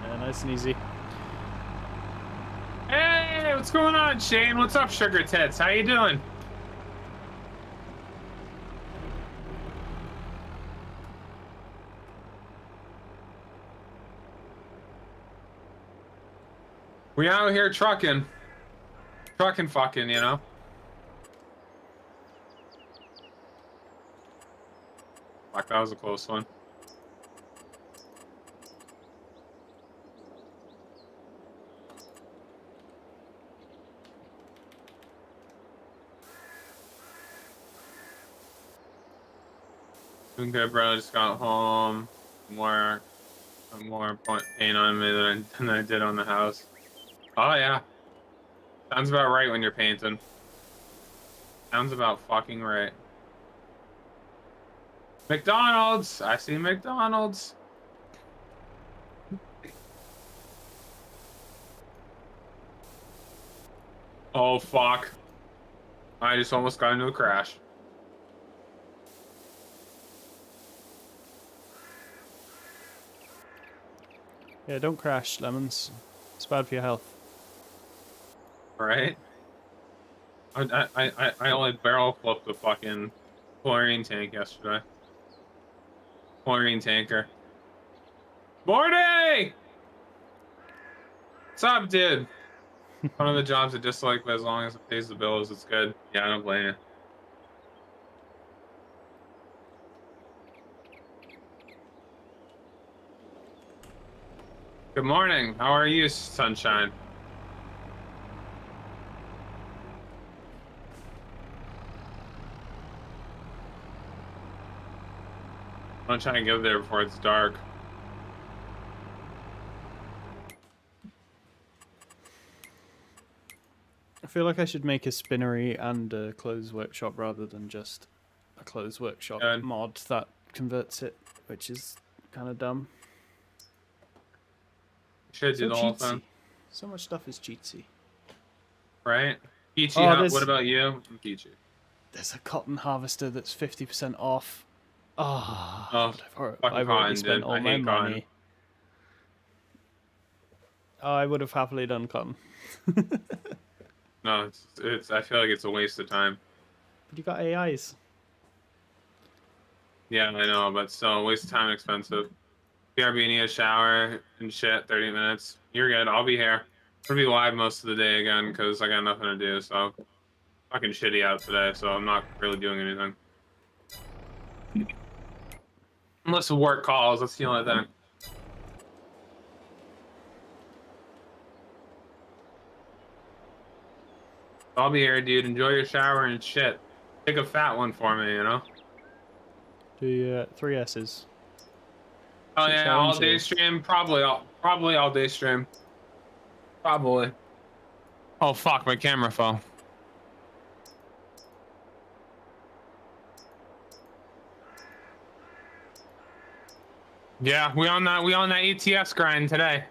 Yeah, nice and easy. Hey, what's going on, Shane? What's up, Sugar Tits? How you doing? We out here trucking fucking, you know? Fuck, that was a close one. Doing good, bro. Just got home. More paint on me than I did on the house. Oh yeah, sounds about right when you're painting. Sounds about fucking right. McDonald's. I see McDonald's. Oh fuck! I just almost got into a crash. Yeah, don't crash, lemons. It's bad for your health. Right? I only barrel flipped the fucking chlorine tank yesterday. Chlorine tanker. Morty! What's up, dude? One of the jobs I dislike, but as long as it pays the bills, it's good. Yeah, I don't blame you. Good morning. How are you, sunshine? I'm trying to get there before it's dark. I feel like I should make a spinnery and a clothes workshop rather than just a clothes workshop Good. mod that converts it, which is kind of dumb. Should do So the whole cheatsy. thing. So much stuff is cheatsy. Right? Peachy, Oh, what about you? I'm peachy. There's a cotton harvester that's 50% off. Oh, Oh, fucking I've already cotton, spent dude. all I my hate cotton. money. Oh, I would have happily done cotton. No, it's. I feel like it's a waste of time. But you got AIs. Yeah, I know, but still, waste of time, expensive. BRB, need a shower and shit. 30 minutes. You're good. I'll be here. I'm gonna be live most of the day again because I got nothing to do. So, fucking shitty out today. So I'm not really doing anything. Unless the work calls, that's the only thing. I'll be here, dude. Enjoy your shower and shit. Take a fat one for me, you know? Do 3 S's. Oh Shoot, yeah, shower, and all day shave. stream. Probably all day stream. Probably. Oh fuck, my camera fell. Yeah, we on that ETS grind today.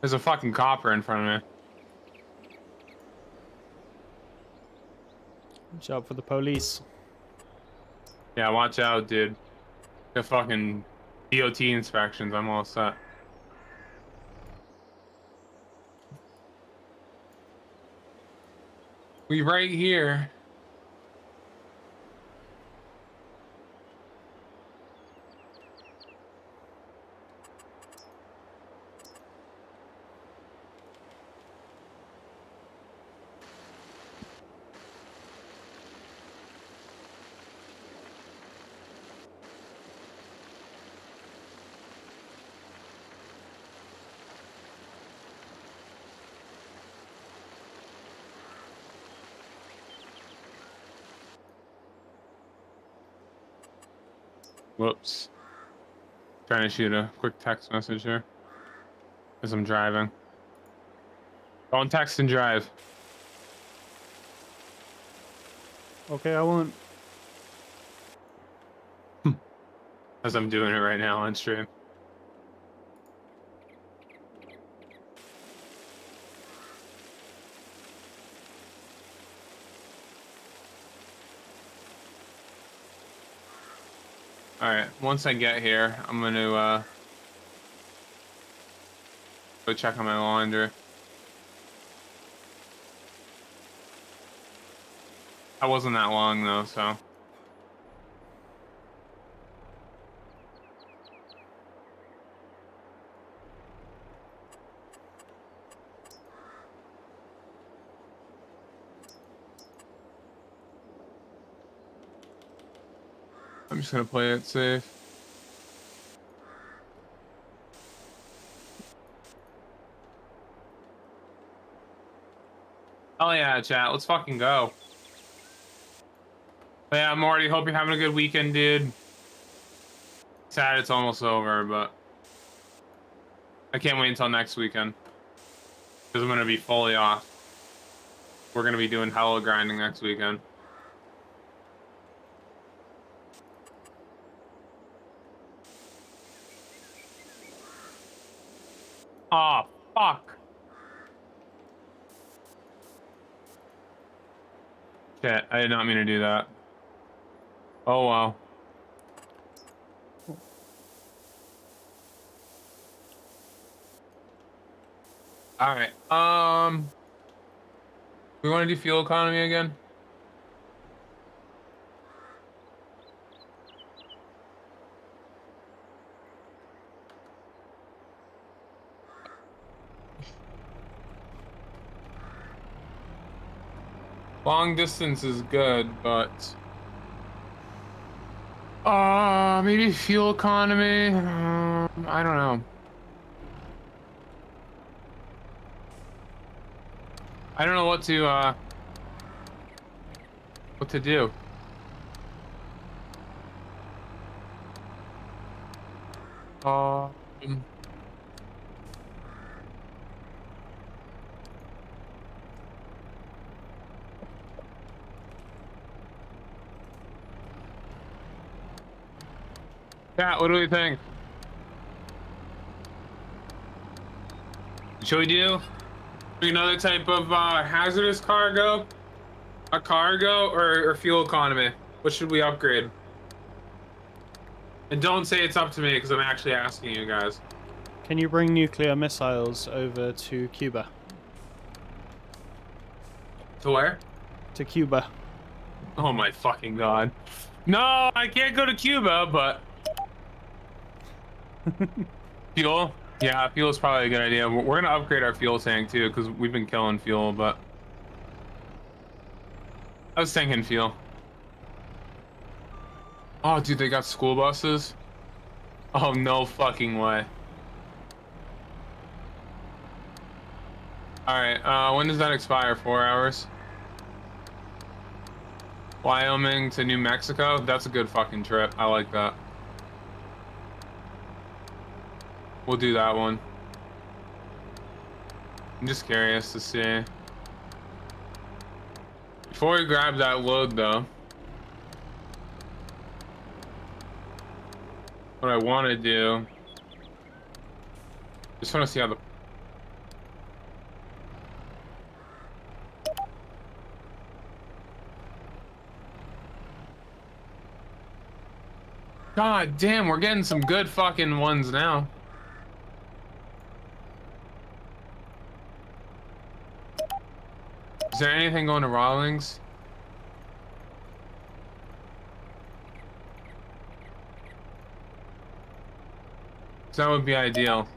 There's a fucking copper in front of me. Watch out for the police. Yeah, watch out, dude. The fucking DOT inspections. I'm all set. We right here. Whoops. Trying to shoot a quick text message here as I'm driving. Don't text and drive. Okay, I won't. As I'm doing it right now on stream. Alright, once I get here, I'm gonna go check on my laundry. That wasn't that long though, so. I'm just gonna play it safe. Oh yeah, chat, let's fucking go. But yeah, Morty, hope you're having a good weekend, dude. Sad it's almost over, but I can't wait until next weekend. Because I'm gonna be fully off. We're gonna be doing hella grinding next weekend. Oh, fuck. Shit, I did not mean to do that. Oh, wow. Alright, we want to do fuel economy again? Long distance is good, but maybe fuel economy. I don't know. I don't know what to do. Yeah, what do we think? Should we do another type of hazardous cargo? A cargo or fuel economy? What should we upgrade? And don't say it's up to me because I'm actually asking you guys. Can you bring nuclear missiles over to Cuba? To where? To Cuba. Oh my fucking god. No, I can't go to Cuba, but... Fuel? Yeah, fuel is probably a good idea. We're gonna upgrade our fuel tank too, because we've been killing fuel, but... I was thinking fuel. Oh, dude, they got school buses? Oh, no fucking way. Alright, when does that expire? 4 hours? Wyoming to New Mexico? That's a good fucking trip. I like that. We'll do that one. I'm just curious to see. Before we grab that load, though, what I want to do, just want to see how the... God damn, we're getting some good fucking ones now. Is there anything going to Rawlings? That would be ideal.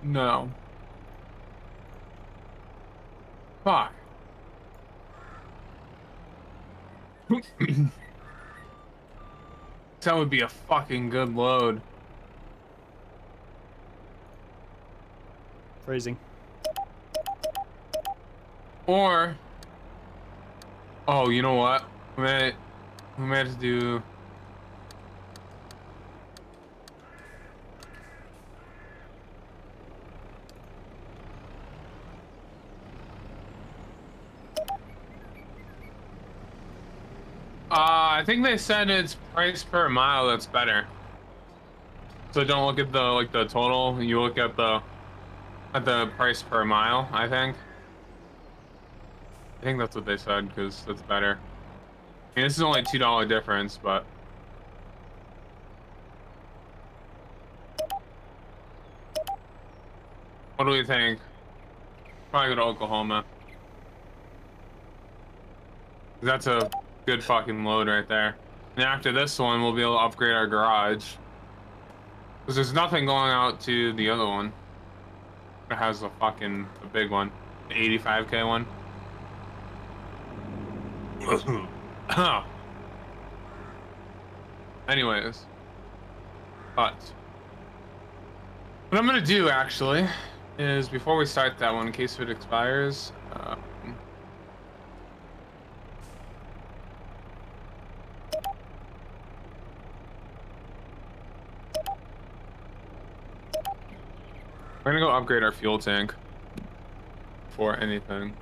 No. Fuck. That would be a fucking good load. Phrasing. Or, oh, you know what? We might have to do. I think they said it's price per mile that's better. So don't look at the total. You look at the price per mile. I think that's what they said because that's better. I mean, this is only $2 difference, but what do we think? Probably go to Oklahoma. That's a good fucking load right there. And after this one, we'll be able to upgrade our garage. Because there's nothing going out to the other one. It has a big one. The 85K one. Anyways. But what I'm gonna do actually is before we start that one, in case it expires, we're gonna go upgrade our fuel tank for anything.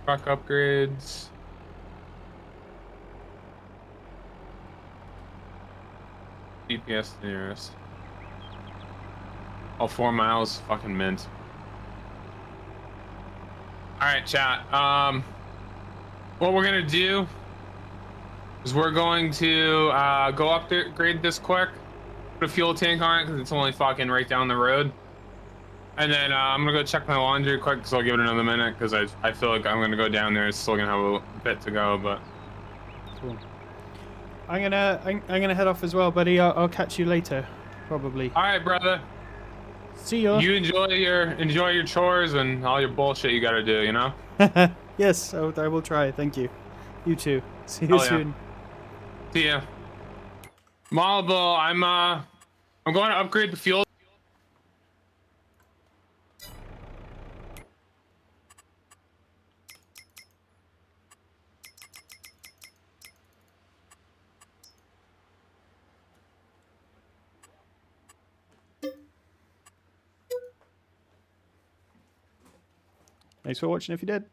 Truck upgrades. GPS nearest. Oh, 4 miles, fucking mint. All right, chat. What we're gonna do is we're going to go upgrade this quick, put a fuel tank on it because it's only fucking right down the road, and then I'm gonna go check my laundry quick because I'll give it another minute because I feel like I'm gonna go down there. It's still gonna have a bit to go, but Cool. I'm gonna head off as well, buddy. I'll catch you later, probably. all right, brother. See ya. You enjoy your chores and all your bullshit you gotta do, you know? Yes, I will try. Thank you. You too. See you Oh, yeah. soon. See ya. Malibu, I'm going to upgrade the fuel. Thanks for watching if you did.